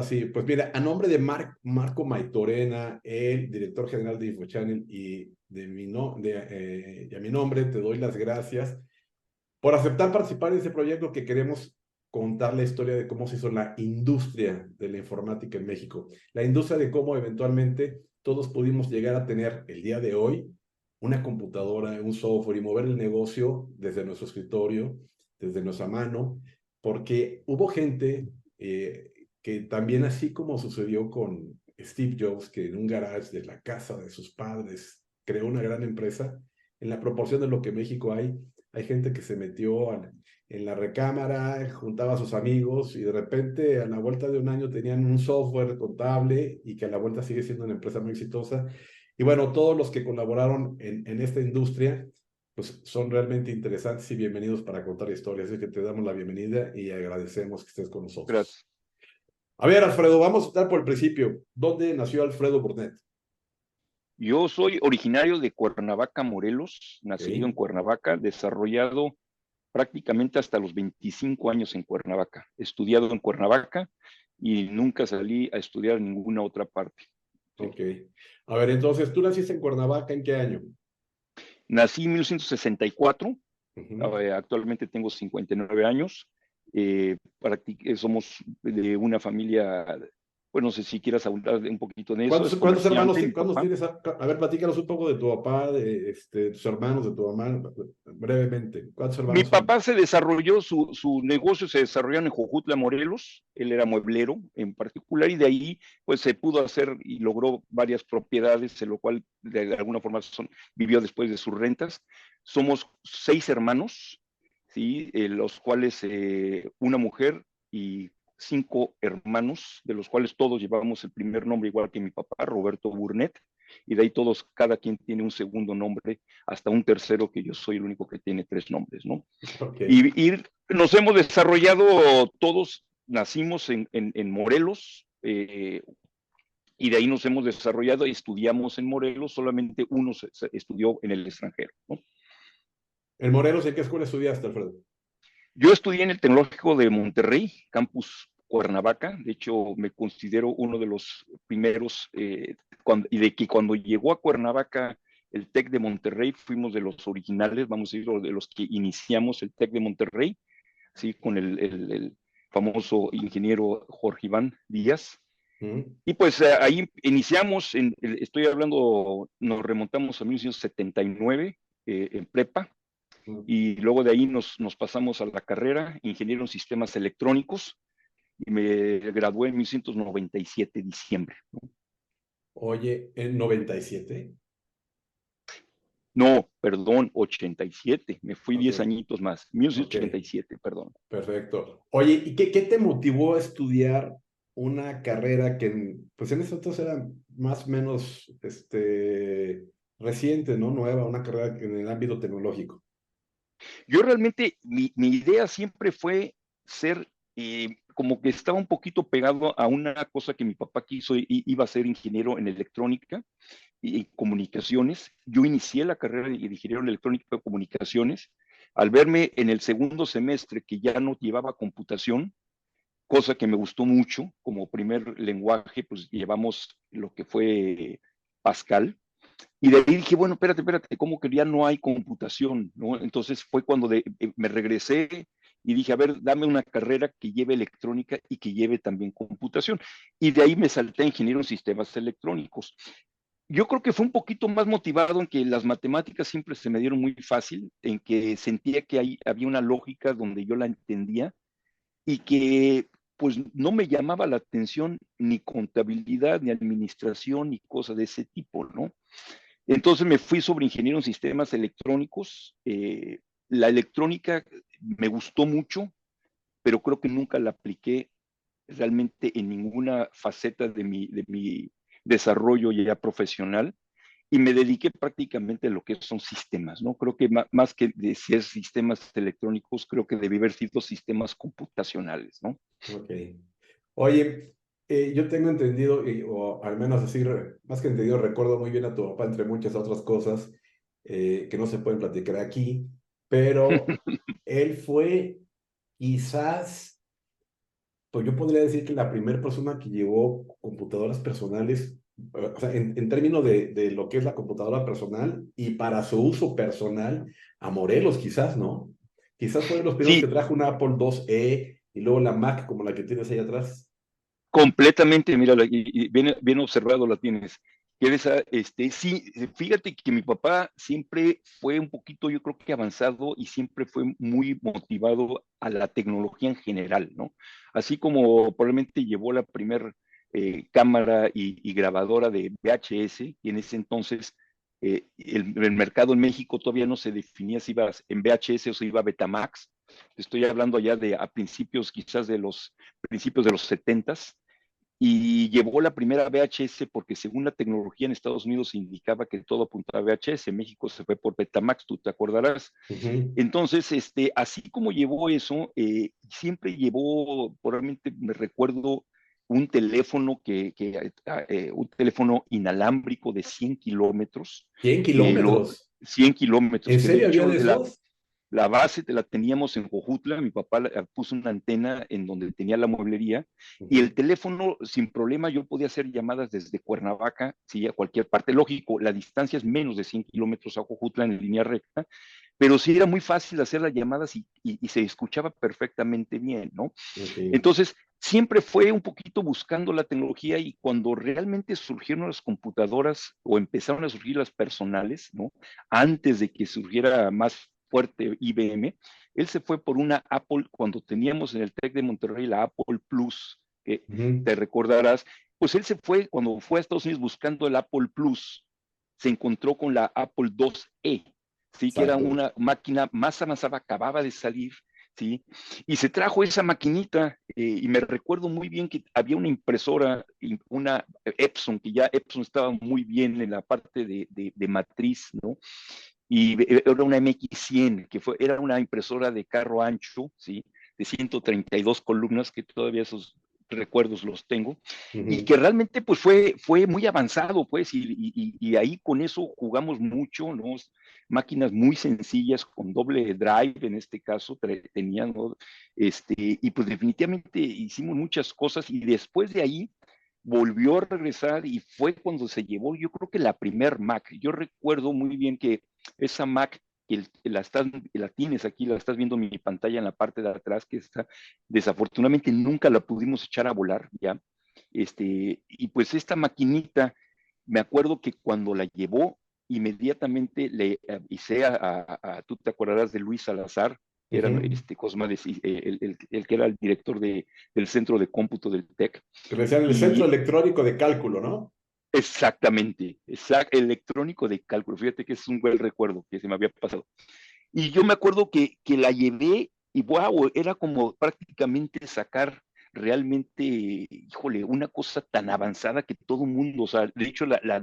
ahora sí, pues mira, a nombre de Marco Maitorena, el director general de InfoChannel y y a mi nombre, te doy las gracias por aceptar participar en este proyecto que queremos contar la historia de cómo se hizo la industria de la informática en México. La industria de cómo eventualmente todos pudimos llegar a tener el día de hoy una computadora, un software y mover el negocio desde nuestro escritorio, desde nuestra mano, porque hubo gente que también, así como sucedió con Steve Jobs, que en un garage de la casa de sus padres creó una gran empresa, en la proporción de lo que en México hay gente que se metió en la recámara, juntaba a sus amigos y de repente a la vuelta de un año tenían un software contable y que a la vuelta sigue siendo una empresa muy exitosa. Y bueno, todos los que colaboraron en esta industria, pues son realmente interesantes y bienvenidos para contar historias. Así que te damos la bienvenida y agradecemos que estés con nosotros. Gracias. A ver, Alfredo, vamos a estar por el principio. ¿Dónde nació Alfredo Burnett? Yo soy originario de Cuernavaca, Morelos, nacido en Okay. Cuernavaca, desarrollado prácticamente hasta los 25 años en Cuernavaca, estudiado en Cuernavaca y nunca salí a estudiar en ninguna otra parte. Sí. Ok. A ver, entonces, ¿tú naciste en Cuernavaca en qué año? Nací en 1964, Ujú. actualmente tengo 59 años, somos de una familia, pues no sé si quieras hablar un poquito de eso, es ¿Cuántos hermanos, comerciante mi cuántos papá. tienes? A ver, platícanos un poco de tu papá, de tus hermanos, de tu mamá, brevemente. ¿Cuántos Mi hermanos son? papá se desarrolló, su negocio se desarrolló en Jojutla, Morelos, él era mueblero en particular y de ahí pues se pudo hacer y logró varias propiedades, en lo cual de alguna forma vivió después de sus rentas. Somos 6 hermanos, ¿sí? Los cuales una mujer y 5 hermanos, de los cuales todos llevamos el primer nombre igual que mi papá, Roberto Burnett, y de ahí todos, cada quien tiene un segundo nombre hasta un tercero que yo soy el único que tiene 3 nombres, ¿no? Ok. Y nos hemos desarrollado, todos nacimos en Morelos, y de ahí nos hemos desarrollado y estudiamos en Morelos, solamente uno se estudió en el extranjero, ¿no? ¿En Morelos en qué escuela estudiaste, Alfredo? Yo estudié en el Tecnológico de Monterrey, campus Cuernavaca, de hecho me considero uno de los primeros, y de que cuando llegó a Cuernavaca el TEC de Monterrey, fuimos de los originales, vamos a decir, de los que iniciamos el TEC de Monterrey, ¿sí? Con el famoso ingeniero Jorge Iván Díaz. ¿Mm? Y pues ahí iniciamos, estoy hablando, nos remontamos a 1979 en prepa, ¿Mm? y luego de ahí nos pasamos a la carrera, ingeniero en sistemas electrónicos, y me gradué en 1997, diciembre. Oye, ¿en 97? No, perdón, 87, me fui Ok, 10 añitos más, ok, 1987, perdón. perfecto. Oye, ¿y qué te motivó a estudiar una carrera que, pues en ese entonces era más o menos reciente, ¿no? Nueva, una carrera en el ámbito tecnológico. Yo realmente, mi idea siempre fue ser, como que estaba un poquito pegado a una cosa que mi papá quiso, iba a ser ingeniero en electrónica y comunicaciones. Yo inicié la carrera de ingeniero en electrónica y comunicaciones. Al verme en el segundo semestre que ya no llevaba computación, cosa que me gustó mucho, como primer lenguaje, pues llevamos lo que fue Pascal, y de ahí dije, bueno, espérate, ¿cómo que ya no hay computación? ¿No? Entonces fue cuando me regresé y dije, a ver, dame una carrera que lleve electrónica y que lleve también computación. Y de ahí me salté a ingeniero en sistemas electrónicos. Yo creo que fue un poquito más motivado en que las matemáticas siempre se me dieron muy fácil, en que sentía que había una lógica donde yo la entendía y que pues no me llamaba la atención ni contabilidad, ni administración, ni cosas de ese tipo, ¿no? Entonces me fui sobre ingeniero en sistemas electrónicos. La electrónica me gustó mucho, pero creo que nunca la apliqué realmente en ninguna faceta de mi desarrollo ya profesional, y me dediqué prácticamente a lo que son sistemas, ¿no? Creo que más que de ser sistemas electrónicos, creo que debe haber sido sistemas computacionales, ¿no? Ok. Oye, yo tengo entendido, o al menos así, más que entendido, recuerdo muy bien a tu papá, entre muchas otras cosas que no se pueden platicar aquí, pero él fue quizás pues yo podría decir que la primera persona que llevó computadoras personales, o sea, en términos de lo que es la computadora personal y para su uso personal, a Morelos quizás, ¿no? Quizás fue de los primeros que Sí, trajo una Apple IIe y luego la Mac como la que tienes ahí atrás. completamente, mira, y bien, bien observado la tienes. Sí, fíjate que mi papá siempre fue un poquito, yo creo que avanzado y siempre fue muy motivado a la tecnología en general, ¿no? Así como probablemente llevó la primer cámara y grabadora de VHS, y en ese entonces el mercado en México todavía no se definía si iba en VHS o si iba a Betamax. Estoy hablando ya de a principios quizás de los principios de los 70s, y llevó la primera VHS porque según la tecnología en Estados Unidos indicaba que todo apuntaba a VHS, en México se fue por Betamax, tú te acordarás. Ujú. Entonces, así como llevó eso, siempre llevó, probablemente me recuerdo, un teléfono un teléfono inalámbrico de 100 kilómetros, 100 que lo, kilómetros. 100 kilómetros, ¿En que de serio había hecho de esos? la base te la teníamos en Jojutla, mi papá puso una antena en donde tenía la mueblería y Ujú. el teléfono sin problema yo podía hacer llamadas desde Cuernavaca, sí, a cualquier parte. Lógico, la distancia es menos de 100 kilómetros a Jojutla en línea recta, pero sí era muy fácil hacer las llamadas y se escuchaba perfectamente bien, ¿no? Ok. Entonces, siempre fue un poquito buscando la tecnología y cuando realmente surgieron las computadoras o empezaron a surgir las personales, ¿no? Antes de que surgiera más fuerte IBM, él se fue por una Apple cuando teníamos en el TEC de Monterrey la Apple Plus, que Ujú. te recordarás, pues él se fue cuando fue a Estados Unidos buscando el Apple Plus, se encontró con la Apple IIe, sí, que era Exacto. una máquina más avanzada, acababa de salir, sí, y se trajo esa maquinita y me recuerdo muy bien que había una impresora, una Epson, que ya Epson estaba muy bien en la parte de matriz, ¿no? Y era una MX100, era una impresora de carro ancho, ¿sí? De 132 columnas, que todavía esos recuerdos los tengo, y Ujú. que realmente pues fue muy avanzado, pues, y ahí con eso jugamos mucho, ¿no? Máquinas muy sencillas, con doble drive en este caso, tenían, ¿no? Y pues definitivamente hicimos muchas cosas, y después de ahí volvió a regresar y fue cuando se llevó, yo creo que la primer Mac. Yo recuerdo muy bien que esa Mac la tienes aquí, la estás viendo en mi pantalla en la parte de atrás, que está, desafortunadamente nunca la pudimos echar a volar, ¿ya? Y pues esta maquinita, me acuerdo que cuando la llevó, inmediatamente le avisé tú te acordarás de Luis Salazar, que era Ujú. Cosma, el que era el director del centro de cómputo del TEC. Que le decían el centro Y electrónico de cálculo, ¿no? exactamente, electrónico de cálculo. Fíjate que es un buen recuerdo que se me había pasado. Y yo me acuerdo que la llevé y wow, era como prácticamente sacar realmente, híjole, una cosa tan avanzada que todo el mundo, o sea, de hecho la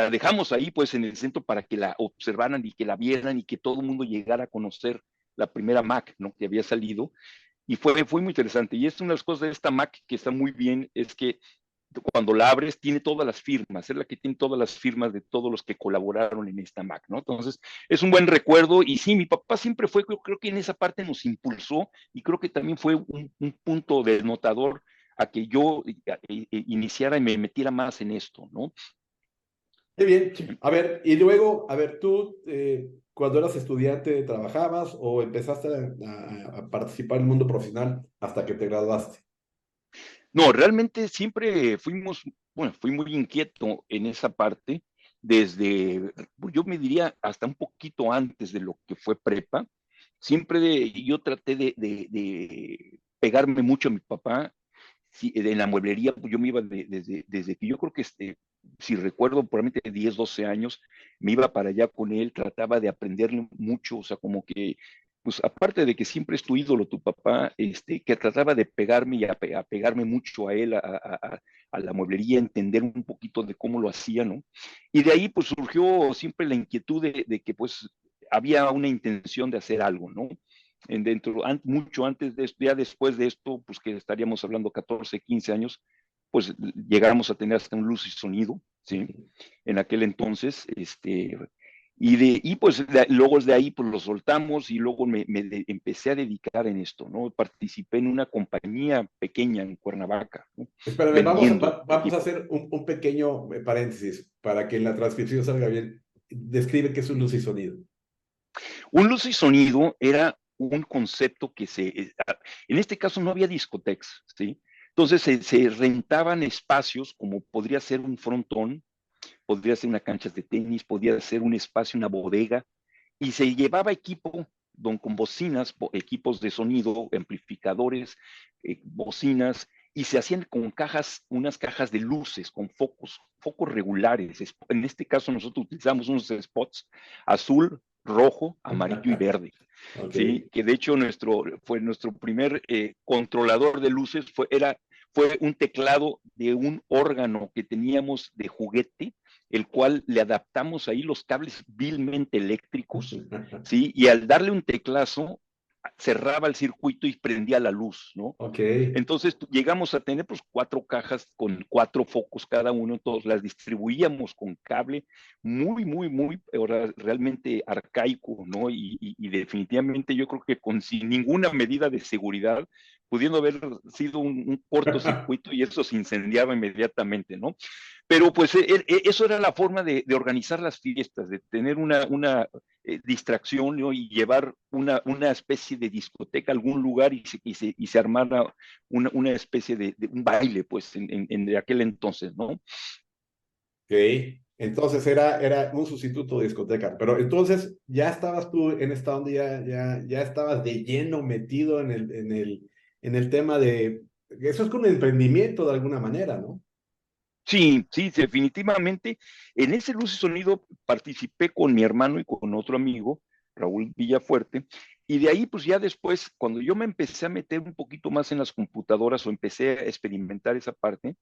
dejamos ahí pues en el centro para que la observaran y que la vieran y que todo el mundo llegara a conocer la primera Mac, ¿no? Que había salido. Y fue muy interesante. Y es una de las cosas de esta Mac que está muy bien, es que cuando la abres tiene todas las firmas, es la que tiene todas las firmas de todos los que colaboraron en esta Mac, ¿no? Entonces, es un buen recuerdo y sí, mi papá siempre fue, creo que en esa parte nos impulsó y creo que también fue un punto denotador a que yo iniciara y me metiera más en esto, ¿no? Qué bien. Sí. A ver, y luego, a ver, tú cuando eras estudiante, ¿trabajabas o empezaste a participar en el mundo profesional hasta que te graduaste? No, realmente siempre bueno, fui muy inquieto en esa parte, desde, yo me diría, hasta un poquito antes de lo que fue prepa. Yo traté de pegarme mucho a mi papá. Sí, en la mueblería, pues yo me iba desde que yo creo que, si recuerdo, probablemente 10, 12 años, me iba para allá con él, trataba de aprenderle mucho, o sea, como que, pues aparte de que siempre es tu ídolo, tu papá, que trataba de pegarme y a pegarme mucho a él, a la mueblería, entender un poquito de cómo lo hacía, ¿no? Y de ahí, pues surgió siempre la inquietud de que, pues, había una intención de hacer algo, ¿no? Mucho antes de esto, ya después de esto, pues que estaríamos hablando 14, 15 años, pues llegamos a tener hasta un luz y sonido, ¿sí? En aquel entonces, Y pues luego de ahí pues lo soltamos y luego empecé a dedicar en esto, ¿no? Participé en una compañía pequeña en Cuernavaca, ¿no? Espérame, Vendiendo vamos a equipo. hacer un pequeño paréntesis para que la transcripción salga bien. Describe qué es un luz y sonido. Un luz y sonido era un concepto en este caso no había discotecas, ¿sí? Entonces se rentaban espacios como podría ser un frontón, podría ser una cancha de tenis, podría ser un espacio, una bodega, y se llevaba equipo con bocinas, equipos de sonido, amplificadores, bocinas, y se hacían con cajas, unas cajas de luces, con focos regulares. En este caso nosotros utilizamos unos spots azul, rojo, amarillo y verde. Ok. ¿Sí? Que de hecho fue nuestro primer controlador de luces, fue un teclado de un órgano que teníamos de juguete, el cual le adaptamos ahí los cables vilmente eléctricos, ¿sí? Y al darle un teclazo, cerraba el circuito y prendía la luz, ¿no? Ok. Entonces llegamos a tener pues 4 cajas con 4 focos cada uno, entonces las distribuíamos con cable muy, realmente arcaico, ¿no? Y definitivamente yo creo que sin ninguna medida de seguridad, pudiendo haber sido un cortocircuito y eso se incendiaba inmediatamente, ¿no? Pero pues eso era la forma de organizar las fiestas, de tener una distracción, ¿no? Y llevar una especie de discoteca a algún lugar y se armara una especie de un baile, pues, de aquel entonces, ¿no? Ok. Entonces era un sustituto de discoteca. Pero entonces ya estabas tú en esta onda, ya estabas de lleno metido en el tema de. Eso es como un emprendimiento de alguna manera, ¿no? Sí, sí, definitivamente. En ese luz y sonido participé con mi hermano y con otro amigo, Raúl Villafuerte, y de ahí, pues ya después, cuando yo me empecé a meter un poquito más en las computadoras o empecé a experimentar esa parte,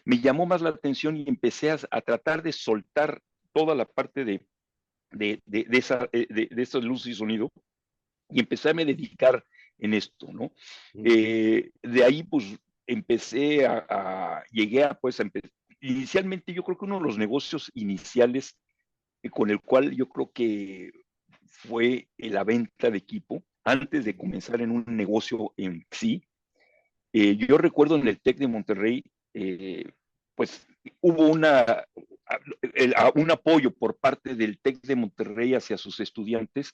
me llamó más la atención y empecé a tratar de soltar toda la parte de esa luz y sonido y empecé a me dedicar en esto, ¿no? De ahí, pues, llegué a, pues, inicialmente yo creo que uno de los negocios iniciales con el cual yo creo que fue la venta de equipo, antes de comenzar en un negocio en sí. Yo recuerdo en el TEC de Monterrey, pues hubo un apoyo por parte del TEC de Monterrey hacia sus estudiantes,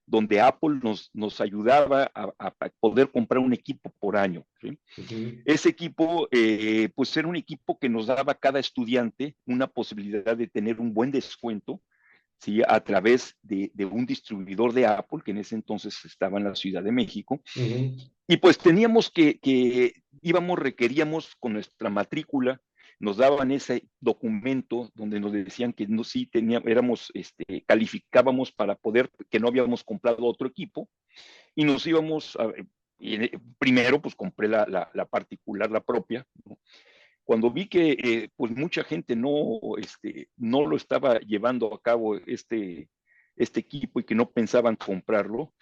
donde Apple nos ayudaba a poder comprar un equipo por año, ¿sí? Ujú. Ese equipo, pues era un equipo que nos daba a cada estudiante una posibilidad de tener un buen descuento, ¿sí? A través de un distribuidor de Apple, que en ese entonces estaba en la Ciudad de México, Ujú. y pues requeríamos con nuestra matrícula, nos daban ese documento donde nos decían que no, sí calificábamos para poder, que no habíamos comprado otro equipo, y nos íbamos primero pues compré la particular, la propia, ¿no? Cuando vi que pues mucha gente no lo estaba llevando a cabo este equipo y que no pensaban comprarlo,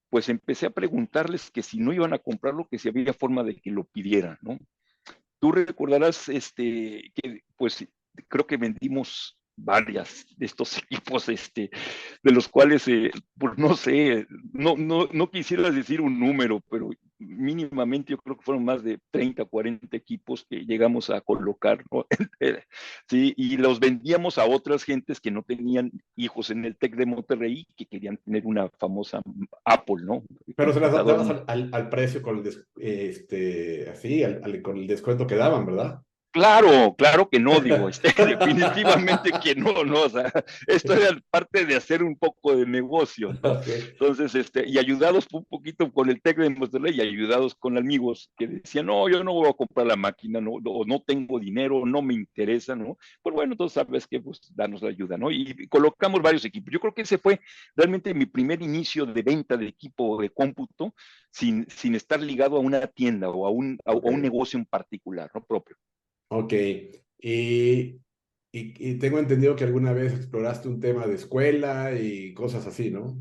pues empecé a preguntarles que si no iban a comprarlo, que si había forma de que lo pidieran, ¿no? Tú recordarás que pues creo que vendimos varias de estos equipos, de los cuales, pues no sé, no quisiera decir un número, pero mínimamente yo creo que fueron más de 30, 40 equipos que llegamos a colocar, ¿no? Sí, y los vendíamos a otras gentes que no tenían hijos en el TEC de Monterrey, que querían tener una famosa Apple, ¿no? Pero se las Computadora. dabas al precio con así, con el descuento que daban, ¿verdad? Claro, claro que no, digo, definitivamente que no, no, o sea, esto era parte de hacer un poco de negocio, ¿no? Ok. Entonces, y ayudados un poquito con el TEC de Monterrey y ayudados con amigos que decían, no, yo no voy a comprar la máquina, no, no tengo dinero, no me interesa, ¿no? Pues bueno, entonces sabes que, pues, danos la ayuda, ¿no? Y colocamos varios equipos. Yo creo que ese fue realmente mi primer inicio de venta de equipo de cómputo sin estar ligado a una tienda o a Ok. un negocio en particular, ¿no? Propio. Ok. Y tengo entendido que alguna vez exploraste un tema de escuela y cosas así, ¿no?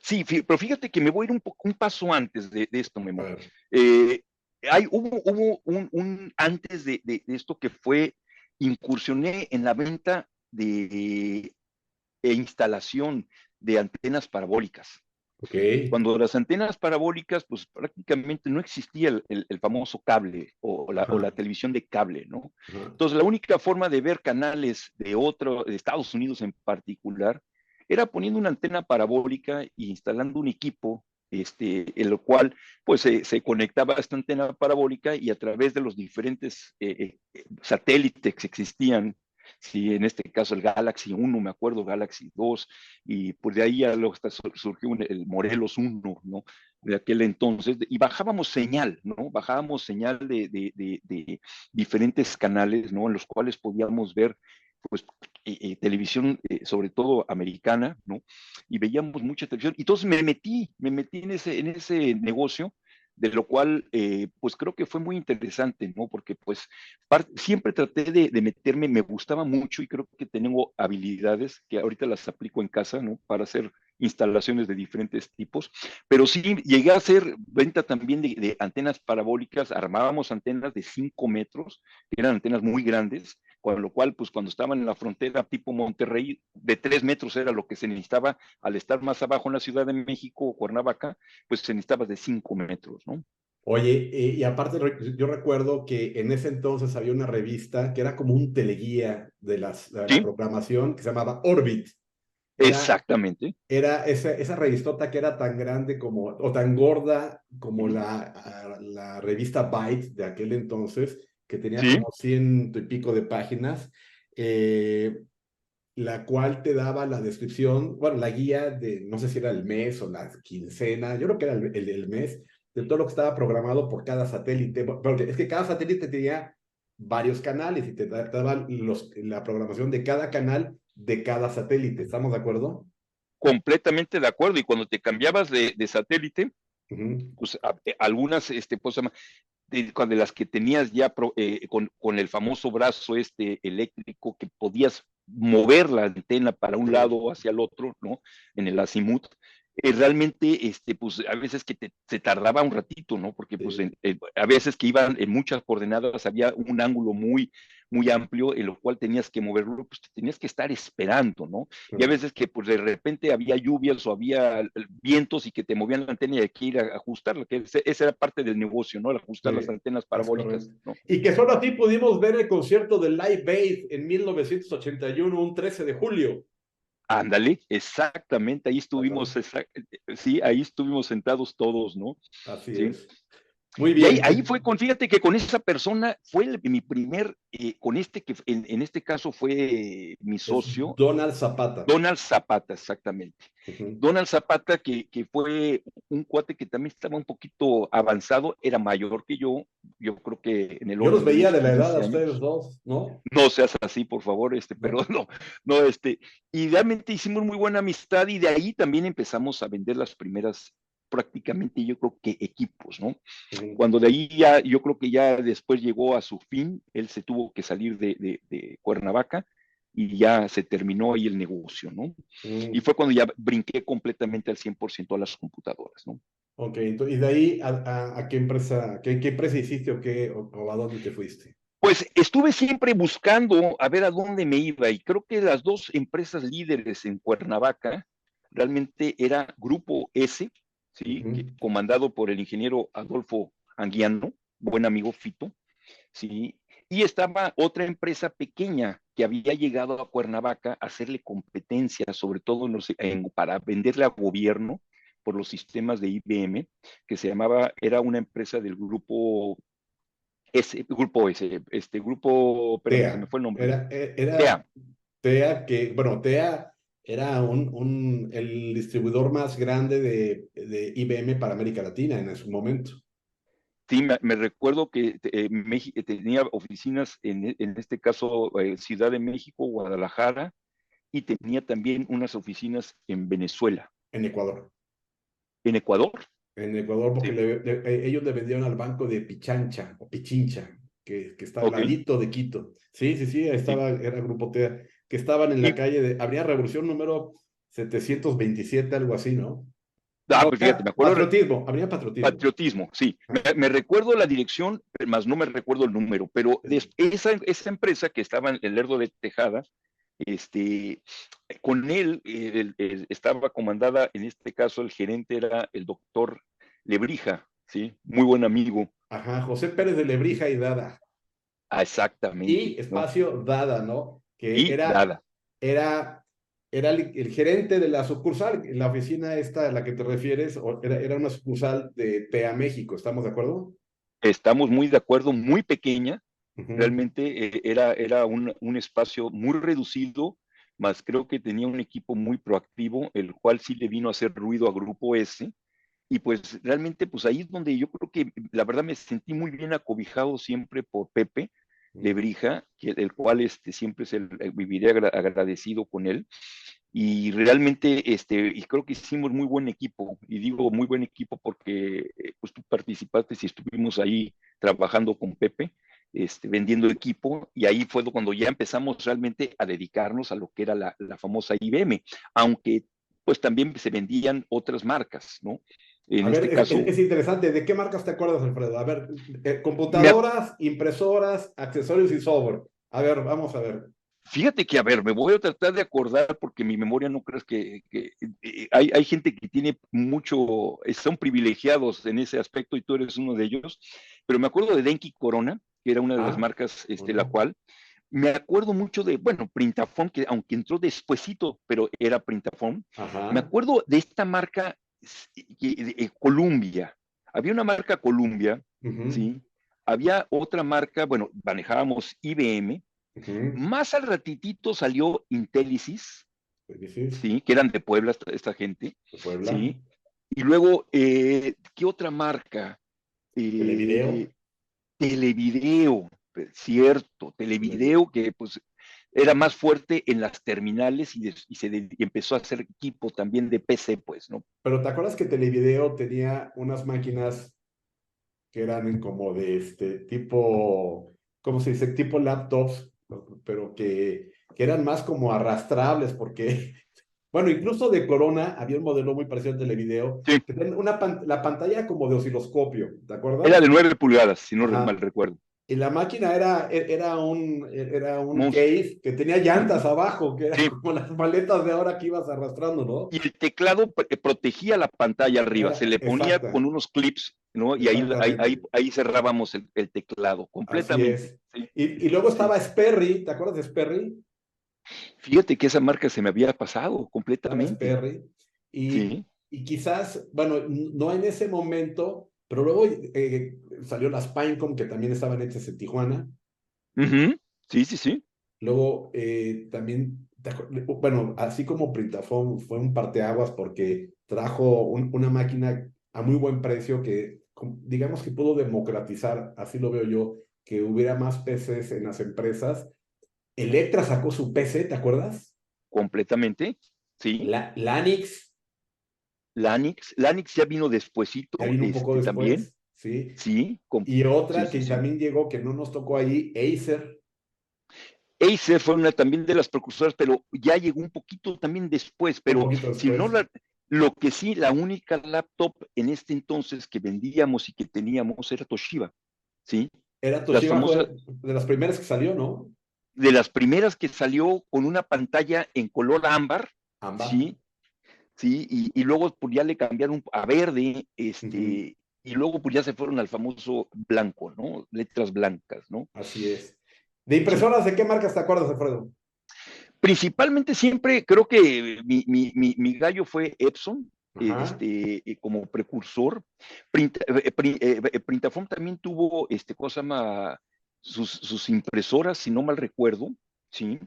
Sí, pero fíjate que me voy a ir un paso antes de esto, A Memo. ver. Eh, hubo antes de esto que fue, incursioné en la venta e instalación de antenas parabólicas. Ok. Cuando las antenas parabólicas, pues prácticamente no existía el famoso cable o Ajá, la televisión de cable, ¿no? ajá. Entonces, la única forma de ver canales de Estados Unidos en particular, era poniendo una antena parabólica e instalando un equipo, en lo cual, pues, se conectaba a esta antena parabólica y a través de los diferentes satélites que existían, sí, en este caso el Galaxy 1, me acuerdo, Galaxy 2, y pues de ahí ya luego surgió el Morelos 1, ¿no? De aquel entonces, y bajábamos señal, ¿no? Bajábamos señal de diferentes canales, ¿no? En los cuales podíamos ver, pues, televisión, sobre todo americana, ¿no? Y veíamos mucha televisión. Y entonces me metí en ese negocio, de lo cual, pues creo que fue muy interesante, ¿no? Porque pues siempre traté de meterme, me gustaba mucho y creo que tengo habilidades que ahorita las aplico en casa, ¿no? Para hacer instalaciones de diferentes tipos, pero sí llegué a hacer venta también de antenas parabólicas, armábamos antenas de 5 metros, que eran antenas muy grandes, con lo cual, pues cuando estaban en la frontera tipo Monterrey, de 3 metros era lo que se necesitaba, al estar más abajo en la Ciudad de México o Cuernavaca, pues se necesitaba de 5 metros, ¿no? Oye, y aparte yo recuerdo que en ese entonces había una revista que era como un teleguía de la Sí, programación que se llamaba Orbit. Era, exactamente. era esa revistota que era tan grande como, o tan gorda como la revista Byte de aquel entonces, que tenía Sí, como ciento y pico de páginas, eh, la cual te daba la descripción, bueno, la guía de, no sé si era el mes o la quincena, yo creo que era el del mes, de todo lo que estaba programado por cada satélite, porque es que cada satélite tenía varios canales y te daba la programación de cada canal de cada satélite, ¿estamos de acuerdo? completamente de acuerdo. Y cuando te cambiabas de satélite, Ujú. pues algunas, pues, de las que tenías ya con el famoso brazo eléctrico, que podías mover la antena para un lado Sí, o hacia el otro, ¿no? En el azimut, realmente, pues a veces que se tardaba un ratito, ¿no? Porque pues sí, a veces que iban en muchas coordenadas, había un ángulo muy, muy amplio en lo cual tenías que moverlo, pues tenías que estar esperando, ¿no? Y a claro. veces que pues de repente había lluvias o había vientos y que te movían la antena y hay que ir a ajustarla, que esa era parte del negocio, ¿no? El ajustar las Sí, antenas es parabólicas, correcto. ¿no? Y que solo así pudimos ver el concierto de Live Aid en 1981, un 13 de julio. Ándale, exactamente, ahí ¿De estuvimos, acuerdo? sí, ahí estuvimos sentados todos, ¿no? Así Sí. es. Muy Y ahí, bien. ahí fue fíjate que con esa persona fue mi primer, con que en este caso fue mi Es socio, Donald Zapata. Donald Zapata, exactamente. Ujú. Donald Zapata, que fue un cuate que también estaba un poquito avanzado, era mayor que yo creo que en el Yo los orden de veía unos de la edad a 15 ustedes años. dos, ¿no? No seas así, por favor, pero ¿No? no, no, y realmente hicimos muy buena amistad y de ahí también empezamos a vender las primeras, prácticamente yo creo que equipos, ¿no? Ujú. Cuando de ahí ya, yo creo que ya después llegó a su fin, él se tuvo que salir de Cuernavaca y ya se terminó ahí el negocio, ¿no? Y Mm, fue cuando ya brinqué completamente al 100% a las computadoras, ¿no? ok, y de ahí a qué empresa, qué empresa hiciste o a dónde te fuiste. Pues estuve siempre buscando a ver a dónde me iba y creo que las dos empresas líderes en Cuernavaca realmente era Grupo S, ¿sí? Ujú. Comandado por el ingeniero Adolfo Anguiano, buen amigo Fito, ¿sí? Y estaba otra empresa pequeña que había llegado a Cuernavaca a hacerle competencia, sobre todo para venderle a gobierno por los sistemas de IBM, que era una empresa del espérame, se me TEA. fue el nombre, Era TEA, TEA que, bueno, TEA era el distribuidor más grande de IBM para América Latina en su momento. sí, me recuerdo que tenía oficinas en este caso, Ciudad de México, Guadalajara, y tenía también unas oficinas en Venezuela, En Ecuador. en Ecuador, En Ecuador, porque sí, ellos le vendieron al banco de Pichancha o Pichincha, que está al ok, ladito de Quito. Sí, sí, sí, ahí sí. estaba, era Grupo TEA, que estaban en la Y, calle de Avenida Revolución número 727, algo así, ¿no? No, pues fíjate, me acuerdo, Patriotismo, Avenida Patriotismo. patriotismo, sí, me recuerdo la dirección, más no me recuerdo el número, pero Sí. esa empresa que estaba en el Lerdo de Tejada, Este, con él estaba comandada, en este caso el gerente era el doctor Lebrija, ¿sí? Muy buen amigo. Ajá, José Pérez de Lebrija y Dada. Ah, Y exactamente, ¿no? espacio Dada, ¿no? Que Y nada, era, era el gerente de la sucursal, la oficina esta a la que te refieres, era una sucursal de TEA México, ¿estamos de acuerdo? estamos muy de acuerdo, muy pequeña, Ujú. realmente era un espacio muy reducido, más creo que tenía un equipo muy proactivo, el cual sí le vino a hacer ruido a Grupo S, y pues realmente pues ahí es donde yo creo que la verdad me sentí muy bien acobijado siempre por Pepe Lebrija, el cual siempre viviré agradecido con él, y realmente y creo que hicimos muy buen equipo, y digo muy buen equipo porque pues tú participaste y estuvimos ahí trabajando con Pepe, vendiendo equipo, y ahí fue cuando ya empezamos realmente a dedicarnos a lo que era la famosa IBM, aunque pues también se vendían otras marcas, ¿no? En A ver, este caso, es interesante. ¿De qué marcas te acuerdas, Alfredo? A ver, me, computadoras, impresoras, accesorios y software. A ver, vamos a ver. fíjate que, a ver, me voy a tratar de acordar porque mi memoria no crees hay gente que tiene mucho, son privilegiados en ese aspecto y tú eres uno de ellos, pero me acuerdo de Denki Corona, que era una de las Ah, marcas, la bueno. cual, me acuerdo mucho de, bueno, Printafon, que aunque entró despuesito, pero era Printafon, me Ajá. acuerdo de esta marca Columbia, había una marca Columbia, Ujú, ¿sí? Había otra marca, bueno, manejábamos IBM, ujú. más al ratitito salió Intellisis, Edificio ¿sí? Que eran de Puebla esta gente, de Puebla. ¿sí? Y luego, ¿qué otra marca? Televideo. Eh, Televideo, cierto, Televideo. Televideo que pues era más fuerte en las terminales y empezó a hacer equipo también de PC, pues, ¿no? Pero ¿te acuerdas que Televideo tenía unas máquinas que eran como de este tipo, ¿cómo se dice? Tipo laptops, pero que eran más como arrastrables porque, bueno, incluso de Corona había un modelo muy parecido al Televideo, Sí, que tenía la pantalla como de osciloscopio, ¿te era acuerdas? de 9 pulgadas, si no mal Ajá. recuerdo. Y la máquina era un Monstruo. case que tenía llantas Ujú. abajo, que eran Sí, como las maletas de ahora que ibas arrastrando, ¿no? y el teclado protegía la pantalla arriba, se Era le ponía con exacta, unos clips, ¿no? Y exactamente. ahí cerrábamos el teclado Así completamente. es. Sí, Y luego sí. estaba Sperry, ¿te acuerdas de Sperry? Fíjate que esa marca se me había pasado Estaba completamente. Sperry. Y, Sí. y quizás, bueno, no en ese momento, pero luego salió las Pinecom, que también estaban hechas en Tijuana. Ujú. Sí, sí, sí. Luego también, bueno, así como Printafon fue un parteaguas porque trajo una máquina a muy buen precio que, digamos que pudo democratizar, así lo veo yo, que hubiera más PCs en las empresas. Electra sacó su PC, ¿te acuerdas? Completamente. Sí. Lanix Lanix ya vino ya despuesito, vino un poco también. después, ¿sí? Sí, Y sí, otra sí, que sí. también llegó, que no nos tocó ahí, Acer, Acer fue una también de las precursoras, pero ya llegó un poquito también después, un pero poquito si no después. lo que sí, la única laptop en este entonces que vendíamos y que teníamos era Toshiba, ¿sí? Era Las Toshiba, famosas, fue de las primeras que salió, ¿no? de las primeras que salió con una pantalla en color ámbar, Ámbar. ¿sí? Sí, y luego pues ya le cambiaron a verde, Ujú, y luego pues ya se fueron al famoso blanco, ¿no? Letras blancas, ¿no? así es. ¿De Sí. impresoras de qué marcas te acuerdas, Alfredo? Principalmente siempre creo que mi gallo fue Epson, Ajá. como precursor. Printafon también tuvo, cosa llama, sus impresoras, si no mal recuerdo, ¿sí?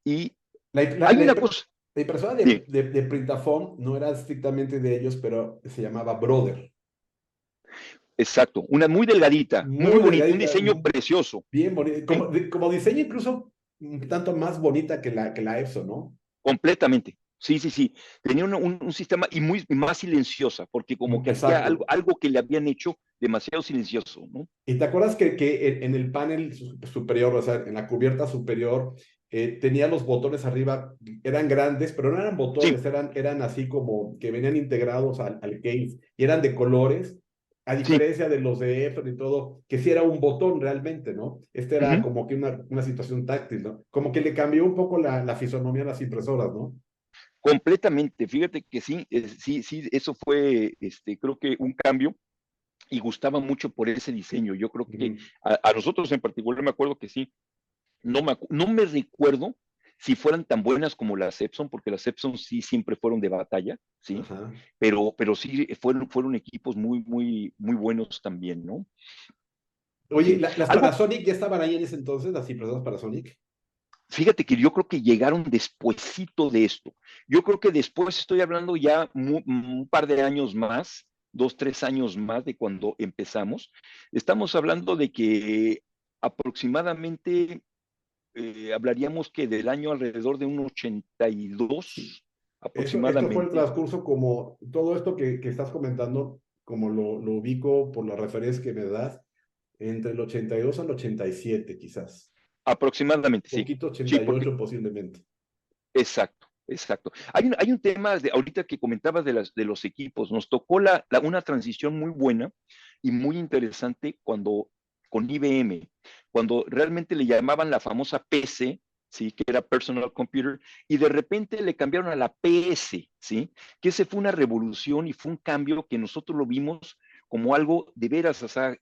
Y La, la- hay la una impre- cosa, la impresora sí, de Printafon no era estrictamente de ellos, pero se llamaba Brother. exacto, una muy delgadita, muy Muy bonita, un delgadita, diseño precioso, bien bonita. ¿sí? Como diseño incluso un tanto más bonita que la Epson, ¿no? Completamente. Sí, sí, sí. Tenía un sistema y más silenciosa, porque como que hacía Exacto. algo que le habían hecho demasiado silencioso, ¿no? ¿Y te acuerdas que en el panel superior, o sea, en la cubierta superior, tenía los botones arriba, eran grandes, pero no eran Sí, botones, eran así como que venían integrados al case y eran de colores? A Sí. diferencia de los de Efron y todo, que sí era un botón realmente, ¿no? Este era Ujú. como que una situación táctil, ¿no? Como que le cambió un poco la fisonomía a las impresoras, ¿no? Completamente, fíjate que sí, sí, sí, eso fue, creo que un cambio y gustaba mucho por ese diseño. Yo creo que Ujú. a nosotros en particular me acuerdo que sí, no me recuerdo si fueran tan buenas como las Epson, porque las Epson sí siempre fueron de batalla, sí, Ajá. pero sí fueron equipos muy, muy, muy buenos también, ¿no? Oye, Sí. las Algo, Panasonic ya estaban ahí en ese entonces, las impresoras Panasonic. fíjate que yo creo que llegaron despuesito de esto. Yo creo que después estoy hablando ya un par de años más, 2, 3 años más de cuando empezamos. Estamos hablando de que aproximadamente hablaríamos que del año alrededor de un Sí. 82 Esto fue el aproximadamente. transcurso como todo esto que estás comentando, como lo ubico por las referencias que me das, entre el 82 al 87 quizás. Aproximadamente, sí. Poquito Sí, ochenta y porque ocho posiblemente. exacto, exacto. Hay un tema de ahorita que comentabas de los equipos. Nos tocó una transición muy buena y muy interesante con IBM, cuando realmente le llamaban la famosa PC, ¿sí? Que era Personal Computer, y de repente le cambiaron a la PS, ¿sí? Que ese fue una revolución y fue un cambio que nosotros lo vimos como algo de veras, o sea,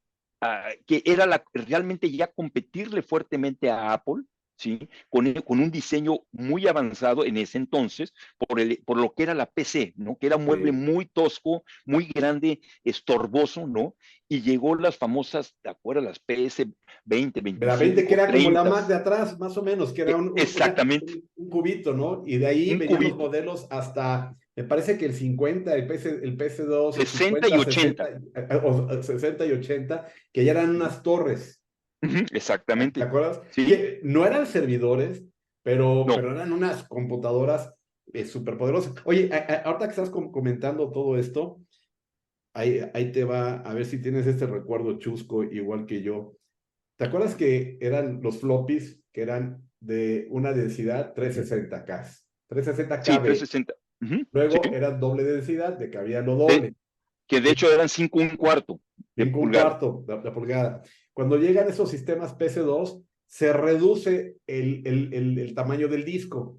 que era realmente ya competirle fuertemente a Apple, ¿sí? Con un diseño muy avanzado en ese entonces, por lo que era la PC, ¿no? Que era un mueble Sí. muy tosco, muy grande, estorboso, ¿no? Y llegó las famosas, ¿te acuerdas? Las PS 20, De la 20 que 25, era como la 30. Mac de atrás, más o menos, que era Exactamente, un cubito, ¿no? Y de ahí un venían los cubito, modelos hasta, me parece que el 50, el PS2, el 60 y 50, 80. 60, o 60 y 80, que ya eran unas torres. ¿Te Exactamente, acuerdas? ¿sí? Que no eran servidores, No, pero eran unas computadoras súper poderosas. Oye, ahorita que estás comentando todo esto, ahí te va a ver si tienes este recuerdo chusco igual que yo. ¿Te acuerdas que eran los floppies que eran de una densidad 360K? sí, 360KB. 360. Ujú, sí, Luego eran doble densidad, de que había lo de- doble. que de Y hecho eran 5 1/4 de 5 un pulgada. cuarto la pulgada. Cuando llegan esos sistemas PC2, se reduce el tamaño del disco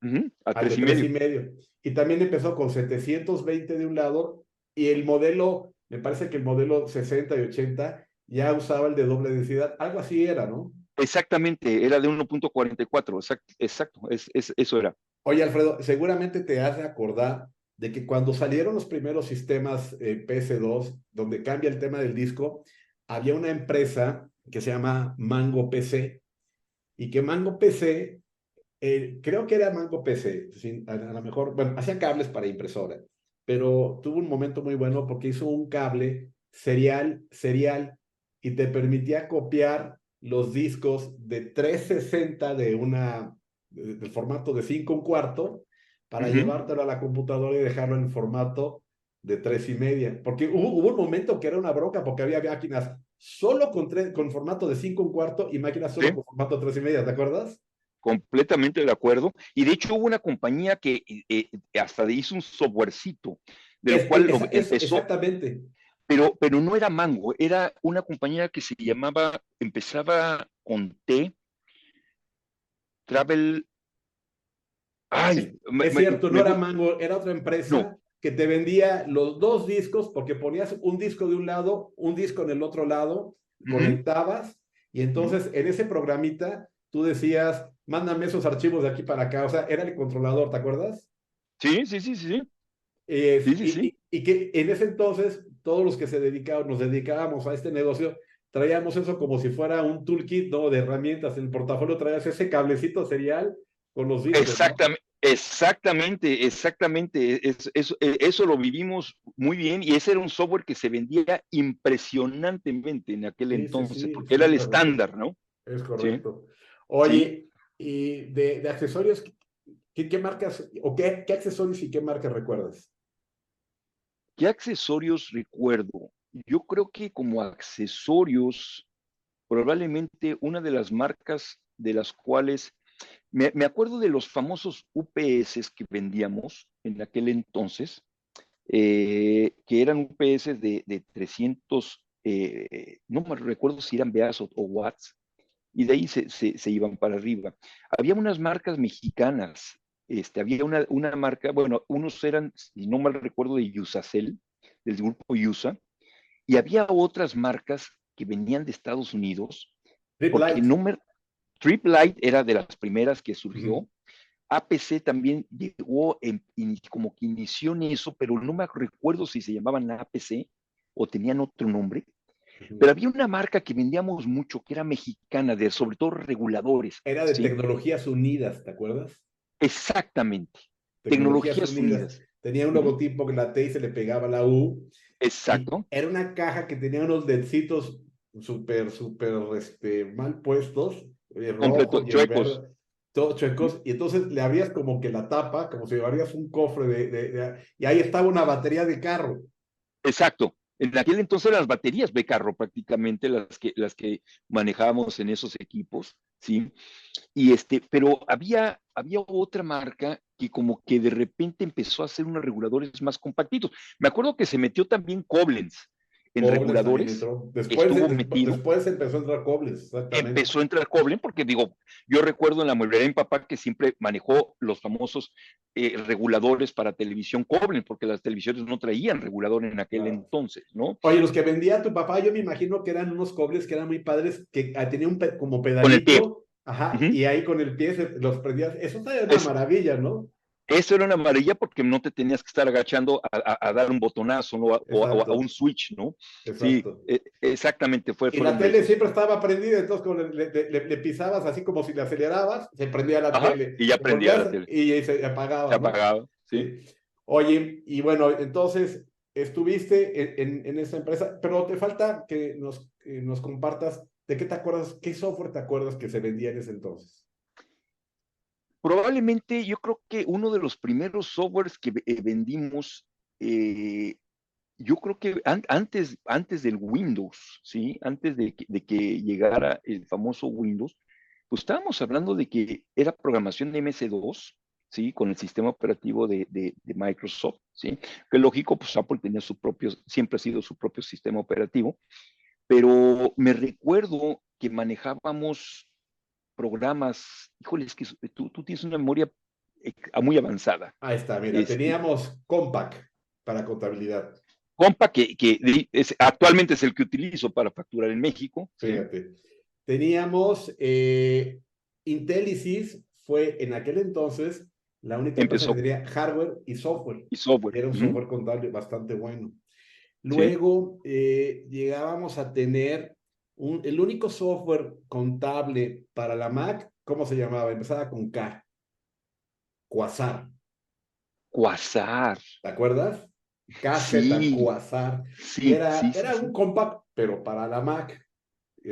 Ujú, a al de tres y tres y medio. medio. Y también empezó con 720 de un lado y el modelo, me parece que el modelo 60 y 80 ya usaba el de doble densidad. Algo así era, ¿no? Exactamente, era de 1,44, exacto, exacto, eso era. Oye, Alfredo, seguramente te has de acordar de que cuando salieron los primeros sistemas PS2, donde cambia el tema del disco, había una empresa que se llama Mango PC y que Mango PC, creo que era Mango PC, a lo mejor, bueno, hacía cables para impresora, pero tuvo un momento muy bueno porque hizo un cable serial, y te permitía copiar los discos de 360 del formato de 5 un cuarto para Ujú, llevártelo a la computadora y dejarlo en formato de 3 y media. Porque hubo un momento que era una bronca porque había máquinas solo con formato de 5 un cuarto y máquinas solo sí, con formato 3 y media, ¿te acuerdas? completamente de acuerdo. Y de hecho hubo una compañía que hasta hizo un softwarecito, del cual empezó, Exactamente. pero no era Mango, era una compañía que empezaba con T, Travel, Es, ay, es cierto, no era Mango, era otra no, empresa que te vendía los dos discos porque ponías un disco de un lado, un disco en el otro lado, ujú, conectabas y ujú. entonces en ese programita tú decías, mándame esos archivos de aquí para acá, o sea, era el controlador, ¿te acuerdas? Sí, sí, sí, sí, sí, Es- sí, sí, y, sí. y, y que en ese entonces todos los que nos dedicábamos a este negocio, traíamos eso como si fuera un toolkit, ¿no? De herramientas. En el portafolio traías ese cablecito serial con los discos, ¿no? Exactamente, exactamente, exactamente. Eso lo vivimos muy bien y ese era un software que se vendía impresionantemente en aquel Sí, sí, entonces, sí, porque era sí, el correcto. estándar, ¿no? Es Sí, correcto. sí. Oye, y de accesorios, ¿qué marcas o qué accesorios y qué marcas recuerdas? ¿Qué accesorios recuerdo? Yo creo que como accesorios, probablemente una de las marcas de las cuales me acuerdo de los famosos UPS que vendíamos en aquel entonces. que eran UPS de 300, no me recuerdo si eran VAs o watts, y de ahí se iban para arriba. Había unas marcas mexicanas, había una marca, bueno, unos eran, si no mal recuerdo, de Usacell, del grupo USA, y había otras marcas que venían de Estados Unidos, Trip porque Light. no me, Trip Light era de las primeras que Ujú, surgió. APC también llegó como que inició en eso, pero no me recuerdo si se llamaban APC o tenían otro nombre. Pero ujú. había una marca que vendíamos mucho, que era mexicana, de sobre todo reguladores, Era de ¿sí? Tecnologías Unidas, ¿te acuerdas? Exactamente. Tecnologías Tecnologías Unidas. Unidas. Tenía un Ujú. logotipo que la T se le pegaba a la U y Exacto. era una caja que tenía unos ledcitos súper mal puestos, el rojo Completo. y el Chuecos. verde, todos Ujú. chuecos, y entonces le abrías como que la tapa, como si abrías un cofre y ahí estaba una batería de carro. Exacto. En aquel entonces las baterías de carro prácticamente las que manejábamos en esos equipos, ¿sí? Y pero había otra marca que como que de repente empezó a hacer unos reguladores más compactitos. Me acuerdo que se metió también Koblenz en Koblenz también reguladores, entró. estuvo metido, Después empezó a entrar Koblenz, exactamente. empezó a entrar Koblenz, porque digo, yo recuerdo en la mueblería de mi papá que siempre manejó los famosos reguladores para televisión Koblenz, porque las televisiones no traían regulador en aquel Claro. entonces, ¿no? Oye, los que vendía tu papá, yo me imagino que eran unos Koblenz que eran muy padres, que tenían como Con el pie. pedalito, ajá, Uh-huh. y ahí con el pie los prendías. Eso era una Es, maravilla, ¿no? Eso era una maravilla porque no te tenías que estar agachando a dar un botonazo, ¿no? O a un Exacto, switch, ¿no? Sí, exacto. exactamente, Y la fueron de tele esos. siempre estaba prendida, entonces cuando le pisabas así como si le acelerabas, se prendía la Ajá, tele. y ya Le prendía la volvías tele. y se Se apagaba, ¿no? apagaba, ¿sí? Sí. Oye, y bueno, entonces estuviste en esa empresa, pero te falta que nos compartas de qué te acuerdas, qué software te acuerdas que se vendía en ese entonces. Probablemente yo creo que uno de los primeros softwares que vendimos, eh, yo creo que antes del Windows, ¿sí? Antes de que llegara el famoso Windows, pues estábamos hablando de que era programación de MS2, ¿sí? Con el sistema operativo de Microsoft, ¿sí? Que lógico, pues Apple tenía su propio, siempre ha sido su propio sistema operativo, pero me recuerdo que manejábamos programas, híjole, es que tú tienes una memoria muy avanzada. Ahí está, mira, Este, teníamos Compaq para contabilidad. Compa, que actualmente es el que utilizo para facturar en México, ¿sí? Fíjate. Teníamos Intelisys, fue en aquel entonces la única empresa que Empezó tenía hardware y software. y software, Y era un uh-huh, software contable bastante bueno. ¿sí? Luego llegábamos a tener el único software contable para la Mac, ¿cómo se llamaba? Empezaba con K, Quasar. Quasar, ¿Te acuerdas? KZ sí, Quasar. Y sí, era, sí, sí, era un sí. compact, pero para la Mac.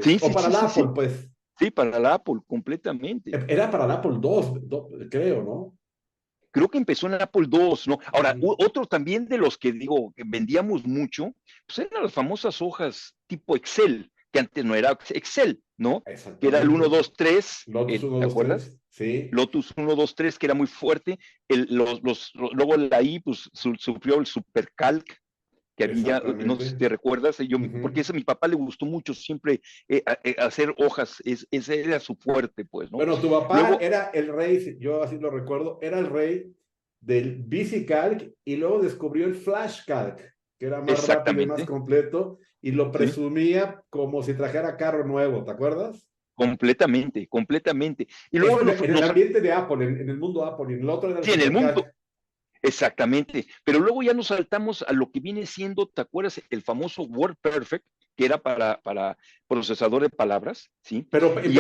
Sí, O sí, para sí, la sí, Apple, sí. pues. Sí, para la Apple, completamente. Era para la Apple II, creo, ¿no? Creo que empezó en el Apple II, ¿no? Ahora, Ujú. otro también de los que digo que vendíamos mucho, pues eran las famosas hojas tipo Excel, que antes no era Excel, ¿no? Que era el uno Exactamente. 2 3, Lotus uno ¿te 2 acuerdas? 3 sí, Lotus 1 2 3 que era muy fuerte. Luego la I, pues sufrió el Supercalc, que había, no sé si exactamente. te recuerdas, porque Ujú. ese a mi papá le gustó mucho siempre hacer hojas, ese era su fuerte, pues, ¿no? Bueno, tu papá Luego, era el rey, yo así lo recuerdo, era el rey del VisiCalc y luego descubrió el FlashCalc, que era más rápido y más exactamente, completo, y lo ¿sí? presumía como si trajera carro nuevo, ¿te acuerdas? Completamente, completamente. Y Eso luego en el ambiente de Apple, en el mundo Apple, y en el otro era el sí, en el mundo, SuperCalc. exactamente. Pero luego ya nos saltamos a lo que viene siendo, ¿te acuerdas? El famoso WordPerfect, que era para procesador de palabras, ¿sí? Pero Y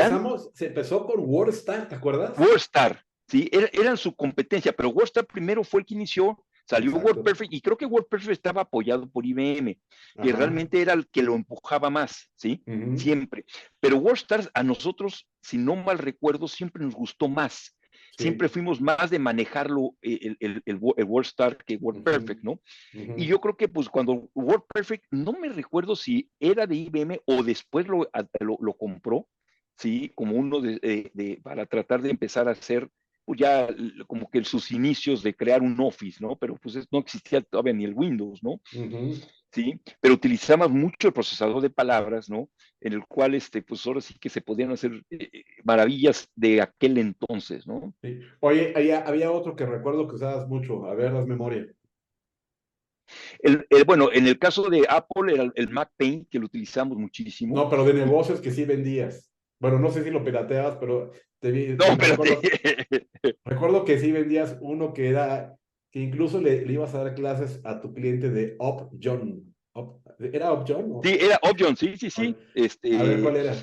se empezó con WordStar, ¿te acuerdas? WordStar, ¿sí? Eran su competencia, pero WordStar primero fue el que inició, salió Exacto. WordPerfect, y creo que WordPerfect estaba apoyado por IBM, que Ajá. realmente era el que lo empujaba más, ¿sí? Ujú. Siempre. Pero WordStar a nosotros, si no mal recuerdo, siempre nos gustó más. Siempre Sí. fuimos más de manejarlo el WordStar que Ujú. WordPerfect, ¿no? Y Ujú. yo creo que pues cuando WordPerfect, no me recuerdo si era de IBM o después lo compró, ¿sí? Como uno para tratar de empezar a hacer pues ya como que sus inicios de crear un Office, ¿no? Pero pues no existía todavía ni el Windows, ¿no? Ujú. ¿Sí? Pero utilizamos mucho el procesador de palabras, ¿no? En el cual, pues ahora sí que se podían hacer maravillas de aquel entonces, ¿no? Sí. Oye, había otro que recuerdo que usabas mucho. A ver, las memoria. Bueno, en el caso de Apple era el Mac Paint, que lo utilizamos muchísimo. No, pero de Y, negocios que sí vendías. Bueno, no sé si lo pirateabas, pero no, me espérate. recuerdo que sí vendías uno que incluso le ibas a dar clases a tu cliente de Upjohn. ¿Era Upjohn? Sí, era Option, sí, sí, sí. A ver, ¿cuál era?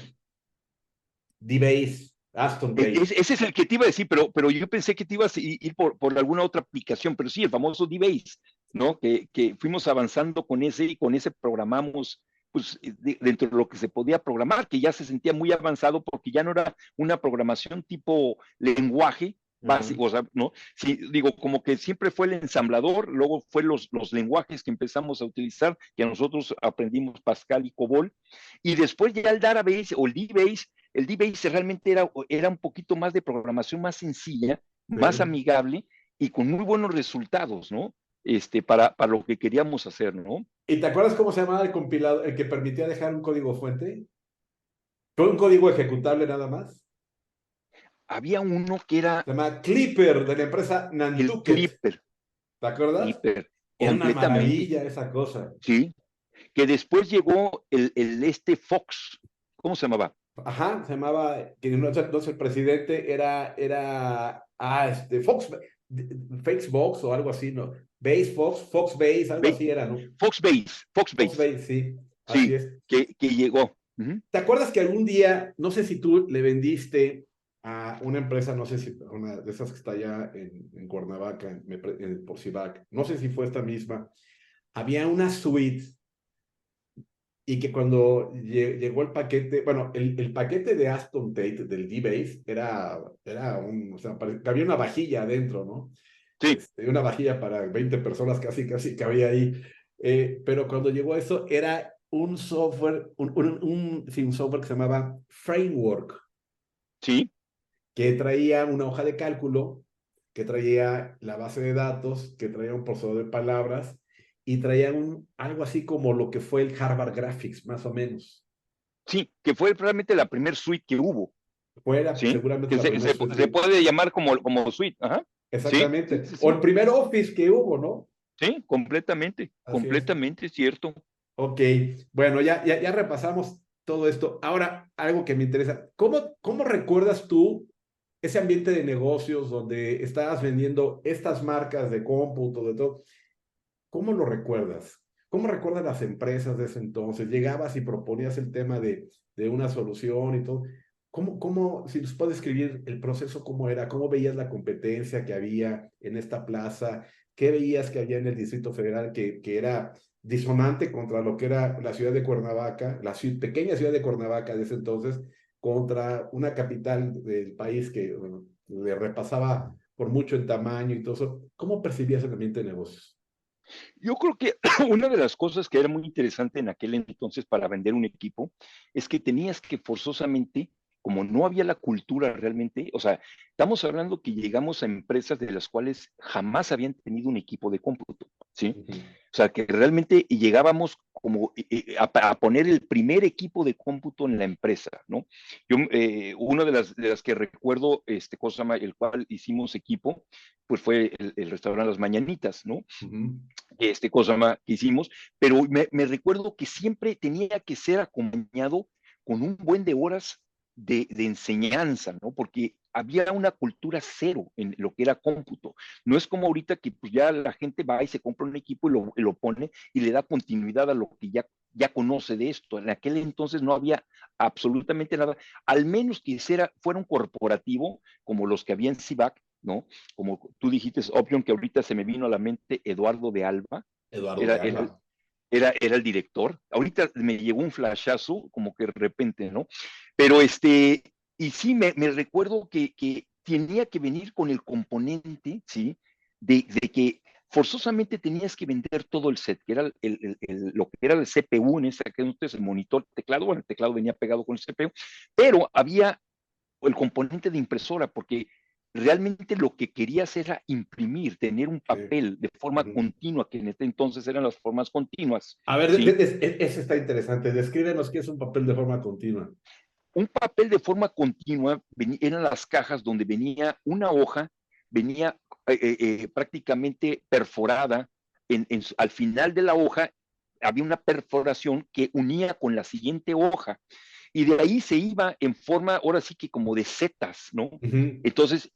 D-Base, Aston Base. Ese es el que te iba a decir, pero yo pensé que te ibas a ir por alguna otra aplicación, pero sí, el famoso D-Base, ¿no? Que fuimos avanzando con ese y con ese programamos, pues, dentro de lo que se podía programar, que ya se sentía muy avanzado porque ya no era una programación tipo lenguaje Ajá. básico, o sea, ¿no? Sí, digo, como que siempre fue el ensamblador, luego fue los lenguajes que empezamos a utilizar, que nosotros aprendimos Pascal y COBOL, y después ya el database o el D-Base realmente era un poquito más de programación más sencilla, más Sí. amigable y con muy buenos resultados, ¿no? Para lo que queríamos hacer, ¿no? ¿Y te acuerdas cómo se llamaba el compilador, el que permitía dejar un código fuente? ¿Fue un código ejecutable nada más? Había uno que era Se llama Clipper, de la empresa el Nantucket. Clipper, ¿Te acuerdas? Clipper, Era una completamente, maravilla esa cosa. ¿sí? Que después llegó el Fox, ¿cómo se llamaba? Ajá, se llamaba, que no es el presidente, Fox, Fox o algo así, ¿no? Base Fox, Fox Base, algo así era, ¿no? Fox Fox Base, Base, sí, así sí, es. que llegó. Uh-huh. ¿Te acuerdas que algún día, no sé si tú le vendiste a una empresa, no sé si una de esas que está allá en Cuernavaca, por Cibac, no sé si fue esta misma, había una suite y que cuando llegó el paquete, bueno, el paquete de Aston Tate del D-Base o sea, había una vajilla adentro, ¿no? Sí, Una vajilla para 20 personas casi, casi que había ahí. Pero cuando llegó eso, era un software, sí, un software que se llamaba Framework, sí, que traía una hoja de cálculo, que traía la base de datos, que traía un procesador de palabras y traía algo así como lo que fue el Harvard Graphics, más o menos. sí, que fue realmente la primer suite que hubo. Fuera ¿Sí? seguramente Que la se, primera se, suite se que... puede llamar como suite, ajá. Sí, sí, Exactamente. sí, O sí, el primer Office que hubo, ¿no? sí, completamente, Así es. completamente cierto. Ok, bueno, ya repasamos todo esto. Ahora, algo que me interesa, ¿cómo recuerdas tú ese ambiente de negocios donde estabas vendiendo estas marcas de cómputo, de todo? ¿Cómo lo recuerdas? ¿Cómo recuerdas las empresas de ese entonces? Llegabas y proponías el tema de una solución y todo. Si nos puedes describir el proceso, cómo era, cómo veías la competencia que había en esta plaza, qué veías que había en el Distrito Federal que era disonante contra lo que era la ciudad de Cuernavaca, pequeña ciudad de Cuernavaca de ese entonces, contra una capital del país que le repasaba por mucho en tamaño y todo eso. ¿Cómo percibías el ambiente de negocios? Yo creo que una de las cosas que era muy interesante en aquel entonces para vender un equipo es que tenías que forzosamente, como no había la cultura realmente, o sea, estamos hablando que llegamos a empresas de las cuales jamás habían tenido un equipo de cómputo, ¿sí? Ujú. O sea, que realmente llegábamos como a poner el primer equipo de cómputo en la empresa, ¿no? Una de las que recuerdo, cosa, el cual hicimos equipo, pues fue el restaurante Las Mañanitas, ¿no? Ujú. Cosa que hicimos, pero me recuerdo que siempre tenía que ser acompañado con un buen de horas de enseñanza, ¿no? Porque había una cultura cero en lo que era cómputo. No es como ahorita que pues, ya la gente va y se compra un equipo y lo pone y le da continuidad a lo que ya conoce de esto. En aquel entonces no había absolutamente nada, al menos que fuera un corporativo como los que había en CIVAC, ¿no? Como tú dijiste, Option, que ahorita se me vino a la mente Eduardo de Alba, Eduardo era, de era, Alba. era el director. Ahorita me llegó un flashazo, como que de repente, ¿no? Pero y sí, me recuerdo que tenía que venir con el componente, ¿sí? De que forzosamente tenías que vender todo el set, que era lo que era el CPU en ese que entonces, el monitor, teclado, bueno, el teclado venía pegado con el CPU, pero había el componente de impresora, porque realmente lo que querías era imprimir, tener un Sí. papel de forma continua, que en este entonces eran las formas continuas, A ver, ¿sí? ese está interesante. Descríbenos qué es un papel de forma continua. Un papel de forma continua eran las cajas donde venía una hoja, venía prácticamente perforada, al final de la hoja había una perforación que unía con la siguiente hoja, y de ahí se iba en forma, ahora sí que como de setas, ¿no? Ujú, Entonces,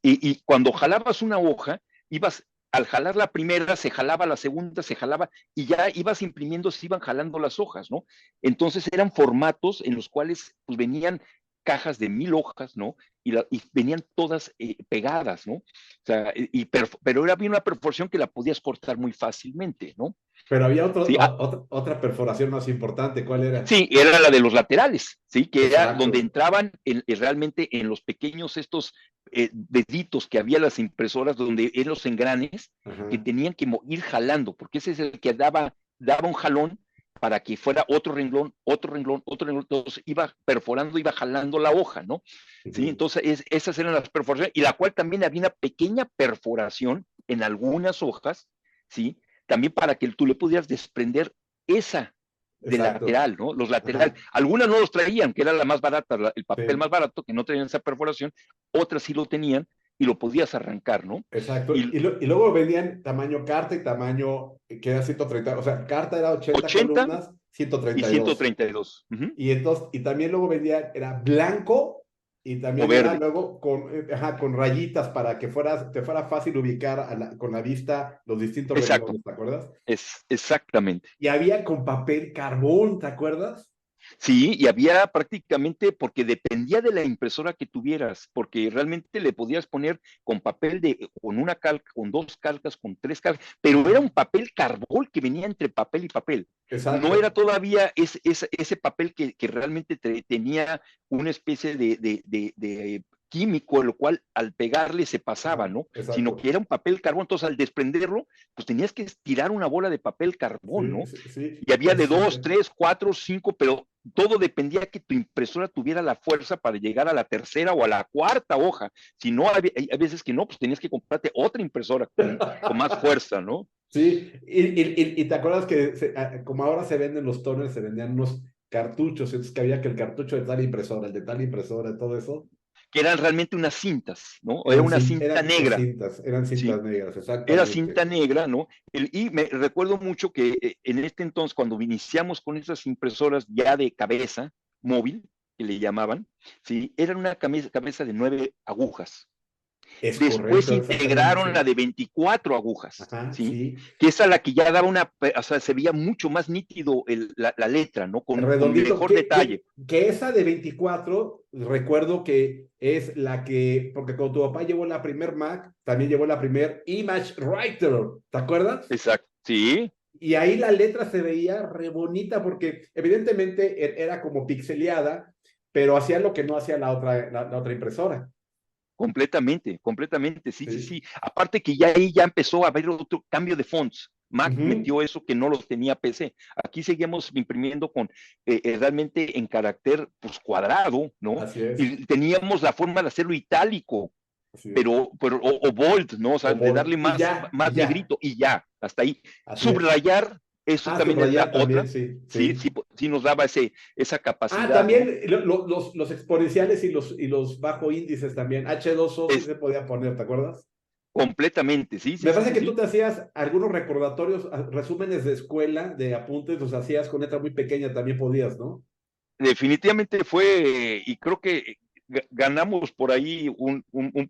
cuando jalabas una hoja, ibas, al jalar la primera, se jalaba la segunda, se jalaba, y ya ibas imprimiendo, se iban jalando las hojas, ¿no? Entonces eran formatos en los cuales pues venían cajas de 1000 hojas, ¿no? Y venían todas pegadas, ¿no? O sea, pero era bien una perforación que la podías cortar muy fácilmente, ¿no? pero había Sí, otra perforación más importante. ¿Cuál era? sí, era la de los laterales, ¿sí? Que era donde Exacto. entraban realmente en los pequeños estos deditos que había las impresoras, donde en los engranes que Ajá. tenían que ir jalando, porque ese es el que daba un jalón para que fuera otro renglón, otro renglón, otro renglón, entonces iba perforando, iba jalando la hoja, ¿no? Sí, Ujú. entonces esas eran las perforaciones, y la cual también había una pequeña perforación en algunas hojas, ¿sí? También para que tú le pudieras desprender esa de Exacto. lateral, ¿no? Los laterales. Ajá. Algunas no los traían, que era la más barata, el papel Sí. más barato, que no tenían esa perforación, otras sí lo tenían y lo podías arrancar, ¿no? Exacto. Y Y luego vendían tamaño carta y tamaño que era 130. O sea, carta era 80 80 columnas, y 132. 132. Uh-huh. Y entonces, y también luego vendían, era blanco y O también era verde. luego con rayitas para que te fuera fácil ubicar con la vista los distintos Exacto. renglones, ¿te acuerdas? Exactamente. Y había con papel carbón, ¿te acuerdas? Sí, y había prácticamente, porque dependía de la impresora que tuvieras, porque realmente le podías poner con papel con una calca, con dos calcas, con tres calcas, pero era un Ajá. papel carbol que venía entre papel y papel. No era Exacto. todavía ese papel que realmente tenía una especie de químico, lo cual al pegarle se pasaba, Ajá. ¿no? Sino Exacto. que era un papel carbón, entonces al desprenderlo, pues tenías que estirar una bola de papel carbón, Sí, ¿no? sí, sí. Y había de dos, tres, cuatro, cinco, pero todo dependía que tu impresora tuviera la fuerza para llegar a la tercera o a la cuarta hoja. Si no, hay veces que no, pues tenías que comprarte otra impresora con más fuerza, ¿no? Sí, y te acuerdas que como ahora se venden los toners, se vendían unos cartuchos, entonces que había que el cartucho de tal impresora, el de tal impresora, todo eso, Que eran realmente unas cintas, ¿no? Era una cinta negra, eran ¿sí? cintas negras, Era exactamente. cinta negra, ¿no? Y me recuerdo mucho que en este entonces, cuando iniciamos con esas impresoras ya de cabeza móvil, que le llamaban, ¿sí? Era una cabeza de 9 agujas. Es Después correcto, exactamente, integraron la sí. de 24 agujas, Ajá, ¿sí? sí. Que esa la que ya daba o sea, se veía mucho más nítido la letra, ¿no? Con Redondito, mejor detalle. que esa de 24 recuerdo que es la que, porque cuando tu papá llevó la primer Mac, también llevó la primer Image Writer, ¿te acuerdas? Exacto, sí, Y ahí la letra se veía re bonita porque evidentemente era como pixeleada, pero hacía lo que no hacía la otra impresora. completamente, sí, sí, Sí. sí. Aparte que ya ahí ya empezó a haber otro cambio de fonts. Mac Ujú. metió eso que no los tenía PC. Aquí seguíamos imprimiendo con realmente en carácter pues cuadrado, ¿no? Así es, Y teníamos la forma de hacerlo itálico, así es. o bold, ¿no? O sea, O de darle y más ya, negrito y ya, hasta ahí. así es. Subrayar, eso Ah, también era subrayar también, otra, sí, sí, sí. sí, sí nos daba esa Ah, capacidad, ¿no? también los exponenciales y los bajo índices también. H2O sí Es se podía poner, ¿te acuerdas? completamente, sí, sí, Me sí, parece sí, que tú sí. te hacías algunos recordatorios, resúmenes de escuela, de apuntes, los hacías con letra muy pequeña, también podías, ¿no? Definitivamente fue, y creo que ganamos por ahí un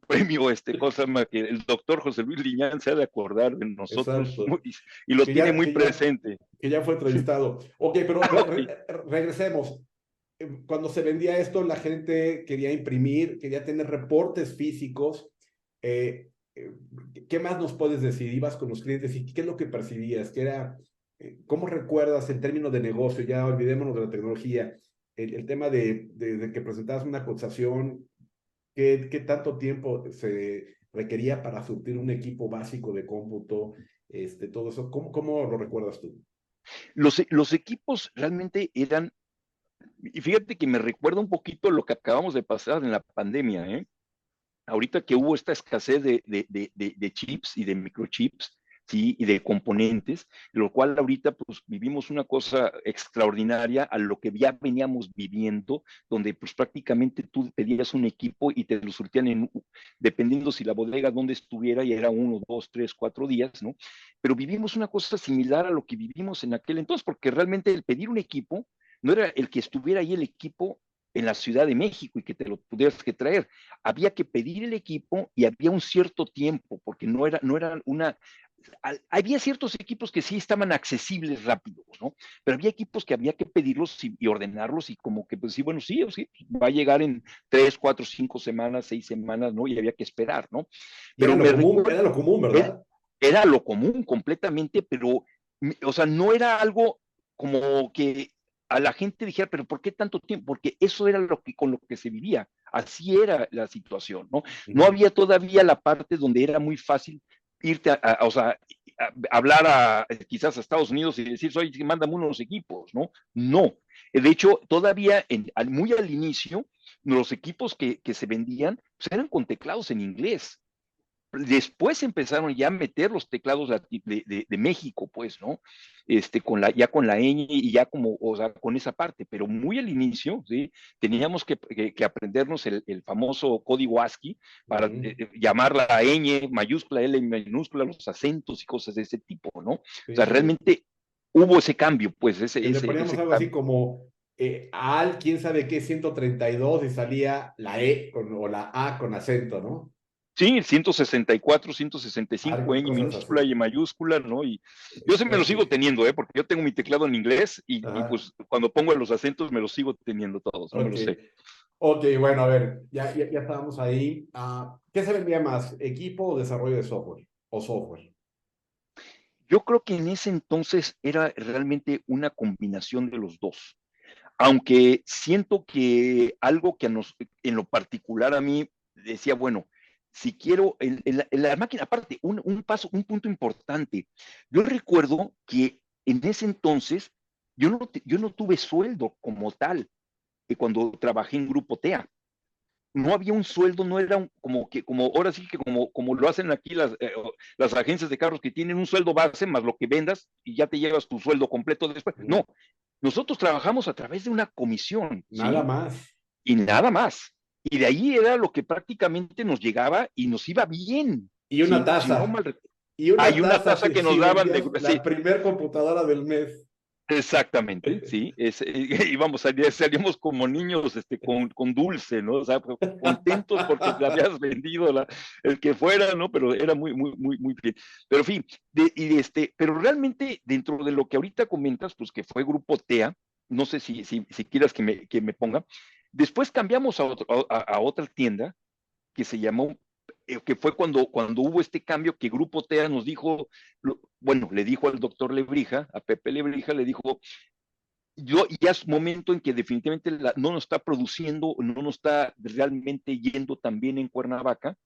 premio, cosa que el doctor José Luis Liñán se ha de acordar de nosotros Exacto. y lo Que tiene ya, muy que ya, presente. que ya fue entrevistado. Ok, pero Sí. regresemos. Cuando se vendía esto, la gente quería imprimir, quería tener reportes físicos. Eh, ¿Qué más nos puedes decir? Ibas con los clientes y qué es lo que percibías, qué era, ¿cómo recuerdas en términos de negocio? Ya olvidémonos de la tecnología, el tema de que presentabas una cotización, ¿qué tanto tiempo se requería para surtir un equipo básico de cómputo? Todo eso, ¿cómo lo recuerdas tú? Los equipos realmente eran, y fíjate que me recuerda un poquito lo que acabamos de pasar en la pandemia, ¿eh? ahorita que hubo esta escasez de chips y de microchips, ¿sí? Y de componentes, lo cual ahorita pues vivimos una cosa extraordinaria a lo que ya veníamos viviendo, donde pues prácticamente tú pedías un equipo y te lo surtían dependiendo si la bodega donde estuviera, y era 1, 2, 3, 4 días, ¿no? Pero vivimos una cosa similar a lo que vivimos en aquel entonces, porque realmente el pedir un equipo no era el que estuviera ahí el equipo en la Ciudad de México y que te lo pudieras que traer. Había que pedir el equipo y había un cierto tiempo, porque no era una, había ciertos equipos que sí estaban accesibles rápidos, ¿no? Pero había equipos que había que pedirlos y ordenarlos y como que, pues sí, bueno, sí, sí, va a llegar en 3, 4, 5 semanas, 6 semanas, ¿no? Y había que esperar, ¿no? Y Pero me era recuerdo, lo común, era, ¿verdad? era lo común completamente, pero, o sea, no era algo como que a la gente dijera, pero ¿por qué tanto tiempo? Porque eso era lo que, con lo que se vivía, así era la situación, ¿no? No Ujú. había todavía la parte donde era muy fácil irte o sea, hablar quizás a Estados Unidos y decir, oye, mándame unos equipos, ¿no? No. De hecho, todavía muy al inicio, los equipos que se vendían pues eran con teclados en inglés. Después empezaron ya a meter los teclados de México, pues, ¿no? Ya con la ñ y ya como, o sea, con esa parte, pero muy al inicio, ¿sí? Teníamos que aprendernos el famoso código ASCII para Ujú. llamar la ñ mayúscula, L minúscula, los acentos y cosas de ese tipo, ¿no? O sea, Sí, realmente hubo ese cambio, pues, le poníamos ese algo así cambio. como al, quién sabe qué, 132 y salía la E o la A con acento, ¿no? Sí, 164, 165, Algo, ñ cosas minúscula, así. Y mayúscula, ¿no? Y yo se me lo Ok. sigo teniendo, ¿eh? Porque yo tengo mi teclado en inglés y Ajá. pues cuando pongo los acentos me los sigo teniendo todos, no me Ok. los sé. Ok, bueno, a ver, ya estábamos ahí. ¿Qué se vendía más? ¿Equipo o desarrollo de software? ¿O software? Yo creo que en ese entonces era realmente una combinación de los dos, aunque siento que algo que en lo particular a mí decía, bueno, si quiero, en la máquina, aparte, un punto importante, yo recuerdo que en ese entonces yo no tuve sueldo como tal cuando trabajé en Grupo TEA. No había un sueldo, no era como ahora sí que como lo hacen aquí las agencias de carros que tienen un sueldo base más lo que vendas y ya te llevas tu sueldo completo después. Mm. No, nosotros trabajamos a través de una comisión, Nada ¿sí? más. Y nada más. Y de ahí era lo que prácticamente nos llegaba y nos iba bien. Y una Si no tasa. mal recuerdo. Y una Hay una tasa tasa si, que nos si daban vendías sí, la primer computadora del mes. exactamente, sí, íbamos, salíamos como niños con dulce, ¿no? O sea, contentos porque le habías vendido el que fuera, ¿no? Pero era muy, muy, muy, muy bien. Pero en fin, pero realmente dentro de lo que ahorita comentas, pues que fue Grupo TEA, no sé si quieras que me ponga, después cambiamos a otra tienda que se llamó, que fue cuando hubo este cambio que Grupo TEA nos dijo, bueno, le dijo al doctor Lebrija, a Pepe Lebrija, le dijo, ya es momento en que definitivamente no nos está produciendo, no nos está realmente yendo tan bien en Cuernavaca,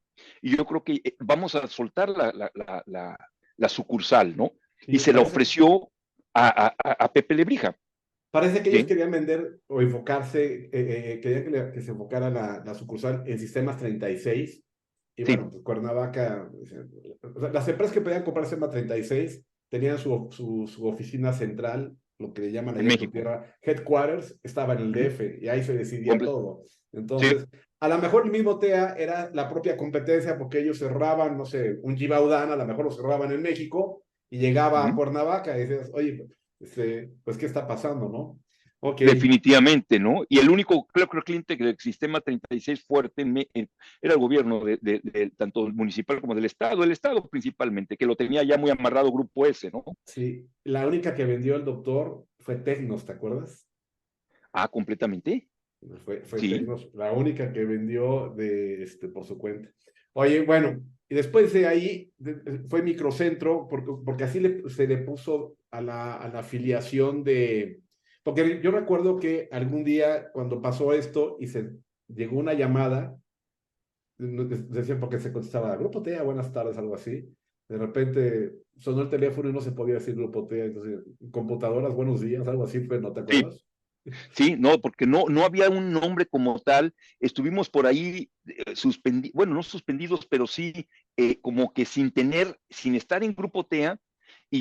y yo creo que vamos a soltar la sucursal, ¿no? Y Sí, se la ofreció a Pepe Lebrija, parece que ellos ¿sí? querían vender o enfocarse, querían que se enfocara la sucursal en sistemas 36. Y Sí, bueno, pues Cuernavaca, o sea, las empresas que podían comprar sistema 36 tenían su oficina central, lo que le llaman en allá en tu México. tierra, headquarters, estaba en el Ujú, DF y ahí se decidía comple- todo. sí, Entonces, a lo mejor el mismo TEA era la propia competencia porque ellos cerraban, no sé, un Givaudan, a lo mejor lo cerraban en México y llegaba a ujú. Cuernavaca y decías, oye, pues, ¿qué está pasando, no? Ok, Definitivamente, ¿no? Y el único, creo que cliente del sistema 36 fuerte era el gobierno tanto municipal como del Estado, el Estado principalmente, que lo tenía ya muy amarrado Grupo S, ¿no? sí, la única que vendió el doctor fue Tecnos, ¿te acuerdas? Ah, completamente, Fue sí, Tecnos, la única que vendió por su cuenta. Oye, bueno, y después de ahí fue Microcentro, porque así se le puso a la afiliación de. Porque yo recuerdo que algún día cuando pasó esto y se llegó una llamada, decían porque se contestaba, Grupo TEA, buenas tardes, algo así. De repente sonó el teléfono y no se podía decir Grupo TEA, entonces, computadoras, buenos días, algo así, pero ¿no te sí, acuerdas? Sí, no, porque no había un nombre como tal. Estuvimos por ahí suspendidos, bueno, no suspendidos, pero sí como que sin estar en Grupo TEA,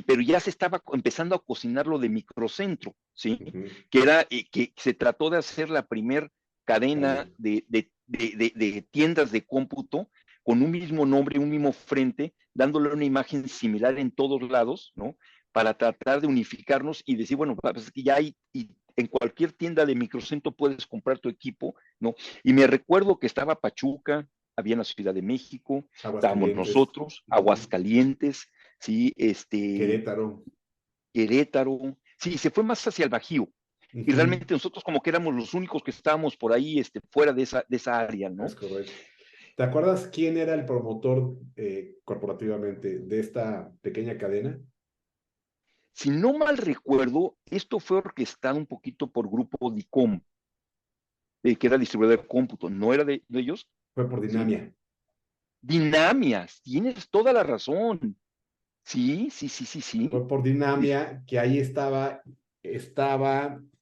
pero ya se estaba empezando a cocinar lo de Microcentro, ¿sí? Ujú. Que se trató de hacer la primer cadena Cadena. de tiendas de cómputo con un mismo nombre, un mismo frente, dándole una imagen similar en todos lados, ¿no? Para tratar de unificarnos y decir, bueno, pues que ya hay, y en cualquier tienda de Microcentro puedes comprar tu equipo, ¿no? Y me recuerdo que estaba Pachuca, había en la Ciudad de México, estábamos Aguascalientes. nosotros, Ujú. Aguascalientes, ¿sí? Querétaro. Querétaro, sí, se fue más hacia el Bajío. Y Ujú. realmente nosotros como que éramos los únicos que estábamos por ahí fuera de esa área, Es ¿no? correcto. ¿Te acuerdas quién era el promotor corporativamente de esta pequeña cadena? Si no mal recuerdo, esto fue orquestado un poquito por Grupo DICOM, que era distribuidor de cómputo, no era de ellos, Fue por ¿sí? Dinamia. Dinamias, tienes toda la razón. Sí, sí, sí, sí, sí. Fue por Dinamia que ahí estaba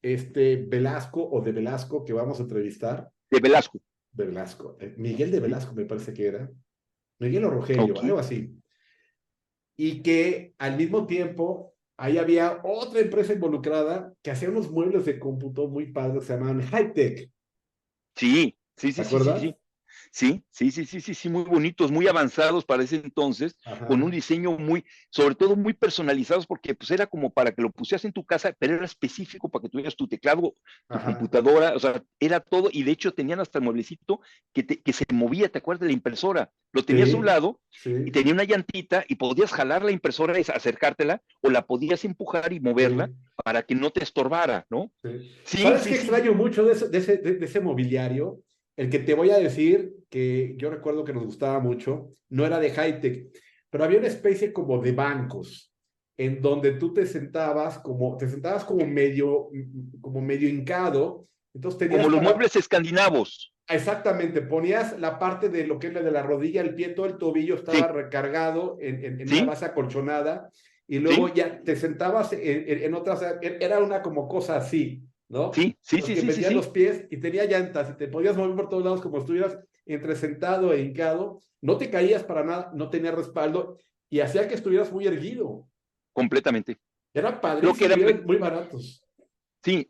este Velasco o de Velasco que vamos a entrevistar. De Velasco. De Velasco. Miguel de Sí. Velasco me parece que era. Miguel o Rogelio, Ok. algo así. Y que al mismo tiempo ahí había otra empresa involucrada que hacía unos muebles de cómputo muy padres que se llamaban Hightech. Sí, sí, ¿Te sí, sí, sí, acuerdas? sí. Sí, sí, sí, sí, sí, sí, muy bonitos, muy avanzados para ese entonces, con un Ajá, diseño sobre todo muy personalizados, porque pues era como para que lo pusieras en tu casa, pero era específico para que tuvieras tu teclado, tu ajá. computadora, o sea, era todo, y de hecho tenían hasta el mueblecito que se movía, ¿te acuerdas de la impresora? Lo tenías a un Sí, lado y sí, tenía una llantita y podías jalar la impresora y acercártela, o la podías empujar y moverla sí. para que no te estorbara, ¿no? Sí. Sí, ¿Sabes sí, qué sí, extraño mucho de ese mobiliario? El que te voy a decir, que yo recuerdo que nos gustaba mucho, no era de high-tech, pero había una especie como de bancos, en donde tú te sentabas como medio hincado, entonces tenías como los para, muebles escandinavos. exactamente, ponías la parte de lo que es la de la rodilla, el pie, todo el tobillo estaba Sí, recargado en una sí, base acolchonada y luego sí, ya te sentabas en otras, era una como cosa así, ¿no? sí, sí, Los sí, que sí, sí, metían los sí, pies y tenía llantas y te podías mover por todos lados como estuvieras entre sentado e hincado, no te caías para nada, no tenía respaldo y hacía que estuvieras muy erguido. completamente. Era Creo que padrísimo era, y eran muy baratos. sí,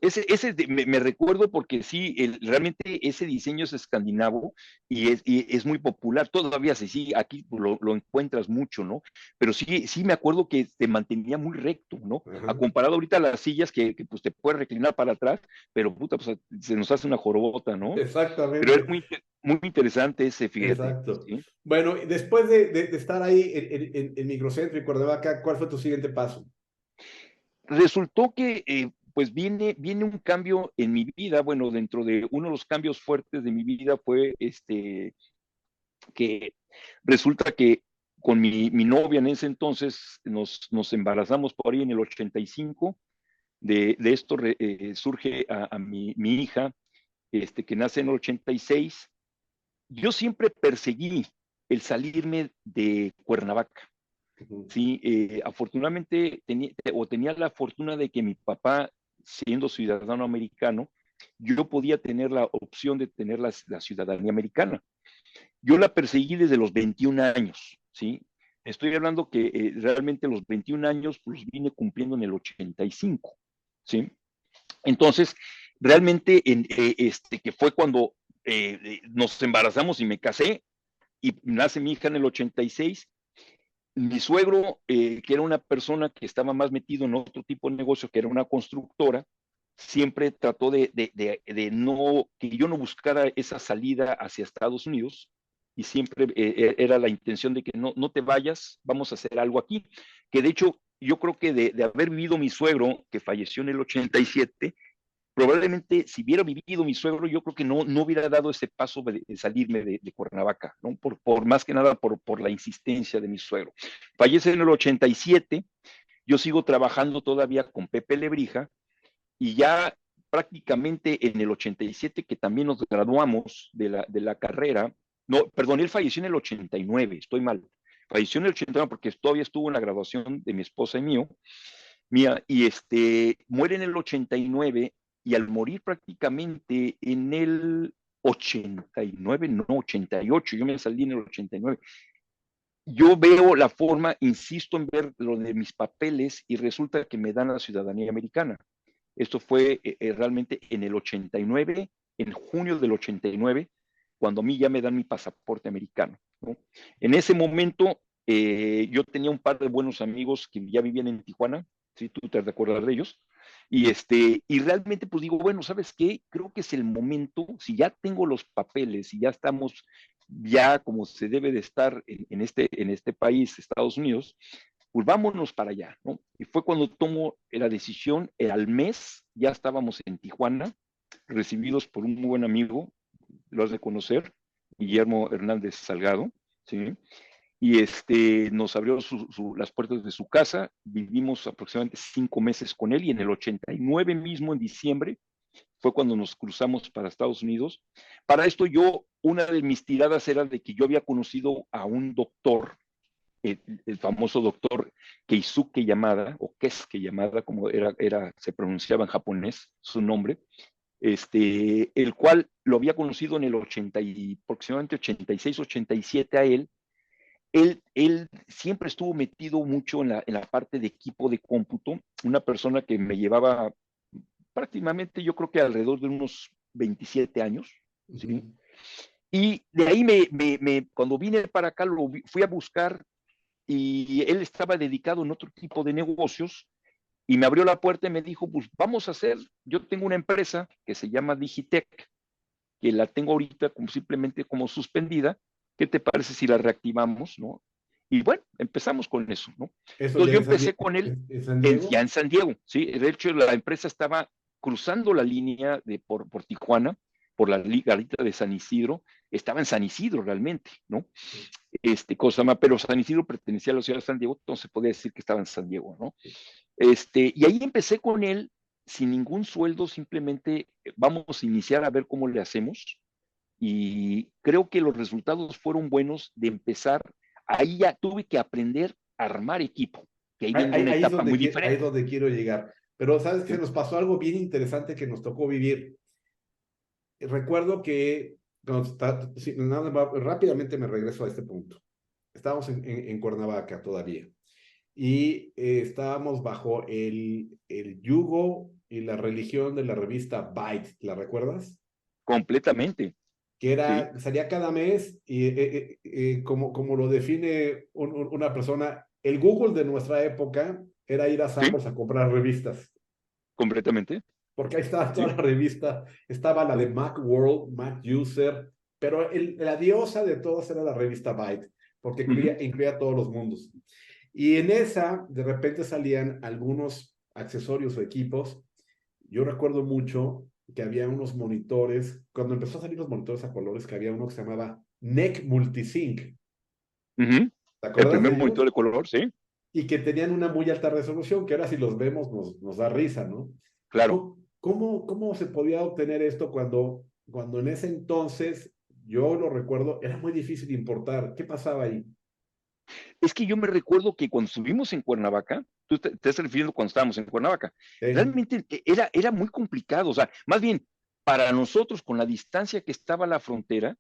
me recuerdo porque sí, realmente ese diseño es escandinavo y es muy popular. Todavía sí, aquí lo encuentras mucho, ¿no? Pero sí, sí me acuerdo que te mantenía muy recto, ¿no? A Ajá. comparado ahorita a las sillas que pues te puedes reclinar para atrás, pero puta, pues se nos hace una jorobota, ¿no? Pero era Exactamente, muy interesante ese, fíjate, exacto. ¿sí? Bueno, y después de estar ahí en Microcentro y Cuernavaca, ¿cuál fue tu siguiente paso? Resultó que pues viene un cambio en mi vida. Bueno, dentro de uno de los cambios fuertes de mi vida fue que resulta que con mi novia en ese entonces nos embarazamos por ahí en el 85. De esto surge a mi hija, que nace en el 86. Yo siempre perseguí el salirme de Cuernavaca. Ujú. Sí, afortunadamente tenía la fortuna de que mi papá, siendo ciudadano americano, yo podía tener la opción de tener la ciudadanía americana. Yo la perseguí desde los 21 años, ¿sí? Estoy hablando que realmente los 21 años los vine cumpliendo en el 85, ¿sí? Entonces, realmente, que fue cuando nos embarazamos y me casé, y nace mi hija en el 86. Mi suegro, que era una persona que estaba más metido en otro tipo de negocio, que era una constructora, siempre trató de no, que yo no buscara esa salida hacia Estados Unidos, y siempre era la intención de que no te vayas, vamos a hacer algo aquí. Que de hecho, yo creo que de haber vivido mi suegro, que falleció en el 87, probablemente si hubiera vivido mi suegro, yo creo que no hubiera dado ese paso de salirme de Cuernavaca, ¿no? Por más que nada por la insistencia de mi suegro. Fallece en el 87, yo sigo trabajando todavía con Pepe Lebrija, y ya prácticamente en el 87, que también nos graduamos de la carrera. No, perdón, él falleció en el 89, estoy mal. Falleció en el 89 porque todavía estuvo en la graduación de mi esposa y mía, y muere en el 89. y al morir prácticamente en el 89, no, 88, yo me salí en el 89. Yo veo la forma, insisto en ver lo de mis papeles y resulta que me dan la ciudadanía americana. Esto fue realmente en el 89, en junio del 89, cuando a mí ya me dan mi pasaporte americano, ¿no? En ese momento yo tenía un par de buenos amigos que ya vivían en Tijuana, si tú te recuerdas de ellos, y realmente pues digo, bueno, ¿sabes qué? Creo que es el momento, si ya tengo los papeles, si ya estamos ya como se debe de estar en este país, Estados Unidos, pues vámonos para allá, ¿no? Y fue cuando tomo la decisión, al mes ya estábamos en Tijuana, recibidos por un muy buen amigo, lo has de conocer, Guillermo Hernández Salgado, ¿sí? Y nos abrió las puertas de su casa, vivimos aproximadamente 5 meses con él y en el 89 mismo, en diciembre, fue cuando nos cruzamos para Estados Unidos. Para esto una de mis tiradas era de que yo había conocido a un doctor, el famoso doctor Keisuke Yamada, o Kesuke Yamada, como se pronunciaba en japonés su nombre, el cual lo había conocido en el 80 y aproximadamente 86, 87 a él. Él siempre estuvo metido mucho en la parte de equipo de cómputo, una persona que me llevaba prácticamente yo creo que alrededor de unos 27 años, ¿sí? Ujú. Y de ahí cuando vine para acá fui a buscar y él estaba dedicado en otro tipo de negocios y me abrió la puerta y me dijo, pues vamos a hacer, yo tengo una empresa que se llama Digitech, que la tengo ahorita simplemente como suspendida, ¿qué te parece si la reactivamos, no? Y bueno, empezamos con eso, ¿no? Eso Entonces ya yo empecé con él en San ya Diego. en San Diego, ¿sí? De hecho, la empresa estaba cruzando la línea por Tijuana, por la garita de San Isidro, estaba en San Isidro realmente, ¿no? Cosa más, pero San Isidro pertenecía a la ciudad de San Diego, entonces podía decir que estaba en San Diego, ¿no? Y ahí empecé con él sin ningún sueldo, simplemente vamos a iniciar a ver cómo le hacemos y creo que los resultados fueron buenos de empezar. Ahí ya tuve que aprender a armar equipo, que ahí viene una Ahí es etapa donde, muy ahí es diferente. donde quiero llegar. Pero sabes que ¿Sí? nos pasó algo bien interesante que nos tocó vivir. Recuerdo que sí, rápidamente me regreso a este punto. Estábamos en Cuernavaca todavía y estábamos bajo el yugo y la religión de la revista Byte. ¿La recuerdas? Completamente, Que ¿sí? salía cada mes y como lo define una persona, el Google de nuestra época era ir a ¿Sí? Sanborns a comprar revistas, Completamente, porque ahí estaba toda ¿sí? la revista, estaba la de Macworld, Mac User, pero la diosa de todos era la revista Byte, porque Uh -huh. incluía todos los mundos. Y en esa, de repente salían algunos accesorios o equipos. Yo recuerdo mucho que había unos monitores, cuando empezó a salir los monitores a colores, que había uno que se llamaba NEC Multisync. Uh -huh. ¿Te El acuerdas primer de monitor ellos? de color, ¿sí? Y que tenían una muy alta resolución, que ahora si los vemos nos da risa, ¿no? Claro. ¿Cómo se podía obtener esto cuando en ese entonces, yo lo recuerdo, era muy difícil importar? ¿Qué pasaba ahí? Es que yo me recuerdo que cuando estuvimos en Cuernavaca, tú te estás refiriendo cuando estábamos en Cuernavaca, realmente era muy complicado, o sea, más bien, para nosotros con la distancia que estaba la frontera,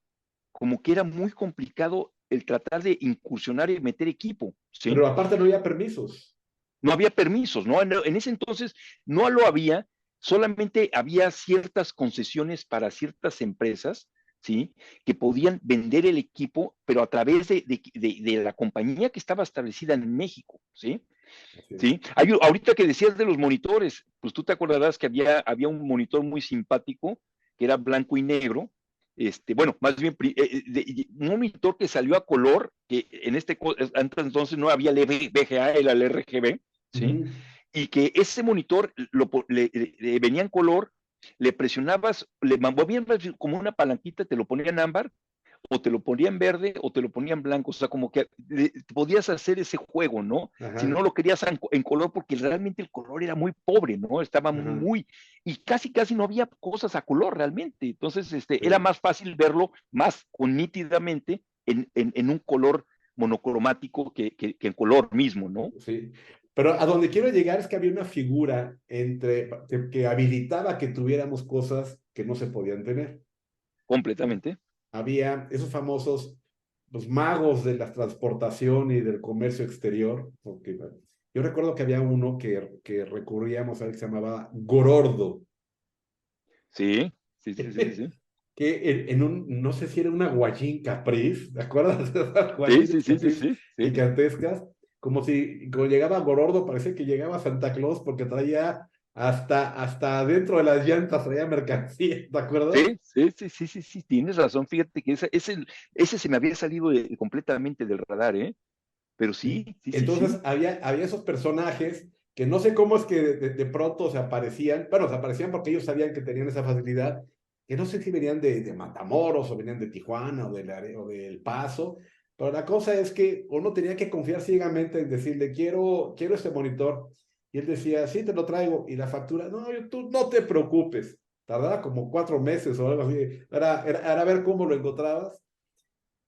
como que era muy complicado el tratar de incursionar y meter equipo, ¿sí? Pero aparte no había permisos. No había permisos, ¿no? En ese entonces no lo había, solamente había ciertas concesiones para ciertas empresas, ¿sí? Que podían vender el equipo, pero a través de la compañía que estaba establecida en México, ¿sí? Así es. ¿Sí? Ahorita que decías de los monitores, pues tú te acordarás que había un monitor muy simpático que era blanco y negro, bueno, más bien un monitor que salió a color, que antes entonces no había el VGA, era el RGB, ¿sí? Ujú. Y que ese monitor le venía en color, le presionabas, le movían como una palanquita, te lo ponían ámbar, o te lo ponían verde o te lo ponían blanco, o sea, como que podías hacer ese juego, ¿no? Si Ajá, no lo querías en color, porque realmente el color era muy pobre, ¿no? Estaba ajá. muy, y casi no había cosas a color realmente, entonces era Sí. más fácil verlo más nítidamente en un color monocromático que en color mismo, ¿no? Sí. Pero a donde quiero llegar es que había una figura que habilitaba que tuviéramos cosas que no se podían tener. completamente. Había esos famosos, los magos de la transportación y del comercio exterior, porque yo recuerdo que había uno que recurríamos a él que se llamaba Gorordo, Sí, sí, sí, sí, sí. que no sé si era una Guayín Capriz, ¿te acuerdas de esas Sí, Guayín sí, sí, sí, Capriz sí, sí. gigantescas? Como si cuando llegaba Gorordo parecía que llegaba Santa Claus porque traía hasta dentro de las llantas traía mercancía, ¿te acuerdas? Sí, sí, sí, sí, sí, sí, tienes razón. Fíjate que ese se me había salido completamente del radar, ¿eh? Pero sí, sí, sí, Entonces sí. había esos personajes que no sé cómo es que de pronto se aparecían, bueno, se aparecían porque ellos sabían que tenían esa facilidad, que no sé si venían de Matamoros o venían de Tijuana o de El Paso, pero la cosa es que uno tenía que confiar ciegamente en decirle, quiero este monitor. Y él decía, sí, te lo traigo. Y la factura, no, tú no te preocupes. Tardaba como 4 meses o algo así. Era ver cómo lo encontrabas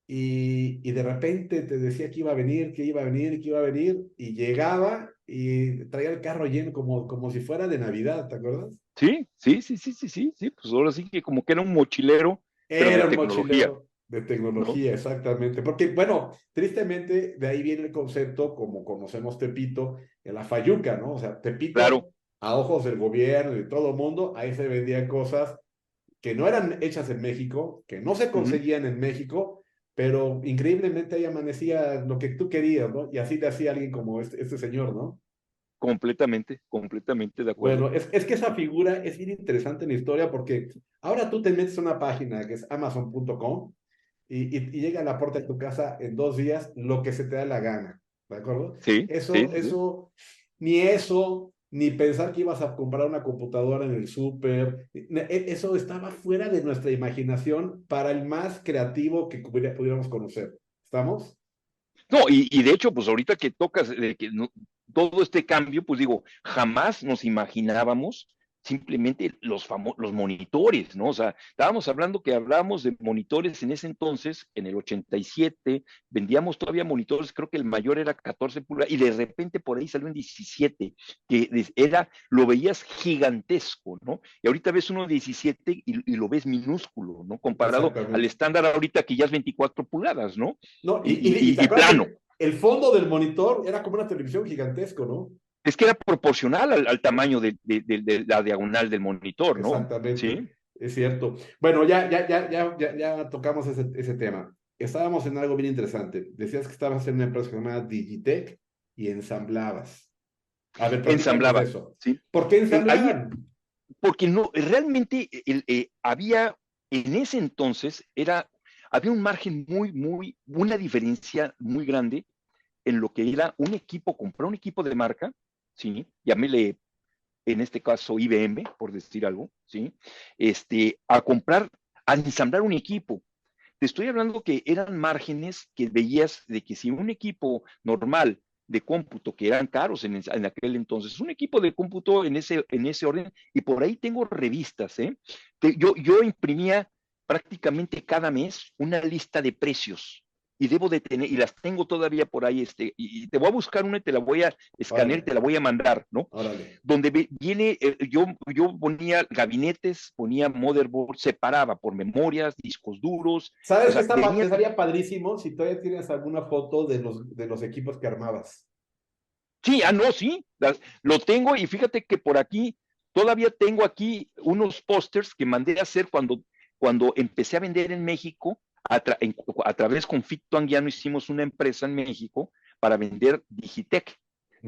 y de repente te decía que iba a venir, que iba a venir, que iba a venir, y llegaba y traía el carro lleno como si fuera de Navidad, ¿te acuerdas? Sí, sí, sí, sí, sí, sí, sí. Pues ahora sí que como que era un mochilero, pero de Era un tecnología, mochilero de ¿no? tecnología, exactamente. Porque, bueno, tristemente de ahí viene el concepto, como conocemos Tepito, en la fayuca, ¿no? O sea, Claro. Tepito, a ojos del gobierno y de todo el mundo, ahí se vendían cosas que no eran hechas en México, que no se Ujú. conseguían en México, pero increíblemente ahí amanecía lo que tú querías, ¿no? Y así le hacía alguien como este señor, ¿no? Completamente, completamente de acuerdo. Bueno, es que esa figura es bien interesante en la historia porque ahora tú te metes a una página que es amazon.com y llega a la puerta de tu casa en 2 días lo que se te da la gana, ¿de acuerdo? Sí, sí, sí, sí. Ni pensar que ibas a comprar una computadora en el súper, eso estaba fuera de nuestra imaginación para el más creativo que pudiéramos conocer. ¿Estamos? No, y de hecho, pues ahorita que tocas de que todo este cambio, pues digo, jamás nos imaginábamos simplemente los monitores, ¿no? O sea, estábamos hablando que hablábamos de monitores en ese entonces, en el 87, vendíamos todavía monitores, creo que el mayor era 14 pulgadas, y de repente por ahí salió en 17, lo veías gigantesco, ¿no? Y ahorita ves uno de 17 y lo ves minúsculo, ¿no? Comparado al Exactamente. estándar ahorita que ya es 24 pulgadas, ¿no? No, y, y te y, y acuerdas plano. que el fondo del monitor era como una televisión gigantesco, ¿no? Es que era proporcional al tamaño de la diagonal del monitor, ¿no? Exactamente, Sí. es cierto. Bueno, ya tocamos ese tema. Estábamos en algo bien interesante. Decías que estabas en una empresa llamada Digitech y ensamblabas. A ver, platícanos de Ensamblaba, eso. ¿sí? ¿Por qué Ahí, ensamblaban? porque no, realmente había, en ese entonces, había un margen una diferencia muy grande en lo que era un equipo, comprar un equipo de marca, ¿sí? Llámele, en este caso, IBM, por decir algo, ¿sí? A comprar, a ensamblar un equipo. Te estoy hablando que eran márgenes que veías de que si un equipo normal de cómputo, que eran caros en aquel entonces, un equipo de cómputo en ese orden, y por ahí tengo revistas, ¿eh? Yo imprimía prácticamente cada mes una lista de precios y debo de tener, y las tengo todavía por ahí, y te voy a buscar una y te la voy a escanear y Órale, te la voy a mandar, ¿no? órale. Donde viene, yo ponía gabinetes, ponía motherboard, separaba por memorias, discos duros, o ¿Sabes qué sea, venía, estaría padrísimo si todavía tienes alguna foto de los equipos que armabas? sí, no, sí, lo tengo y fíjate que por aquí, todavía tengo aquí unos pósters que mandé a hacer cuando empecé a vender en México, a través con Ficto Anguiano hicimos una empresa en México para vender Digitech,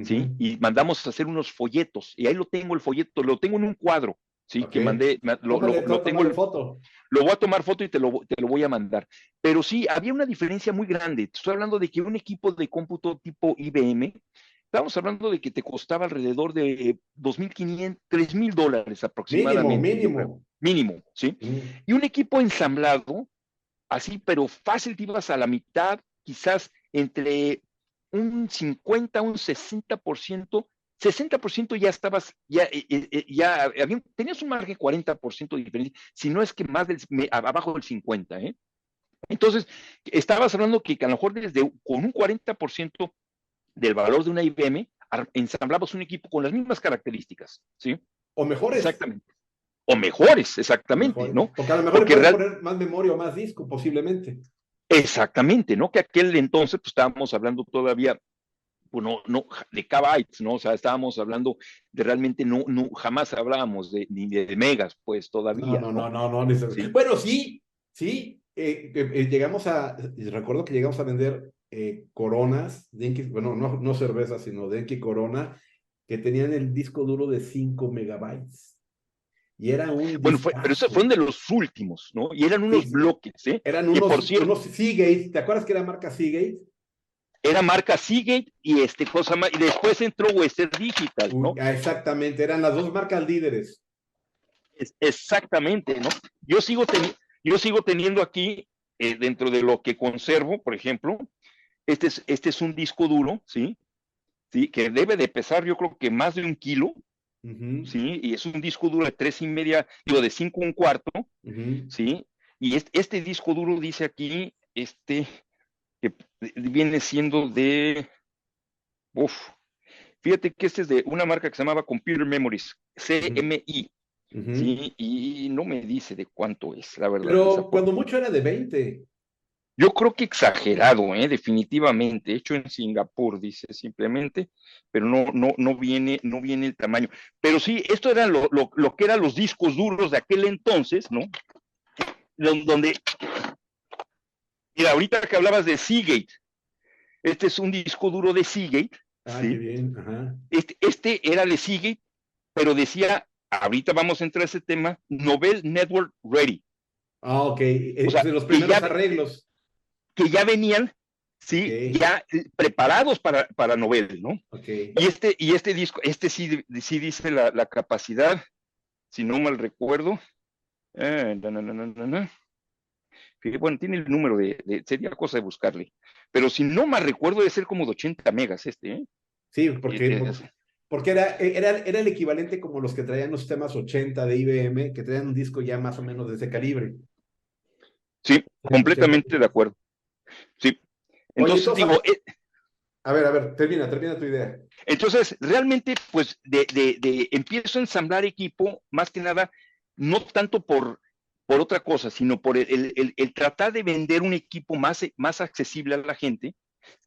¿sí? Ujú. Y mandamos a hacer unos folletos, y ahí lo tengo el folleto, lo tengo en un cuadro, ¿sí? Ok. Que mandé, Ándale, lo tengo, tómale foto. lo voy a tomar foto y te lo voy a mandar. Pero sí, había una diferencia muy grande. Te estoy hablando de que un equipo de cómputo tipo IBM, estábamos hablando de que te costaba alrededor de 2,500, $3,000 Mínimo, aproximadamente, yo creo, mínimo. mínimo, ¿sí? Mm. Y un equipo ensamblado, así, pero fácil te ibas a la mitad, quizás entre un 50, un 60% ya estabas, tenías un margen de 40% de diferencia, si no es que más abajo del 50, ¿eh? Entonces, estabas hablando que a lo mejor con un 40% del valor de una IBM, ensamblabas un equipo con las mismas características, ¿sí? O mejores. Exactamente. O mejores, O exactamente, mejores. ¿no? Porque a lo mejor le Porque puedes poner más memoria o más disco, posiblemente. exactamente, ¿no? Que aquel entonces, pues estábamos hablando todavía, bueno, no, de kbytes, ¿no? O sea, estábamos hablando de realmente, no, jamás hablábamos ni de megas, pues No, todavía, no, ¿no? no, no, no. Sí, Bueno, sí, sí. Llegamos recuerdo que llegamos a vender coronas, bueno, no cervezas, sino Denki Corona, que tenían el disco duro de 5 megabytes. Y era un bueno, pero esos discazo. fueron de los últimos, ¿no? Y eran Sí, unos sí. bloques, ¿eh? Eran Que por cierto, unos Seagate. ¿Te acuerdas que era marca Seagate? era marca Seagate y cosa más, y después entró Western Digital, ¿no? Exactamente, eran las dos marcas líderes. Exactamente, ¿no? Yo sigo, yo sigo teniendo aquí, dentro de lo que conservo, por ejemplo, este es un disco duro, ¿sí? ¿Sí? Que debe de pesar, yo creo que más de 1 kilo, ¿sí? Y es un disco duro de 3,5, digo, de 5 1/4, ¿sí? Y este disco duro dice aquí, que viene siendo uf, fíjate que este es de una marca que se llamaba Computer Memories, CMI, ¿sí? Y no me dice de cuánto es, la verdad, Pero cuando desafortunadamente. mucho era de 20. Yo creo que exagerado, definitivamente, hecho en Singapur, dice simplemente, pero no viene el tamaño. Pero sí, esto era lo que eran los discos duros de aquel entonces, ¿no? Donde, mira, ahorita que hablabas de Seagate, este es un disco duro de Seagate, Ah, qué ¿sí? bien. Ajá. Este era de Seagate, pero decía, ahorita vamos a entrar a ese tema, Novell Network Ready. Ah, ok. O Pues sea, de los primeros arreglos. que ya venían, Ok, sí, ya preparados para Novell, ¿no? ok. Y este disco, sí dice la capacidad, si no mal recuerdo, na, na, na, na, na, bueno, tiene el número sería cosa de buscarle, pero si no mal recuerdo debe ser como de 80 megas ¿eh? Sí, Y porque era el equivalente como los que traían los temas 80 de IBM, que traían un disco ya más o menos de ese calibre. sí, 80 completamente de megas. acuerdo, sí. Oye, Entonces entonces, digo, a ver, termina tu idea. entonces realmente pues empiezo a ensamblar equipo, más que nada, no tanto por otra cosa, sino por el tratar de vender un equipo más accesible a la gente,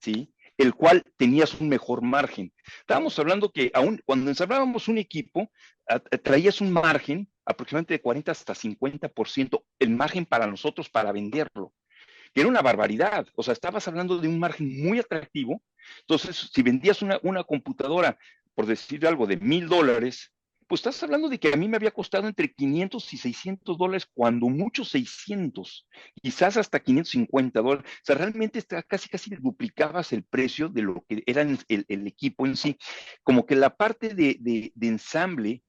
¿sí? El cual tenías un mejor margen. Estábamos hablando que aún cuando ensamblábamos un equipo, traías un margen aproximadamente de 40 hasta 50%, el margen para nosotros para venderlo, que era una barbaridad. O sea, estabas hablando de un margen muy atractivo. Entonces, si vendías una computadora, por decir algo, de $1,000, pues estás hablando de que a mí me había costado entre 500 y $600, cuando mucho 600, quizás hasta $550. O sea, realmente casi duplicabas el precio de lo que era el equipo en sí. Como que la parte de ensamble,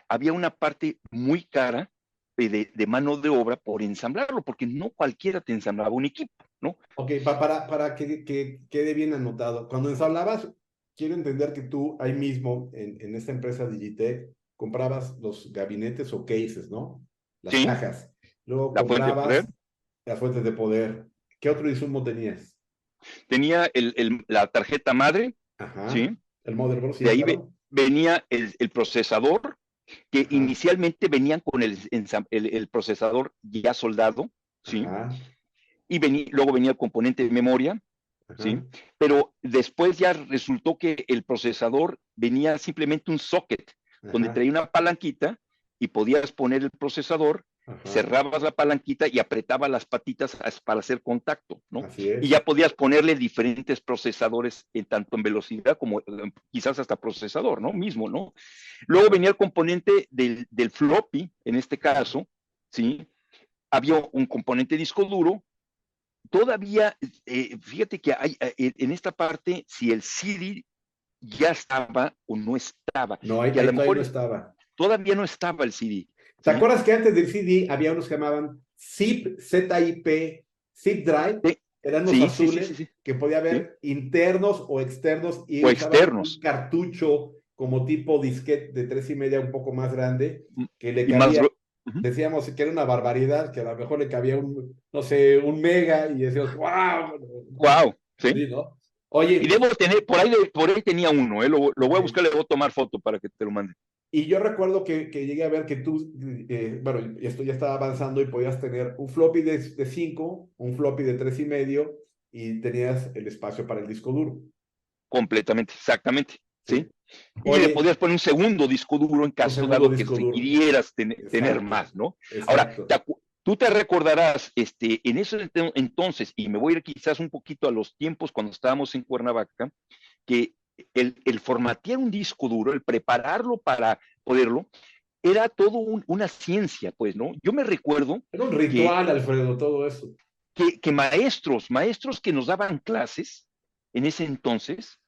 había una parte muy cara de mano de obra por ensamblarlo, porque no cualquiera te ensamblaba un equipo, ¿no? Ok, para que quede bien anotado. Cuando ensamblabas, quiero entender que tú ahí mismo, en esta empresa Digitech, comprabas los gabinetes o cases, ¿no? Las Sí, cajas. Luego la fuente de poder. comprabas las fuentes de poder. ¿Qué otro insumo tenías? Tenía la tarjeta madre, Ajá. ¿sí? El motherboard, De sí, ahí claro. venía el procesador, que Ajá, inicialmente venían con el procesador ya soldado, ¿sí? ajá, Luego venía el componente de memoria, ¿sí? ajá, Pero después ya resultó que el procesador venía simplemente un socket, donde ajá, traía una palanquita y podías poner el procesador, ajá. cerrabas la palanquita y apretabas las patitas para hacer contacto, ¿no? Así Y ya es. podías ponerle diferentes procesadores, tanto en velocidad como quizás hasta procesador, ¿no? Mismo, ¿no? Luego venía el componente del floppy, en este caso, ¿sí? Había un componente disco duro. Todavía, fíjate que en esta parte, si el CD ya estaba o no estaba, No, que a ahí lo todavía no mejor estaba. todavía no estaba el CD, ¿Te ¿sí? acuerdas que antes del CD había unos que llamaban ZIP, Zip Drive? Eran unos Sí, sí, sí, sí, azules sí, que podía sí, haber internos o externos y o usaban un externos, cartucho como tipo disquete de 3,5 un poco más grande que le y más, cabía. uh-huh. Decíamos que era una barbaridad, que a lo mejor le cabía no sé, un mega y decíamos, wow, Wow, sí, sí, ¿no? Y Oye, debo tener, por ahí tenía uno, lo voy a buscar, le voy a tomar foto para que te lo mande. y yo recuerdo que llegué a ver que tú, bueno, esto ya estaba avanzando y podías tener un floppy de 5, un floppy de 3,5 y tenías el espacio para el disco duro. Completamente, exactamente, ¿sí? ¿Sí? Y le Oye, podías poner un segundo disco duro en un caso segundo dado que disco duro. requirieras tener Exacto, más, ¿no? Ahora, exacto. tú te recordarás, en ese entonces, y me voy a ir quizás un poquito a los tiempos cuando estábamos en Cuernavaca, que el formatear un disco duro, el prepararlo para poderlo, era todo una ciencia, pues, ¿no? Yo me recuerdo Era un que, ritual, Alfredo, todo eso. que maestros que nos daban clases en ese entonces,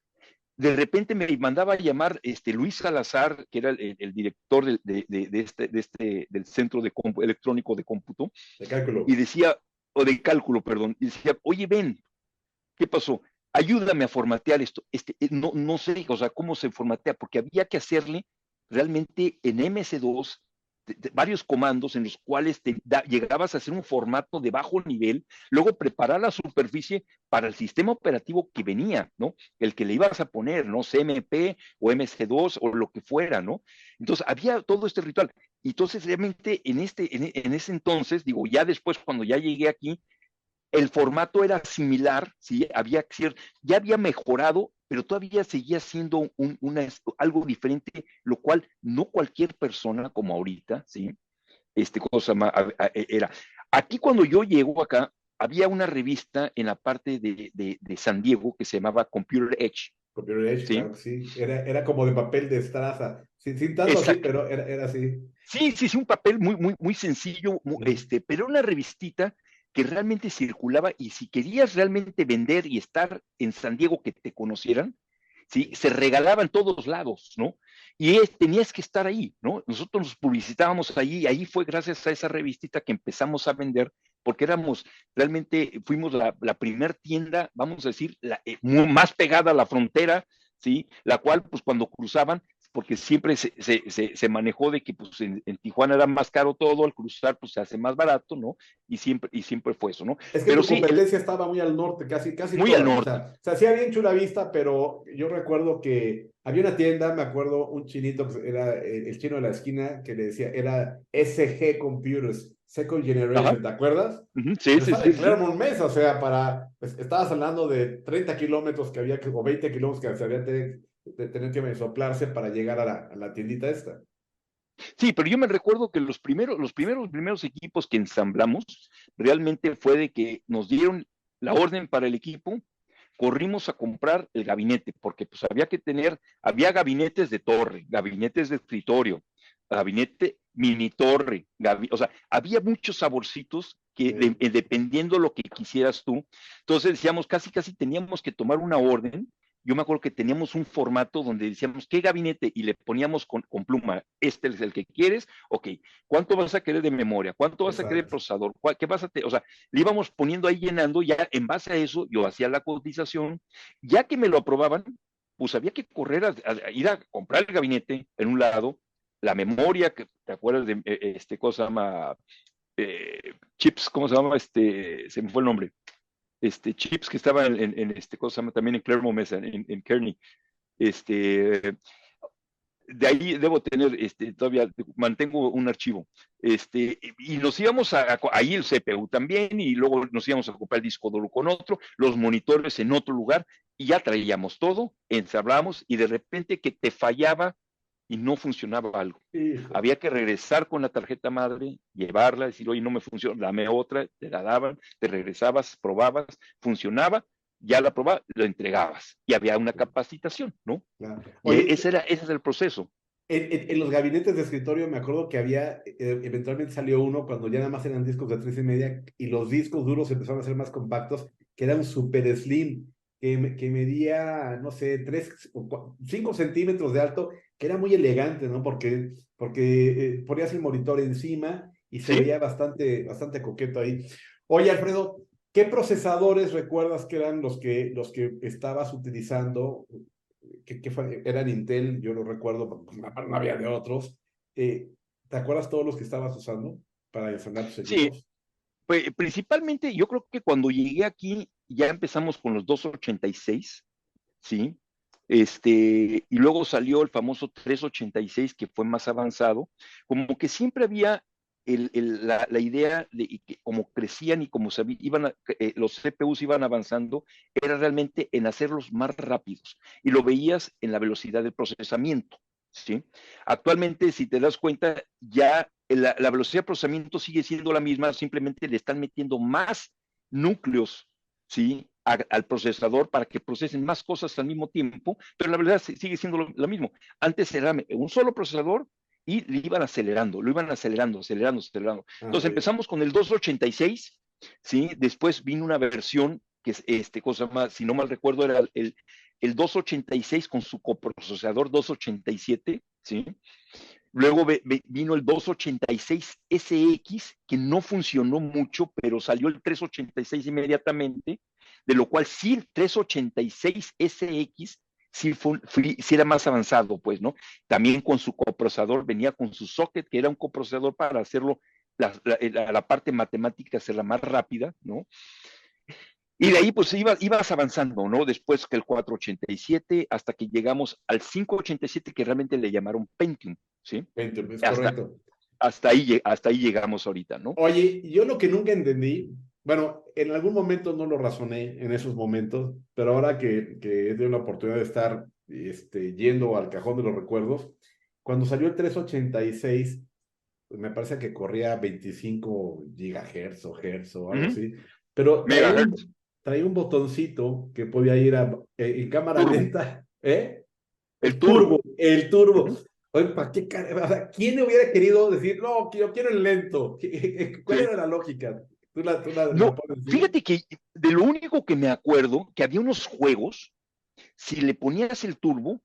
de repente me mandaba a llamar Luis Salazar, que era el director del Centro Electrónico de Cómputo, De cálculo. y decía, o de cálculo, perdón, y decía, oye, ven, ¿qué pasó? Ayúdame a formatear esto. No sé, o sea, cómo se formatea, porque había que hacerle realmente en MS2 varios comandos en los cuales llegabas a hacer un formato de bajo nivel, luego preparar la superficie para el sistema operativo que venía, ¿no? El que le ibas a poner, ¿no? CMP o MS2 o lo que fuera, ¿no? Entonces, había todo este ritual. Y entonces, realmente, en ese entonces, digo, ya después, cuando ya llegué aquí, el formato era similar, ¿sí? Ya había mejorado, pero todavía seguía siendo algo diferente, lo cual no cualquier persona como ahorita, ¿sí? Cosa era. Aquí cuando yo llego acá, había una revista en la parte de San Diego que se llamaba Computer Edge, Computer Edge, ¿sí? claro que sí. Era como de papel de estraza. Sin tanto así, Exacto. pero era así. Sí, sí, sí, un papel muy sencillo, Ujú. pero una revistita que realmente circulaba y si querías realmente vender y estar en San Diego que te conocieran, sí, se regalaba en todos lados, ¿no? Y tenías que estar ahí, ¿no? Nosotros nos publicitábamos ahí y ahí fue gracias a esa revistita que empezamos a vender porque realmente fuimos la primer tienda, vamos a decir, más pegada a la frontera, ¿sí? La cual, pues cuando cruzaban, porque siempre se manejó de que pues en Tijuana era más caro todo, al cruzar pues se hace más barato, ¿no? Y siempre fue eso, ¿no? Es que Pero tu sí, competencia estaba muy al norte, casi muy al todas. O norte. sea, se hacía bien Chula Vista, pero yo recuerdo que había una tienda, me acuerdo, un chinito que era el chino de la esquina, que le decía, era SG Computers, Second Ajá. Generation, ¿te acuerdas? Uh-huh. Sí, Pero sí, estaba sí, en sí. Claremont Mesa, o sea, pues, estabas hablando de 30 kilómetros que había o 20 kilómetros que se había de tener que soplarse para llegar a la tiendita esta. Sí, pero yo me recuerdo que los primeros equipos que ensamblamos realmente fue de que nos dieron la orden para el equipo, corrimos a comprar el gabinete, porque pues había gabinetes de torre, gabinetes de escritorio, gabinete mini torre, o sea, había muchos saborcitos que dependiendo lo que quisieras tú. Entonces decíamos, casi, casi teníamos que tomar una orden. Yo me acuerdo que teníamos un formato donde decíamos, ¿qué gabinete? Y le poníamos con pluma, este es el que quieres, ok, ¿cuánto vas a querer de memoria? ¿Cuánto vas a querer de Exacto. procesador? ¿Qué o sea, le íbamos poniendo ahí llenando, ya en base a eso yo hacía la cotización, ya que me lo aprobaban, pues había que correr a ir a comprar el gabinete en un lado, la memoria, que te acuerdas de cosa se llama chips, ¿cómo se llama? Se me fue el nombre. Chips que estaba en cosa se llama también en Claremont Mesa, en Kearney. Este, de ahí debo tener, todavía mantengo un archivo. Y nos íbamos ahí el CPU también, y luego nos íbamos a ocupar el disco duro con otro, los monitores en otro lugar, y ya traíamos todo, ensablamos, y de repente que te fallaba y no funcionaba algo. Híjole. Había que regresar con la tarjeta madre, llevarla, decir, oye, no me funciona, dame otra, te la daban, te regresabas, probabas, funcionaba, ya la probabas, lo entregabas. Y había una capacitación, ¿no? Claro. Y Oye, ese es el proceso. en los gabinetes de escritorio me acuerdo que había, eventualmente salió uno cuando ya nada más eran discos de 3,5 y los discos duros empezaron a ser más compactos, que era un super slim, que medía, no sé, 5 centímetros de alto, que era muy elegante, ¿no? Porque ponías el monitor encima y se ¿Sí? veía bastante coqueto ahí. Oye, Alfredo, ¿qué procesadores recuerdas que eran los que estabas utilizando? Eran Intel, yo lo recuerdo, pues, no había de otros. Eh, ¿Te acuerdas todos los que estabas usando para ensamblar tus Sí, equipos? pues, principalmente yo creo que cuando llegué aquí ya empezamos con los 286, ¿sí? Y luego salió el famoso 386, que fue más avanzado, como que siempre había la idea de y que como crecían y como los CPUs iban avanzando, era realmente en hacerlos más rápidos, y lo veías en la velocidad del procesamiento, ¿sí? Actualmente, si te das cuenta, ya la velocidad de procesamiento sigue siendo la misma, simplemente le están metiendo más núcleos, ¿sí? Al procesador para que procesen más cosas al mismo tiempo, pero la verdad sigue siendo lo mismo. Antes era un solo procesador y le iban acelerando, lo iban acelerando, acelerando, acelerando. Ah, Entonces ok. empezamos con el 286, ¿sí? Después vino una versión que es cosa más, si no mal recuerdo, era el 286 con su coprocesador 287, ¿sí? Luego vino el 286SX, que no funcionó mucho, pero salió el 386 inmediatamente, de lo cual sí el 386SX sí era más avanzado, pues, ¿no? También con su coprocesador, venía con su socket, que era un coprocesador para hacerlo, la parte matemática hacerla más rápida, ¿no? Y de ahí pues ibas avanzando, ¿no? Después que el 487, hasta que llegamos al 587, que realmente le llamaron Pentium, ¿sí? Es Hasta, correcto. hasta ahí llegamos ahorita, ¿no? Oye, yo lo que nunca entendí, bueno, en algún momento no lo razoné en esos momentos, pero ahora que he tenido la oportunidad de estar yendo al cajón de los recuerdos, cuando salió el 386, pues me parece que corría 25 gigahertz o hertz o algo Ujú. así, pero Megahertz, traía un botoncito que podía ir en cámara turbo, lenta, ¿eh? el turbo. El turbo. Ujú. Oye, ¿para qué o sea, ¿quién hubiera querido decir, no, yo quiero el lento? ¿Cuál Sí. era la lógica? La No, puedes decir? fíjate que de lo único que me acuerdo, que había unos juegos, si le ponías el turbo,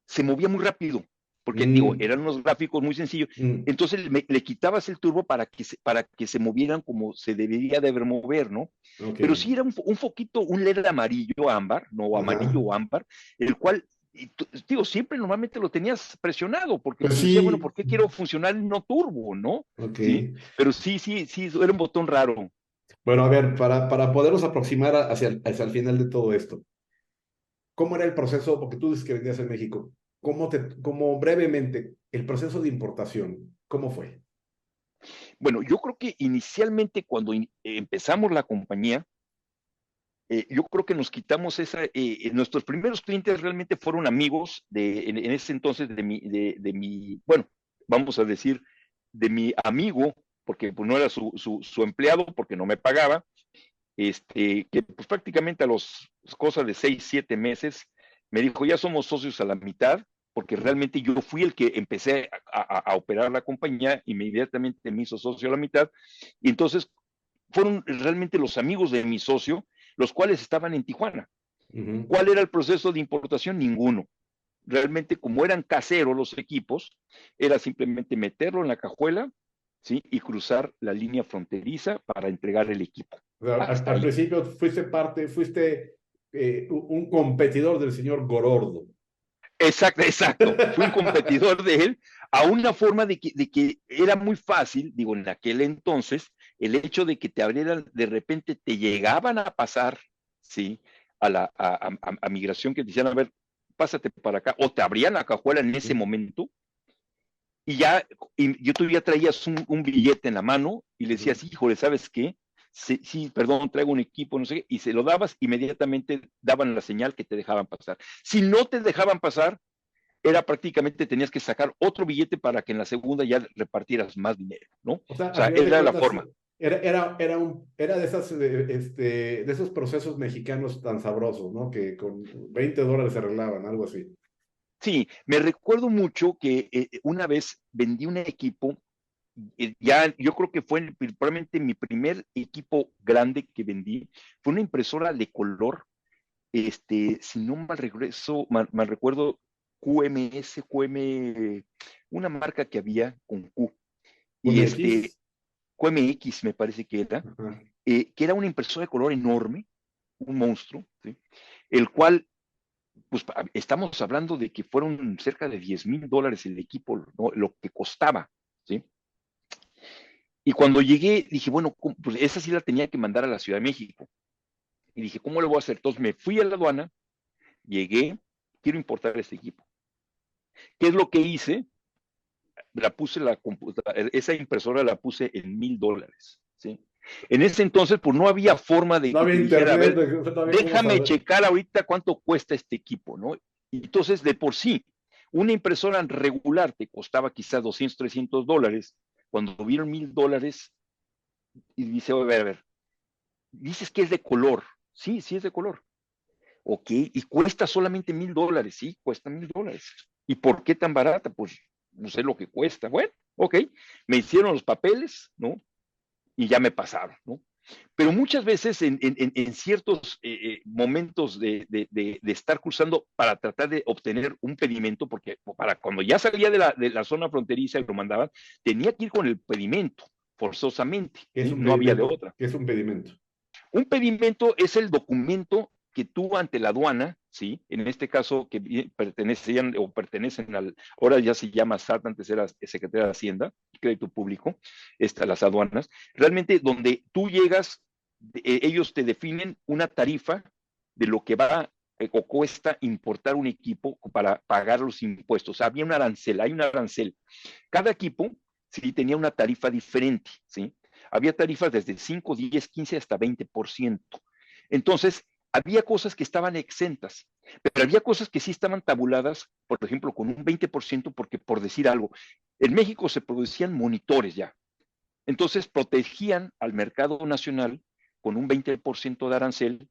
se movía muy rápido, porque digo, Mm, eran unos gráficos muy sencillos. mm, Entonces le quitabas el turbo para que se movieran como se debería de mover, ¿no? ok. Pero sí era un foquito, un LED amarillo ámbar, no amarillo Ajá. o ámbar, el cual, digo, siempre normalmente lo tenías presionado, porque Pues pues decía, bueno, sí, ¿por qué quiero funcionar el no turbo, no? ok. Sí, pero sí, sí, sí, era un botón raro. Bueno, a ver, para podernos aproximar hacia el final de todo esto, ¿cómo era el proceso? Porque tú dices que vendías en México. Como brevemente, el proceso de importación, ¿cómo fue? Bueno, yo creo que inicialmente cuando empezamos la compañía, yo creo que nos quitamos nuestros primeros clientes realmente fueron amigos en ese entonces bueno, vamos a decir, de mi amigo, porque pues, no era su empleado, porque no me pagaba, que pues prácticamente a los cosas de 6, 7 meses me dijo, ya somos socios a la mitad, porque realmente yo fui el que empecé a operar la compañía, inmediatamente me hizo socio a la mitad, y entonces fueron realmente los amigos de mi socio, los cuales estaban en Tijuana. Ujú. ¿Cuál era el proceso de importación? Ninguno. Realmente, como eran caseros los equipos, era simplemente meterlo en la cajuela, ¿sí? Y cruzar la línea fronteriza para entregar el equipo. O sea, Hasta al ahí. principio fuiste un competidor del señor Gorordo. Exacto, exacto. Fui un competidor de él a una forma de que era muy fácil, digo, en aquel entonces, el hecho de que te abrieran, de repente te llegaban a pasar, ¿sí? A migración, que te decían, a ver, pásate para acá, o te abrían la cajuela en ese momento, y ya, tú ya traías un billete en la mano y le Ujú. decías, híjole, ¿sabes qué? Sí, sí, perdón, traigo un equipo, no sé qué, y se lo dabas, inmediatamente daban la señal que te dejaban pasar. Si no te dejaban pasar, era prácticamente tenías que sacar otro billete para que en la segunda ya repartieras más dinero, ¿no? O O sea, a sea, final de era la cuentas, forma. era de esos procesos mexicanos tan sabrosos, ¿no? Que con $20 se arreglaban, algo así. Sí, me recuerdo mucho que una vez vendí un equipo, ya yo creo que fue probablemente mi primer equipo grande que vendí, fue una impresora de color, si no mal recuerdo, una marca que había con Q, y MX. QMX me parece que era, Ajá. que era una impresora de color enorme, un monstruo, ¿sí? El cual, pues estamos hablando de que fueron cerca de $10,000 el equipo, ¿no? Lo que costaba, ¿sí? Y cuando llegué, dije, bueno, pues esa sí la tenía que mandar a la Ciudad de México. Y dije, ¿cómo lo voy a hacer? Entonces me fui a la aduana, llegué, quiero importar este equipo. ¿Qué es lo que hice? La puse esa impresora la puse en $1,000, ¿sí? En ese entonces, pues no había forma de No que había te dijera, a internet, ver, no había cómo déjame saber. checar ahorita cuánto cuesta este equipo, ¿no? Y entonces, de por sí, una impresora regular te costaba quizás $200, $300. Cuando vieron $1,000, y dice, a ver, dices que es de color. Sí, sí es de color. Ok, y cuesta solamente $1,000. Sí, cuesta $1,000. ¿Y por qué tan barata? Pues no sé lo que cuesta. Bueno, ok, me hicieron los papeles, ¿no? Y ya me pasaron, ¿no? Pero muchas veces en ciertos momentos de estar cruzando para tratar de obtener un pedimento, porque para cuando ya salía de la zona fronteriza y lo mandaban, tenía que ir con el pedimento, forzosamente, ¿Qué es ¿sí? un No había de pedimento? otra. ¿Qué es un pedimento? Un pedimento es el documento que tú ante la aduana, ¿sí? En este caso que pertenecían o pertenecen ahora ya se llama SAT, antes era Secretaría de Hacienda, Crédito Público, las aduanas, realmente donde tú llegas, ellos te definen una tarifa de lo que va o cuesta importar un equipo para pagar los impuestos. Había un arancel, hay un arancel. Cada equipo, sí, tenía una tarifa diferente, ¿sí? Había tarifas desde 5, 10, 15 hasta 20%. Entonces, había cosas que estaban exentas, pero había cosas que sí estaban tabuladas, por ejemplo, con un 20%, porque por decir algo, en México se producían monitores ya. Entonces, protegían al mercado nacional con un 20% de arancel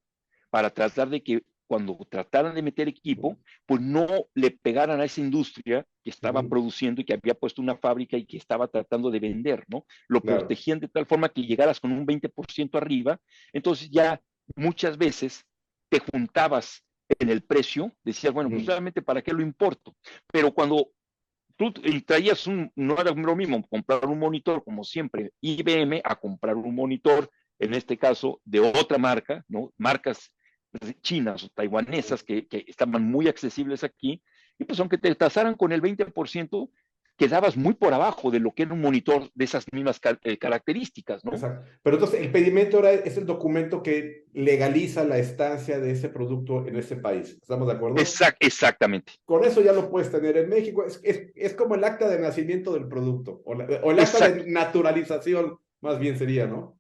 para tratar de que cuando trataran de meter equipo, pues no le pegaran a esa industria que estaba Ujú, produciendo y que había puesto una fábrica y que estaba tratando de vender, ¿no? Lo claro. protegían de tal forma que llegaras con un 20% arriba, entonces ya muchas veces te juntabas en el precio, decías, bueno, pues Ujú, realmente para qué lo importo, pero cuando tú traías no era lo mismo comprar un monitor, como siempre, IBM, a comprar un monitor, en este caso, de otra marca, ¿no? Marcas chinas o taiwanesas que estaban muy accesibles aquí, y pues aunque te tasaran con el 20%, quedabas muy por abajo de lo que era un monitor de esas mismas características, ¿no? exacto. Pero entonces el pedimento ahora es el documento que legaliza la estancia de ese producto en ese país. ¿Estamos de acuerdo? Exactamente. Con eso ya lo puedes tener en México. Es como el acta de nacimiento del producto, o el acta de Exacto. naturalización, más bien sería, ¿no?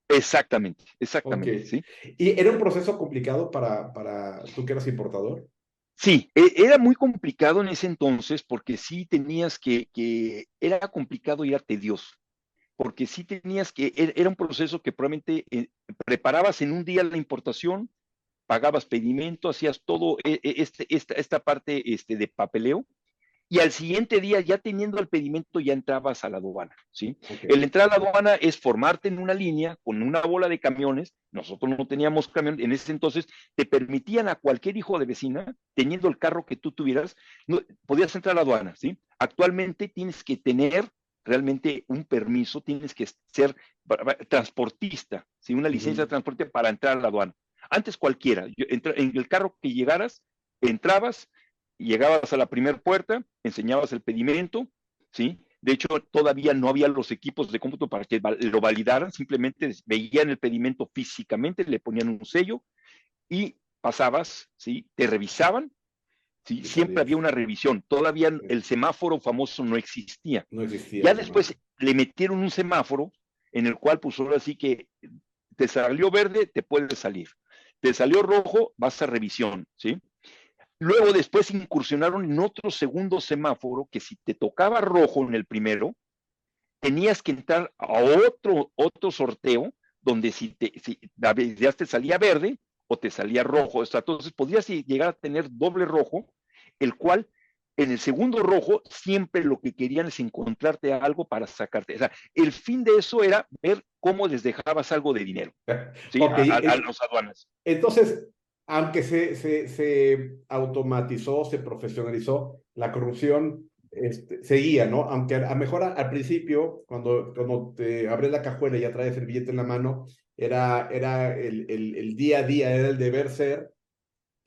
Exactamente. Ok. Exactamente, ¿sí? ¿Y era un proceso complicado para tú que eras importador? Sí, era muy complicado en ese entonces porque sí tenías era complicado y era tedioso, porque sí tenías era un proceso que probablemente preparabas en un día la importación, pagabas pedimento, hacías todo esta parte de papeleo, y al siguiente día, ya teniendo el pedimento, ya entrabas a la aduana, ¿sí? Ok. El entrar a la aduana es formarte en una línea con una bola de camiones. Nosotros no teníamos camión, en ese entonces te permitían a cualquier hijo de vecina, teniendo el carro que tú tuvieras, no, podías entrar a la aduana, ¿sí? Actualmente tienes que tener realmente un permiso, tienes que ser transportista, ¿sí? Una licencia de Ujú. transporte para entrar a la aduana. Antes cualquiera, en el carro que llegaras, entrabas, llegabas a la primera puerta, enseñabas el pedimento, ¿sí? De hecho, todavía no había los equipos de cómputo para que lo validaran, simplemente veían el pedimento físicamente, le ponían un sello y pasabas, ¿sí? Te revisaban, ¿sí? Y Siempre había salías. una revisión, todavía Sí. el semáforo famoso no existía. No existía Ya el después semáforo. le metieron un semáforo en el cual, pues ahora sí que te salió verde, te puedes salir. Te salió rojo, vas a revisión, ¿sí? Luego después incursionaron en otro segundo semáforo que si te tocaba rojo en el primero, tenías que entrar a otro sorteo donde si ya te salía verde o te salía rojo. O sea, entonces podías llegar a tener doble rojo, el cual en el segundo rojo siempre lo que querían es encontrarte algo para sacarte. O sea, el fin de eso era ver cómo les dejabas algo de dinero, ¿sí? Ok, A los aduanas. entonces, aunque se automatizó, se profesionalizó, la corrupción seguía, ¿no? Aunque a mejor al principio, cuando te abres la cajuela y ya traes el billete en la mano, era el día a día, era el deber ser,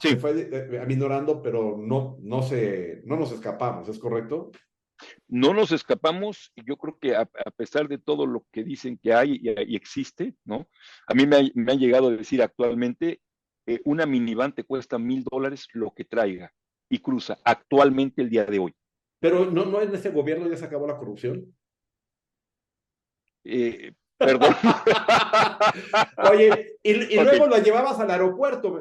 se Sí, fue aminorando, pero no nos escapamos, ¿es correcto? no nos escapamos, y yo creo que a pesar de todo lo que dicen que hay y existe, ¿no? A mí me han llegado a decir actualmente, una minivan te cuesta $1,000 lo que traiga y cruza actualmente el día de hoy. Pero no en ese gobierno ya se acabó la corrupción. Perdón. Oye, y Ok, luego lo llevabas al aeropuerto,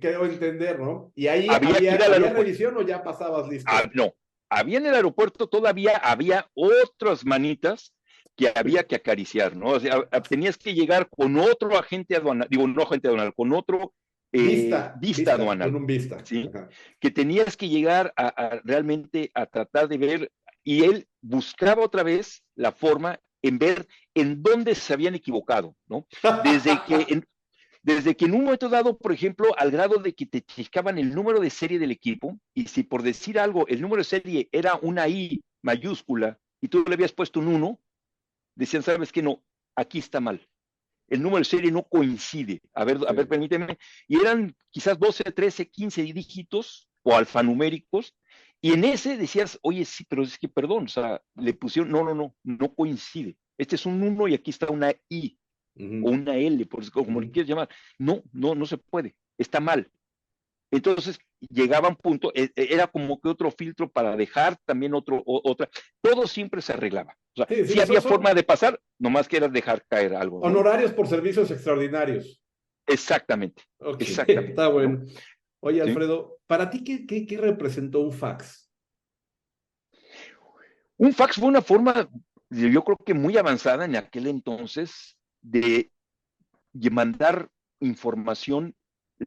quiero entender, ¿no? Y ahí había que ir al había aeropuerto. revisión o ya pasabas listo. No, había en el aeropuerto todavía había otras manitas que había que acariciar, ¿no? O sea, tenías que llegar con otro agente aduanal, digo, no agente aduanal, con otro vista Con aduanal, un vista. ¿sí? Ajá. Que tenías que llegar realmente a tratar de ver, y él buscaba otra vez la forma en ver en dónde se habían equivocado, ¿no? Desde que en, desde que en un momento dado, por ejemplo, al grado de que te checaban el número de serie del equipo, y si por decir algo, el número de serie era una I mayúscula y tú le habías puesto un 1, decían, ¿sabes qué? No, aquí está mal. El número de serie no coincide. A ver, Sí. permíteme. Y eran quizás 12, 13, 15 dígitos o alfanuméricos. Y en ese decías, oye, sí, pero es que perdón, o sea, le pusieron, no coincide. Este es un 1 y aquí está una I o Ujú, una L, como le ujú. quieras llamar. No se puede, está mal. Entonces llegaba un punto, era como que otro filtro para dejar también otra, todo siempre se arreglaba. O sea, Sí, sí sí, había forma son de pasar, nomás que era dejar caer algo, ¿no? honorarios por servicios extraordinarios. Exactamente, Ok, está exactamente, ¿no? bueno. Oye, ¿Sí? Alfredo, ¿para ti qué representó un fax? Un fax fue una forma, yo creo que muy avanzada en aquel entonces, de mandar información,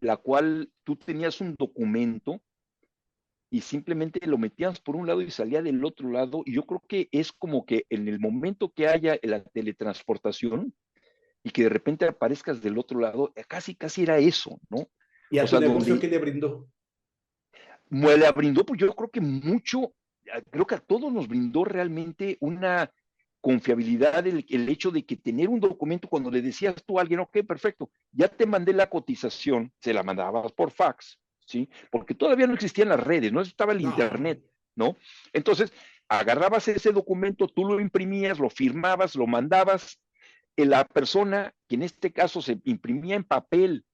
la cual tú tenías un documento y simplemente lo metías por un lado y salía del otro lado. Y yo creo que es como que en el momento que haya la teletransportación y que de repente aparezcas del otro lado, casi era eso, ¿no? ¿Y O a tu sea, negocio donde qué le brindó? le brindó, pues yo creo que mucho, creo que a todos nos brindó realmente una confiabilidad el hecho de que tener un documento cuando le decías tú a alguien, ok, perfecto, ya te mandé la cotización, se la mandabas por fax, ¿sí? Porque todavía no existían las redes, no estaba el No. internet, ¿no? Entonces, agarrabas ese documento, tú lo imprimías, lo firmabas, lo mandabas, la persona, que en este caso se imprimía en papel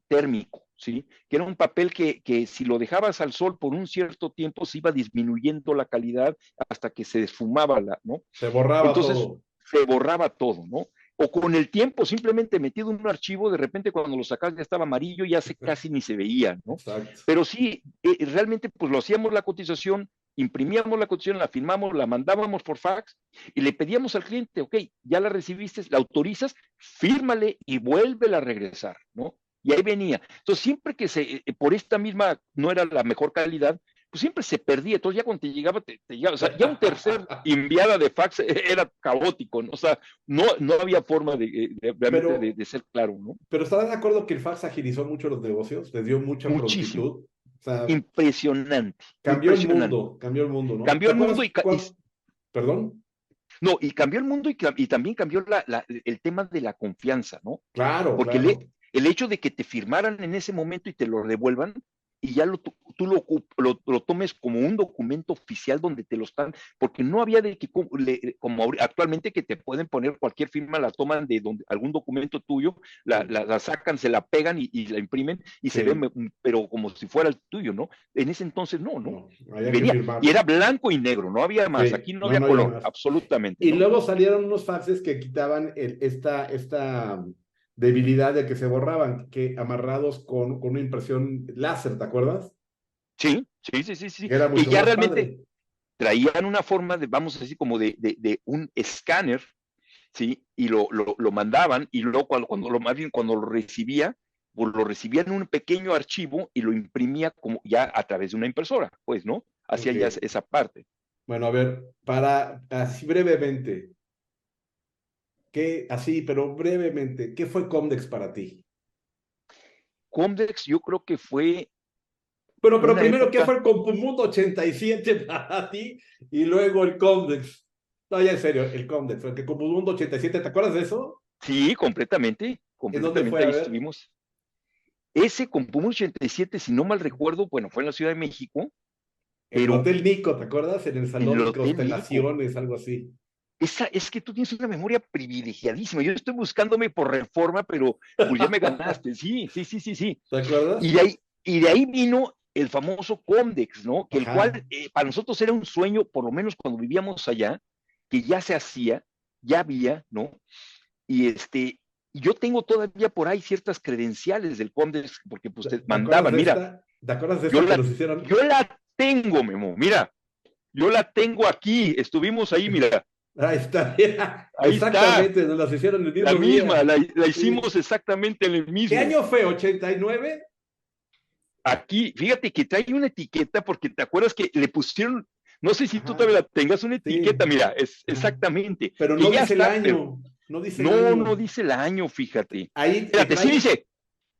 térmico, ¿sí? Que era un papel que si lo dejabas al sol por un cierto tiempo se iba disminuyendo la calidad hasta que se desfumaba, ¿no? Se borraba Entonces todo. se borraba todo, ¿no? O con el tiempo, simplemente metido en un archivo, de repente cuando lo sacas ya estaba amarillo, ya casi ni se veía, ¿no? Exacto. Pero sí, realmente pues lo hacíamos la cotización, imprimíamos la cotización, la firmamos, la mandábamos por fax y le pedíamos al cliente, ok, ya la recibiste, la autorizas, fírmale y vuélvela a regresar, ¿no? Y ahí venía. Entonces, siempre que por esta misma no era la mejor calidad, pues siempre se perdía. Entonces, ya cuando te llegaba, te llegaba, o sea, ya un tercer enviada de fax era caótico, ¿no? O sea, no había forma realmente Pero, de ser claro, ¿no? pero ¿estás de acuerdo que el fax agilizó mucho los negocios? Les dio mucha Muchísimo. prontitud. O sea, Impresionante, cambió el mundo, impresionante. ¿no? ¿Te Cambió el mundo acuerdas perdón? no, y cambió el mundo y también cambió el tema de la confianza, ¿no? Claro, Porque claro. el hecho de que te firmaran en ese momento y te lo devuelvan y ya tú lo tomes como un documento oficial donde te lo están, porque no había de que como actualmente que te pueden poner cualquier firma, la toman de donde algún documento tuyo, Sí, la sacan, se la pegan y la imprimen y se ve, sí, pero como si fuera el tuyo, ¿no? En ese entonces no. no, había que Venía, y firmarlo. era blanco y negro, no había más, Sí, aquí no no, había no había color, más. absolutamente, Y ¿no? luego salieron unos faxes que quitaban esta debilidad de que se borraban, que amarrados con una impresión láser, ¿te acuerdas? Sí, Que era que mucho ya más realmente padre. traían una forma de, vamos a decir, como de un escáner, ¿sí? Y lo mandaban y luego más bien cuando lo recibía, pues lo recibía en un pequeño archivo y lo imprimía como ya a través de una impresora, pues, ¿no? Hacía Ok. ya esa parte. Bueno, a ver, para así brevemente, así, pero brevemente, ¿qué fue Comdex para ti? Comdex yo creo que fue Pero una primero, ¿qué época, fue el Compumundo 87 para ti? Y luego el Comdex. No, ya en serio, el Comdex, el que Compumundo 87, ¿te acuerdas de eso? sí, ¿En dónde fue? completamente A ahí ver, estuvimos. Ese con Puma 87, si no mal recuerdo, bueno, fue en la Ciudad de México, en el pero Hotel Nico, ¿te acuerdas? En el en Salón el de Hotel Nico. Constelaciones, algo así. Es que tú tienes una memoria privilegiadísima. Yo estoy buscándome por Reforma, pero pues ya me ganaste. Sí, sí, sí, sí, sí. ¿Te acuerdas? Y de ahí vino el famoso Comdex, ¿no? Que el Ajá. cual para nosotros era un sueño, por lo menos cuando vivíamos allá, que ya se hacía, ya había, ¿no? Y yo tengo todavía por ahí ciertas credenciales del Comdex, porque pues te ¿Te acuerdas mandaban, de mira, esta? ¿Te acuerdas de yo esta que la, nos hicieron? yo la tengo, Memo, mira, yo la tengo aquí, estuvimos ahí, mira, Ahí está, mira, ahí está, exactamente, nos las hicieron el la mismo misma, día. la Sí. hicimos exactamente en el ¿Qué mismo. año fue? ¿89? Aquí, fíjate que trae una etiqueta porque te acuerdas que le pusieron, no sé si tú Ajá, todavía la tengas una etiqueta, sí. mira, es Ajá. exactamente, Pero que no ya dice el está, pero año, no dice el no año. dice el año, fíjate. Ahí Fíjate, sí trae. dice,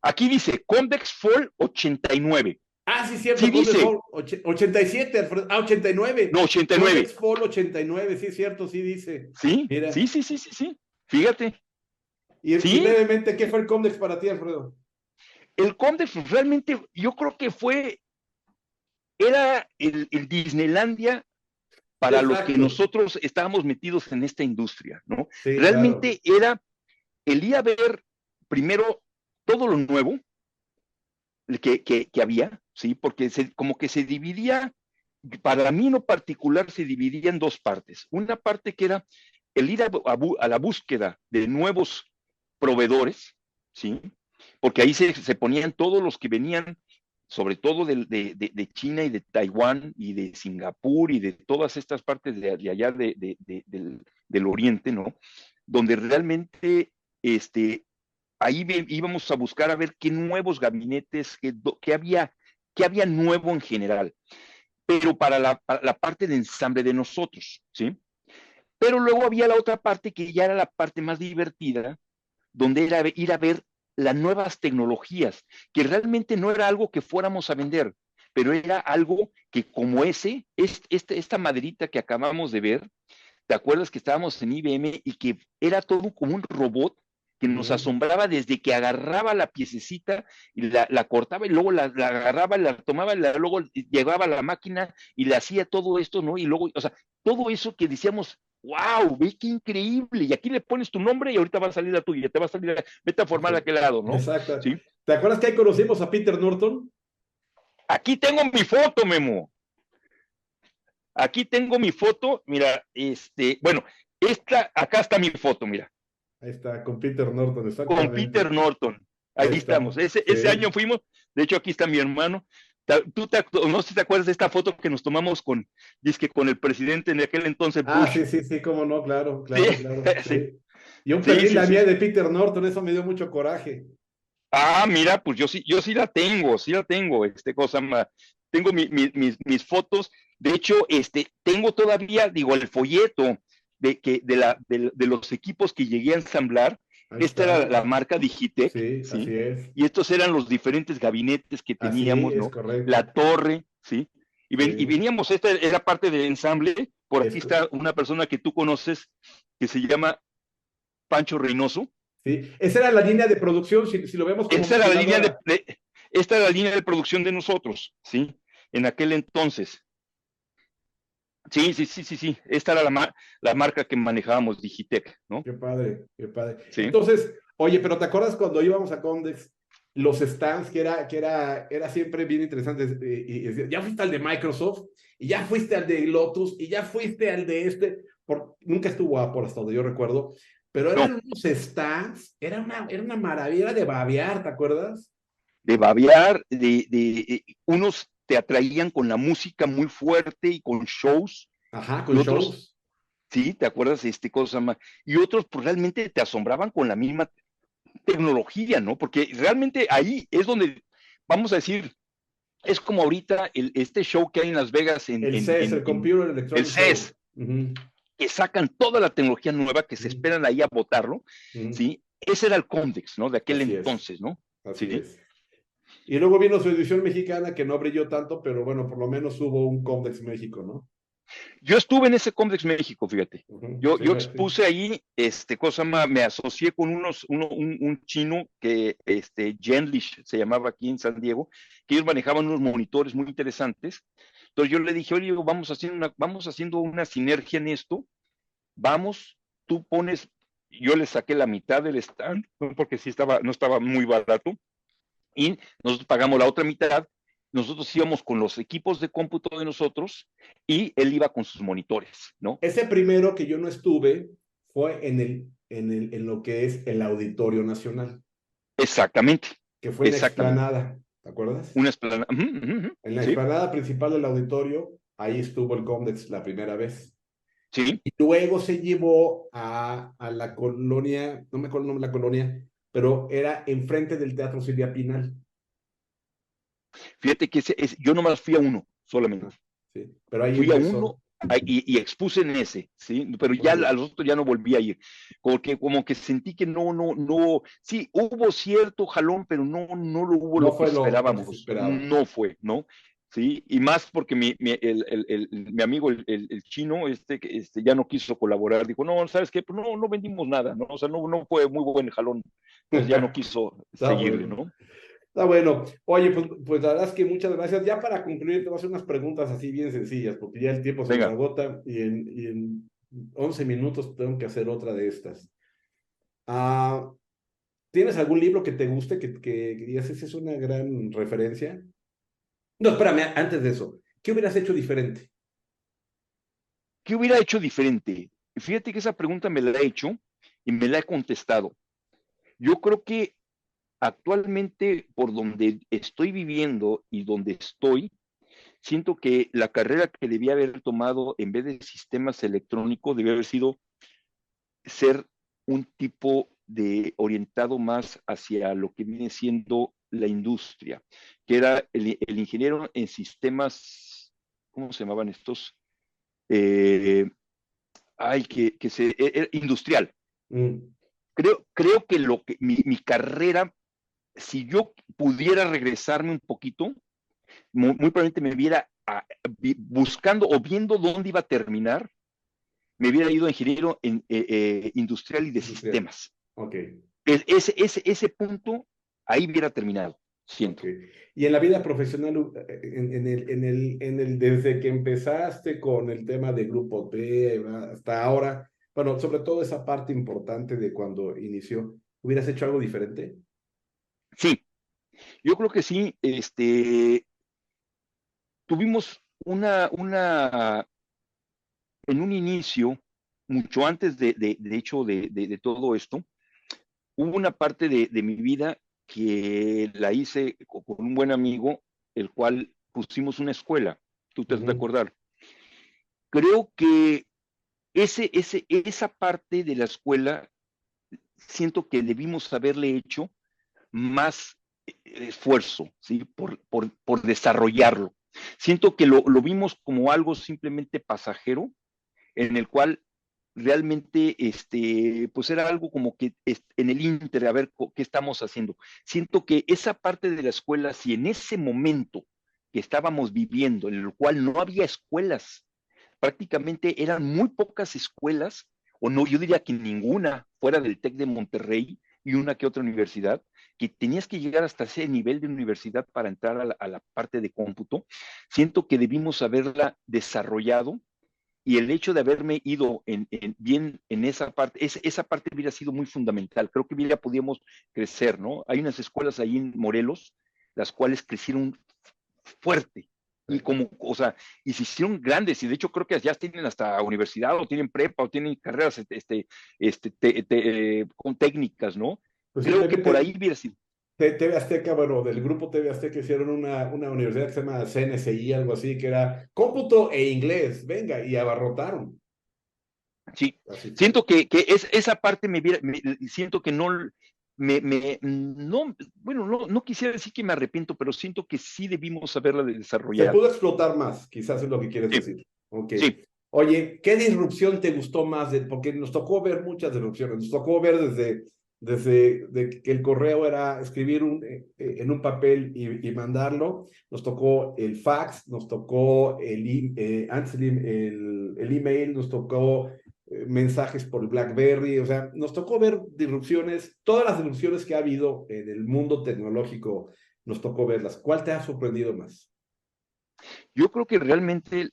aquí dice Condex Fall 89. Ah, sí, cierto, Sí Condex dice, Fall 87, Alfredo. Ah, 89. no, 89. Condex Fall 89, sí, cierto, sí dice. Sí, sí, Mira. sí, sí, sí, sí. Fíjate. Y Sí, brevemente, ¿qué fue el Condex para ti, Alfredo? el Condex realmente yo creo que era el Disneylandia para los que Exacto. nosotros estábamos metidos en esta industria, ¿no? Sí, claro. Realmente era el ir a ver primero todo lo nuevo que había, ¿sí? Porque como que se dividía, para mí en lo particular se dividía en dos partes. Una parte que era el ir a la búsqueda de nuevos proveedores, ¿sí? Porque ahí se ponían todos los que venían, sobre todo de China y de Taiwán y de Singapur y de todas estas partes de allá del oriente, ¿no? Donde realmente ahí íbamos a buscar a ver qué nuevos gabinetes, qué había nuevo en general, pero para la parte de ensamble de nosotros, ¿sí? Pero luego había la otra parte que ya era la parte más divertida, donde era ir a ver las nuevas tecnologías, que realmente no era algo que fuéramos a vender, pero era algo que como esta maderita que acabamos de ver, ¿te acuerdas que estábamos en IBM y que era todo como un robot que nos Ujú. asombraba desde que agarraba la piececita y la cortaba y luego la agarraba, la tomaba, luego llegaba a la máquina y le hacía todo esto, ¿no? Y luego, o sea, todo eso que decíamos, wow, ve qué increíble. Y aquí le pones tu nombre y ahorita va a salir la tuya, te va a salir, vete a formar a aquel lado, ¿no? Exacto. Sí. ¿Te acuerdas que ahí conocimos a Peter Norton? Aquí tengo mi foto, Memo. Aquí tengo mi foto, mira, bueno, acá está mi foto, mira. Ahí está, con Peter Norton, Con exactamente. Peter Norton. Ahí Ahí está. estamos. Ese Sí. año fuimos, de hecho aquí está mi hermano. No sé si te acuerdas de esta foto que nos tomamos con el presidente en aquel entonces, Ah, Bush. sí, sí, sí, cómo no, claro, Sí, claro, claro, sí, sí. Yo sí, perdí sí, la mía sí. de Peter Norton, eso me dio mucho coraje. Ah, mira, pues yo sí la tengo, cosa más. Tengo mis fotos. De hecho, tengo todavía, digo, el folleto de los equipos que llegué a ensamblar. Ahí Esta era está. la marca Digitec, Sí, ¿sí? así es. Y estos eran los diferentes gabinetes que Así teníamos, es ¿no? correcto. La torre, ¿sí? Y Sí, veníamos, esta era parte del ensamble. Por es, aquí está una persona que tú conoces que se llama Pancho Reynoso. sí. Esa era la línea de producción, si lo vemos como Esta era la línea maquiladora. esta era la línea de producción de nosotros, ¿sí? En aquel entonces. Sí, sí, sí, sí, sí. Esta era la marca que manejábamos, Digitec, ¿no? Qué padre, qué padre. Sí. Entonces, oye, pero ¿te acuerdas cuando íbamos a Condex, los stands era siempre bien interesantes? Ya fuiste al de Microsoft, y ya fuiste al de Lotus, y ya fuiste al de nunca estuvo Apple hasta donde yo recuerdo, pero No, eran unos stands, era una maravilla de babear, ¿te acuerdas? de babear, unos te atraían con la música muy fuerte y con shows, Ajá, y con otros, shows. sí, ¿te acuerdas de cosa más? Y otros, pues realmente te asombraban con la misma tecnología, ¿no? Porque realmente ahí es donde, vamos a decir, es como ahorita este show que hay en Las Vegas El CES, el en Computer el Electronic CES, Show. Ujú, que sacan toda la tecnología nueva, que se ujú, esperan ahí a votarlo, ujú. ¿sí? Ese era el Comdex, ¿no? De aquel Así es, entonces, ¿no? así ¿Sí? es. Y luego vino su edición mexicana, que no brilló tanto, pero bueno, por lo menos hubo un Comdex México, ¿no? Yo estuve en ese Comdex México, fíjate. Ujú, Yo sí, sí. expuse ahí, me asocié con un chino que, Genlish se llamaba aquí en San Diego, que ellos manejaban unos monitores muy interesantes. Entonces yo le dije, oye, vamos haciendo una sinergia en esto, vamos, tú pones, yo le saqué la mitad del stand, ¿no? Porque sí no estaba muy barato, y nosotros pagamos la otra mitad, nosotros íbamos con los equipos de cómputo de nosotros y él iba con sus monitores, ¿no? Ese primero que yo no estuve fue en lo que es el Auditorio Nacional, Exactamente, que fue en la exactamente. explanada, ¿te acuerdas? Una esplanada, En la sí, explanada principal del auditorio, ahí estuvo el Comdex la primera vez. sí. Y luego se llevó a la colonia, no me acuerdo el nombre de la colonia, pero era enfrente del Teatro Silvia Pinal. Fíjate que yo nomás fui a uno solamente. Sí, pero ahí Fui a uno empezó. y expuse en ese, ¿sí? Pero ya Ok. a los otros ya no volví a ir, porque como que sentí que no, sí, hubo cierto jalón, pero no lo hubo No lo que fue lo que se esperábamos, esperaba. no fue, ¿no? Sí, y más porque mi amigo, el chino, ya no quiso colaborar, dijo, no, ¿sabes qué? Pues no vendimos nada, ¿no? O sea, no fue muy buen jalón, entonces ya no quiso Está seguirle, bueno. ¿no? Está bueno. Oye, pues la verdad es que muchas gracias. Ya para concluir, te voy a hacer unas preguntas así bien sencillas, porque ya el tiempo se nos Venga, agota y en 11 minutos tengo que hacer otra de estas. Ah, ¿tienes algún libro que te guste, que digas, esa es una gran referencia? No, espérame, antes de eso, ¿qué hubieras hecho diferente? ¿qué hubiera hecho diferente? Fíjate que esa pregunta me la he hecho y me la he contestado. Yo creo que actualmente por donde estoy viviendo y donde estoy, siento que la carrera que debía haber tomado en vez de sistemas electrónicos debía haber sido ser un tipo de orientado más hacia lo que viene siendo la industria, que era el ingeniero en sistemas, ¿cómo se llamaban estos? Eh, industrial. Mm, Creo que mi carrera, si yo pudiera regresarme un poquito, muy probablemente me hubiera buscando o viendo dónde iba a terminar, me hubiera ido a ingeniero industrial y de industrial. sistemas. Ok, Ese punto, ahí hubiera terminado, ok. siento. Y en la vida profesional, desde que empezaste con el tema de Grupo T hasta ahora, bueno, sobre todo esa parte importante de cuando inició, ¿hubieras hecho algo diferente? Sí, yo creo que sí, tuvimos en un inicio, mucho antes de hecho de todo esto, hubo una parte de mi vida que la hice con un buen amigo, el cual pusimos una escuela, tú te has de Ujú. acordar. Creo que esa parte de la escuela, siento que debimos haberle hecho más esfuerzo, ¿sí? Por desarrollarlo. Siento que lo vimos como algo simplemente pasajero, en el cual realmente pues era algo como que en el inter, a ver qué estamos haciendo. Siento que esa parte de la escuela, si en ese momento que estábamos viviendo, en el cual no había escuelas, prácticamente eran muy pocas escuelas, o no, yo diría que ninguna, fuera del TEC de Monterrey y una que otra universidad, que tenías que llegar hasta ese nivel de universidad para entrar a la parte de cómputo. Siento que debimos haberla desarrollado y el hecho de haberme ido bien en esa parte, esa parte hubiera sido muy fundamental. Creo que hubiera podíamos crecer, ¿no? Hay unas escuelas ahí en Morelos, las cuales crecieron fuerte. Y Sí. como, o sea, y se hicieron grandes, y de hecho creo que ya tienen hasta universidad, o tienen prepa, o tienen carreras con técnicas, ¿no? Pues Creo que por ahí simplemente hubiera sido. TV Azteca, bueno, del grupo TV Azteca hicieron una universidad que se llama CNCI, algo así, que era cómputo e inglés, venga, y abarrotaron. Sí, Así fue. siento que esa parte siento que no, no, bueno, no quisiera decir que me arrepiento, pero siento que sí debimos haberla Se desarrollado. pudo explotar más, quizás es lo que quieres Sí, decir. Ok. sí, Oye, ¿qué disrupción te gustó más? Porque nos tocó ver muchas disrupciones. Nos tocó ver desde de que el correo era escribir en un papel y mandarlo. Nos tocó el fax, nos tocó antes el email, nos tocó mensajes por el BlackBerry. O sea, nos tocó ver disrupciones, todas las disrupciones que ha habido en el mundo tecnológico, nos tocó verlas. ¿Cuál te ha sorprendido más? Yo creo que realmente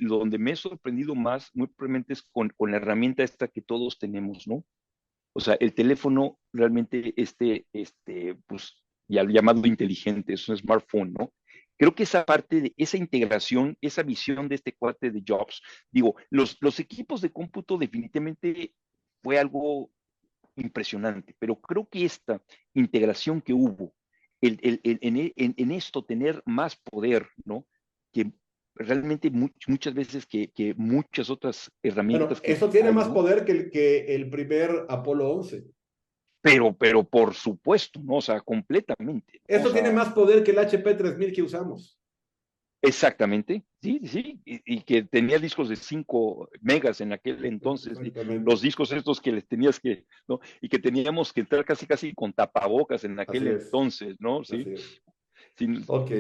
donde me he sorprendido más, muy probablemente es con la herramienta esta que todos tenemos, ¿no? O sea, el teléfono realmente pues, ya llamado inteligente, es un smartphone, ¿no? Creo que esa parte de esa integración, esa visión de este cuate de Jobs, digo, los equipos de cómputo definitivamente fue algo impresionante, pero creo que esta integración que hubo, en esto tener más poder, ¿no? Que realmente muchas veces que muchas otras Bueno, herramientas que eso tiene hay, más ¿no? poder que el primer Apolo 11. Pero por supuesto, ¿no? O sea, completamente, ¿no? O Eso tiene sea, más poder que el HP 3000 que usamos. exactamente, sí, sí, y que tenía discos de 5 megas en aquel entonces, y Exactamente. los discos estos que les tenías que, ¿no? Y que teníamos que entrar casi, casi con tapabocas en aquel Así es, entonces, ¿no? Sí, así es. sí. Ok.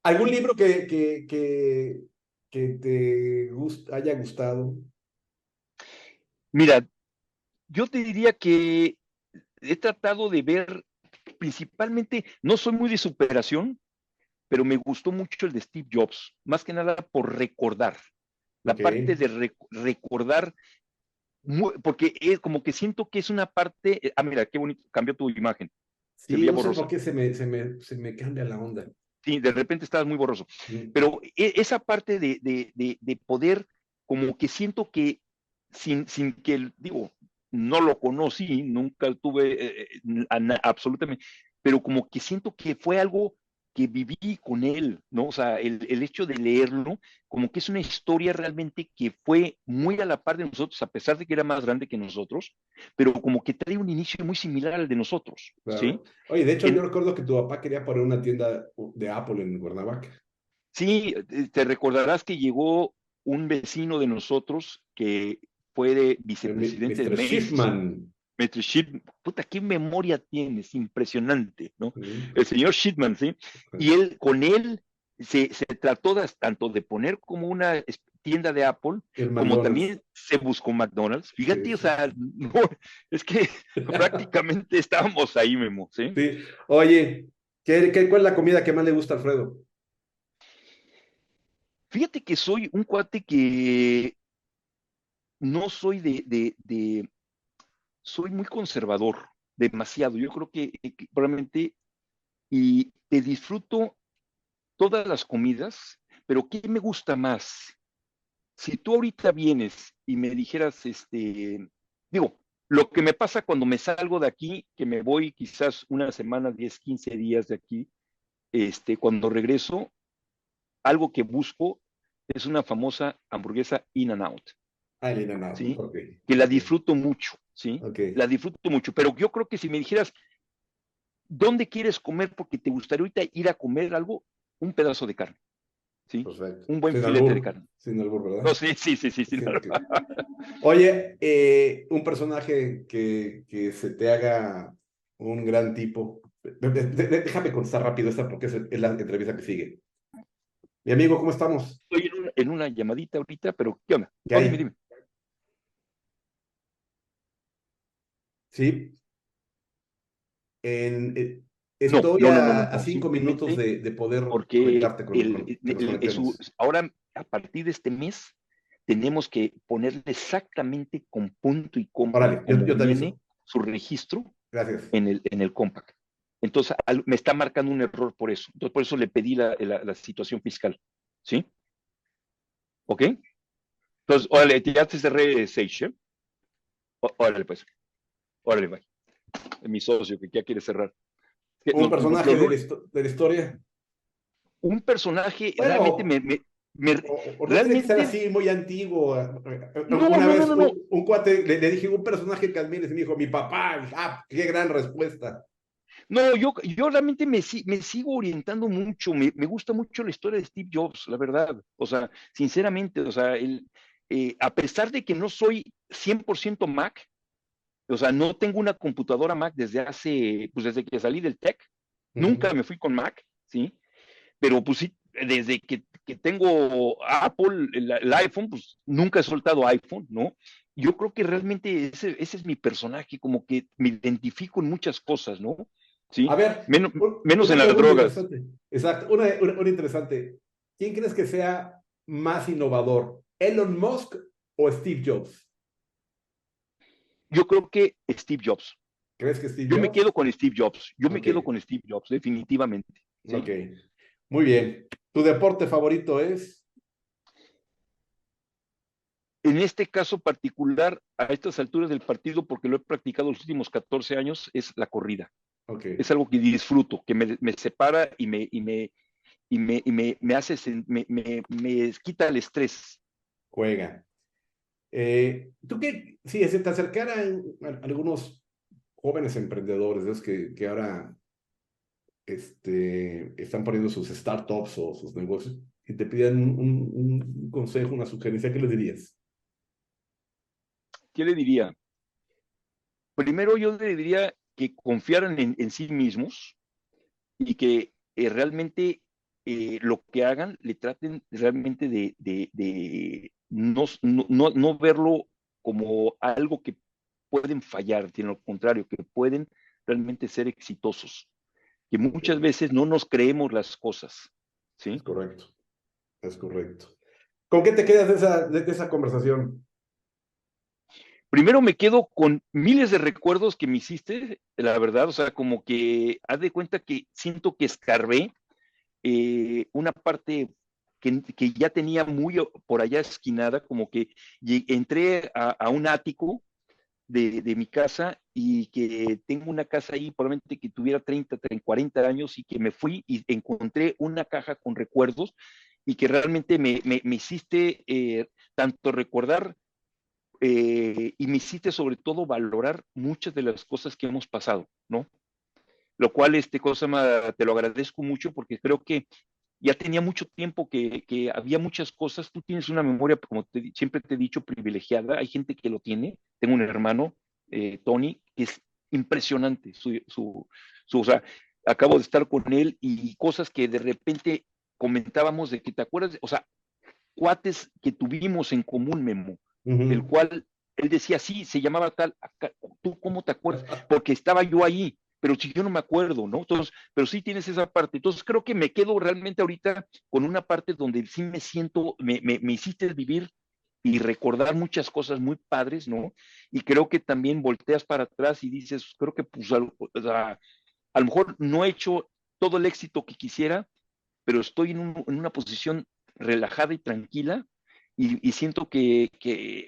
¿Algún libro que te haya gustado? Mira, yo te diría que he tratado de ver, principalmente, no soy muy de superación, pero me gustó mucho el de Steve Jobs, más que nada por recordar, la Ok. parte de recordar, porque es como que siento que es una parte, mira, qué bonito, cambió tu imagen, se Sí, veía no sé por borrosa. qué se me cambia la onda. Sí, de repente estabas muy borroso. Mm. Pero esa parte de poder, como que siento que sin que, digo, no lo conocí, nunca tuve absolutamente, pero como que siento que fue algo que viví con él, ¿no? O sea, el hecho de leerlo, como que es una historia realmente que fue muy a la par de nosotros, a pesar de que era más grande que nosotros, pero como que trae un inicio muy similar al de nosotros, ¿sí? Claro. Oye, de hecho, yo En, recuerdo que tu papá quería poner una tienda de Apple en Cuernavaca. Sí, te recordarás que llegó un vecino de nosotros que fue de vicepresidente de Mr. Macy's, Schiffman. Mr. Shipman. Puta, qué memoria tienes, impresionante, ¿no? Mm. El señor Shipman, ¿sí? Y con él se trató tanto de poner como una tienda de Apple, El como McDonald's. también se buscó McDonald's. Sí, Fíjate, o sí. sea, no, es que prácticamente estábamos ahí, Memo, ¿sí? Sí. Oye, ¿cuál es la comida que más le gusta a Alfredo? Fíjate que soy un cuate que no soy soy muy conservador, demasiado. Yo creo que probablemente, y te disfruto todas las comidas, pero ¿qué me gusta más? Si tú ahorita vienes y me dijeras, digo, lo que me pasa cuando me salgo de aquí, que me voy quizás una semana, 10, 15 días de aquí, cuando regreso, algo que busco es una famosa hamburguesa In and Out. Ah, el In-N-Out. ¿Sí? Ok, Que la ok, disfruto mucho, ¿sí? ok. La disfruto mucho, pero yo creo que si me dijeras, ¿dónde quieres comer? Porque te gustaría ahorita ir a comer algo, un pedazo de carne, ¿sí? Perfecto. Un buen Sin filete de albur, carne. sin albur, No, ¿verdad? sí, sí, sí, sí, sí. Sí, ok. Oye, un personaje que se te haga un gran tipo. Déjame contestar rápido esta porque es la entrevista que sigue. Mi amigo, ¿cómo estamos? Estoy en una llamadita ahorita, pero ¿qué onda? ¿Qué No, dime, hay? dime. Sí. No, Estoy no, no, no, a no, 5 minutos simplemente de poder porque conectarte que nos conectemos. ahora, a partir de este mes, tenemos que ponerle exactamente con punto y coma, Órale, yo, como yo te viene aviso. su registro Gracias. en el compact. Entonces, me está marcando un error por eso. Entonces, por eso le pedí la situación fiscal. ¿Sí? ¿Ok? Entonces, órale, ya te cerré Sage, ¿eh? Órale, pues. Órale, bye. Mi socio que ya quiere cerrar. Un personaje de la historia. Un personaje realmente Bueno, me- o no tiene que ser realmente, así muy antiguo. no, Una no, no, vez no, no. un cuate le dije un personaje que admires y me dijo, mi papá. Ah, qué gran respuesta. No, yo realmente me sigo orientando mucho, me gusta mucho la historia de Steve Jobs, la verdad. O sea, sinceramente, o sea, a pesar de que no soy 100% Mac, o sea, no tengo una computadora Mac pues desde que salí del tech, nunca Ujú. me fui con Mac, ¿sí? Pero pues sí, desde que tengo Apple, el iPhone, pues nunca he soltado iPhone, ¿no? Yo creo que realmente ese es mi personaje, como que me identifico en muchas cosas, ¿no? A ¿Sí? ver, Menos una en las pregunta drogas. interesante. Exacto, una interesante. ¿quién crees que sea más innovador? ¿Elon Musk o Steve Jobs? Yo creo que Steve Jobs. ¿Crees que Steve Yo me Jobs? quedo con Steve Jobs. Yo me Ok, quedo con Steve Jobs, definitivamente. ok. ¿Sí? Muy bien. ¿Tu deporte favorito es? En este caso particular, a estas alturas del partido, porque lo he practicado los últimos 14 años, es la corrida. Ok, Es algo que disfruto, que me separa y me hace, me quita el estrés. juega. ¿Tú qué? Si se te acercaran algunos jóvenes emprendedores, de esos que ahora están poniendo sus startups o sus negocios y te piden un consejo, una sugerencia, ¿qué les dirías? ¿Qué le diría? Primero yo le diría que confiaran en sí mismos y que realmente lo que hagan le traten realmente de no verlo como algo que pueden fallar, sino lo contrario, que pueden realmente ser exitosos, que muchas Sí, veces no nos creemos las cosas, es ¿sí? correcto, es correcto. ¿Con qué te quedas de esa conversación? Primero me quedo con miles de recuerdos que me hiciste, la verdad, o sea, como que haz de cuenta que siento que escarbé una parte que ya tenía muy por allá esquinada, como que entré a un ático de mi casa y que tengo una casa ahí, probablemente que tuviera 40 años y que me fui y encontré una caja con recuerdos y que realmente me hiciste tanto recordar y me hiciste sobre todo valorar muchas de las cosas que hemos pasado, ¿no? Lo cual, te lo agradezco mucho porque creo que ya tenía mucho tiempo que había muchas cosas. Tú tienes una memoria, como siempre te he dicho, privilegiada. Hay gente que lo tiene. Tengo un hermano, Tony, que es impresionante. O sea, acabo de estar con él y cosas que de repente comentábamos de que te acuerdas, o sea, cuates que tuvimos en común, Memo, el Ujú. cual él decía, sí, se llamaba tal, ¿tú cómo te acuerdas? Porque estaba yo ahí, pero si yo no me acuerdo, ¿no? Entonces, pero sí tienes esa parte. Entonces creo que me quedo realmente ahorita con una parte donde sí me siento, me hiciste vivir y recordar muchas cosas muy padres, ¿no? Y creo que también volteas para atrás y dices, creo que pues o sea, a lo mejor no he hecho todo el éxito que quisiera, pero estoy en una posición relajada y tranquila y siento que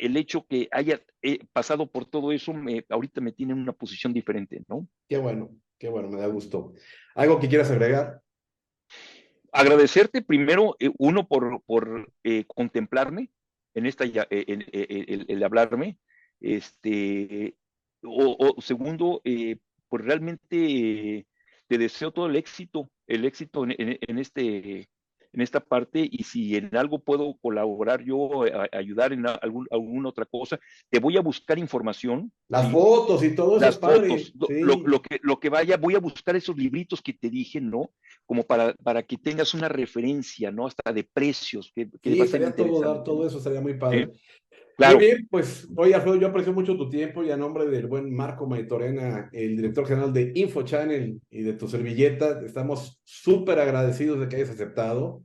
el hecho que haya pasado por todo eso ahorita me tiene en una posición diferente, ¿no? Qué bueno, me da gusto. ¿Algo que quieras agregar? Agradecerte primero, uno, por contemplarme en esta, el hablarme, este, o segundo, pues realmente te deseo todo el éxito en esta parte, y si en algo puedo colaborar yo, ayudar en alguna otra cosa, te voy a buscar información, Las ¿sí? fotos y todo eso es Las padre, fotos, sí. lo que vaya, voy a buscar esos libritos que te dije, ¿no? Como para que tengas una referencia, ¿no? Hasta de precios, que Sí, va a ser estaría todo dar interesante, todo ¿no? eso, estaría muy ¿Sí? padre. Muy Claro, bien, pues, oye, Alfredo, yo aprecio mucho tu tiempo y a nombre del buen Marco Maitorena, el director general de Info Channel y de tu servilleta, estamos súper agradecidos de que hayas aceptado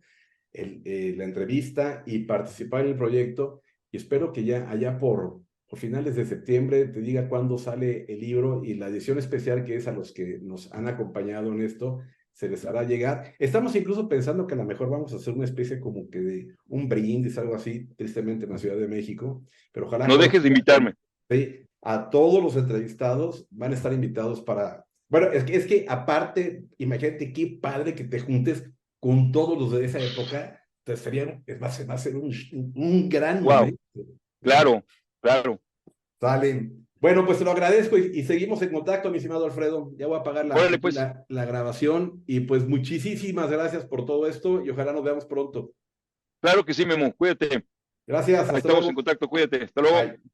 la entrevista y participar en el proyecto y espero que ya allá por finales de septiembre te diga cuándo sale el libro y la edición especial que es a los que nos han acompañado en esto se les hará llegar. Estamos incluso pensando que a lo mejor vamos a hacer una especie como que de un brindis, algo así, tristemente en la Ciudad de México, pero ojalá no dejes de coincida invitarme. ¿sí? A todos los entrevistados van a estar invitados para... Bueno, es que aparte, imagínate qué padre que te juntes con todos los de esa época, te sería, va a ser un gran Wow, momento. ¿Sí? claro, claro. Salen. Bueno, pues te lo agradezco y seguimos en contacto, mi estimado Alfredo. Ya voy a apagar Órale, aquí pues, la grabación y pues muchísimas gracias por todo esto y ojalá nos veamos pronto. claro que sí, Memo, cuídate. Gracias, Ahí hasta estamos luego. en contacto, cuídate. Hasta luego. Bye.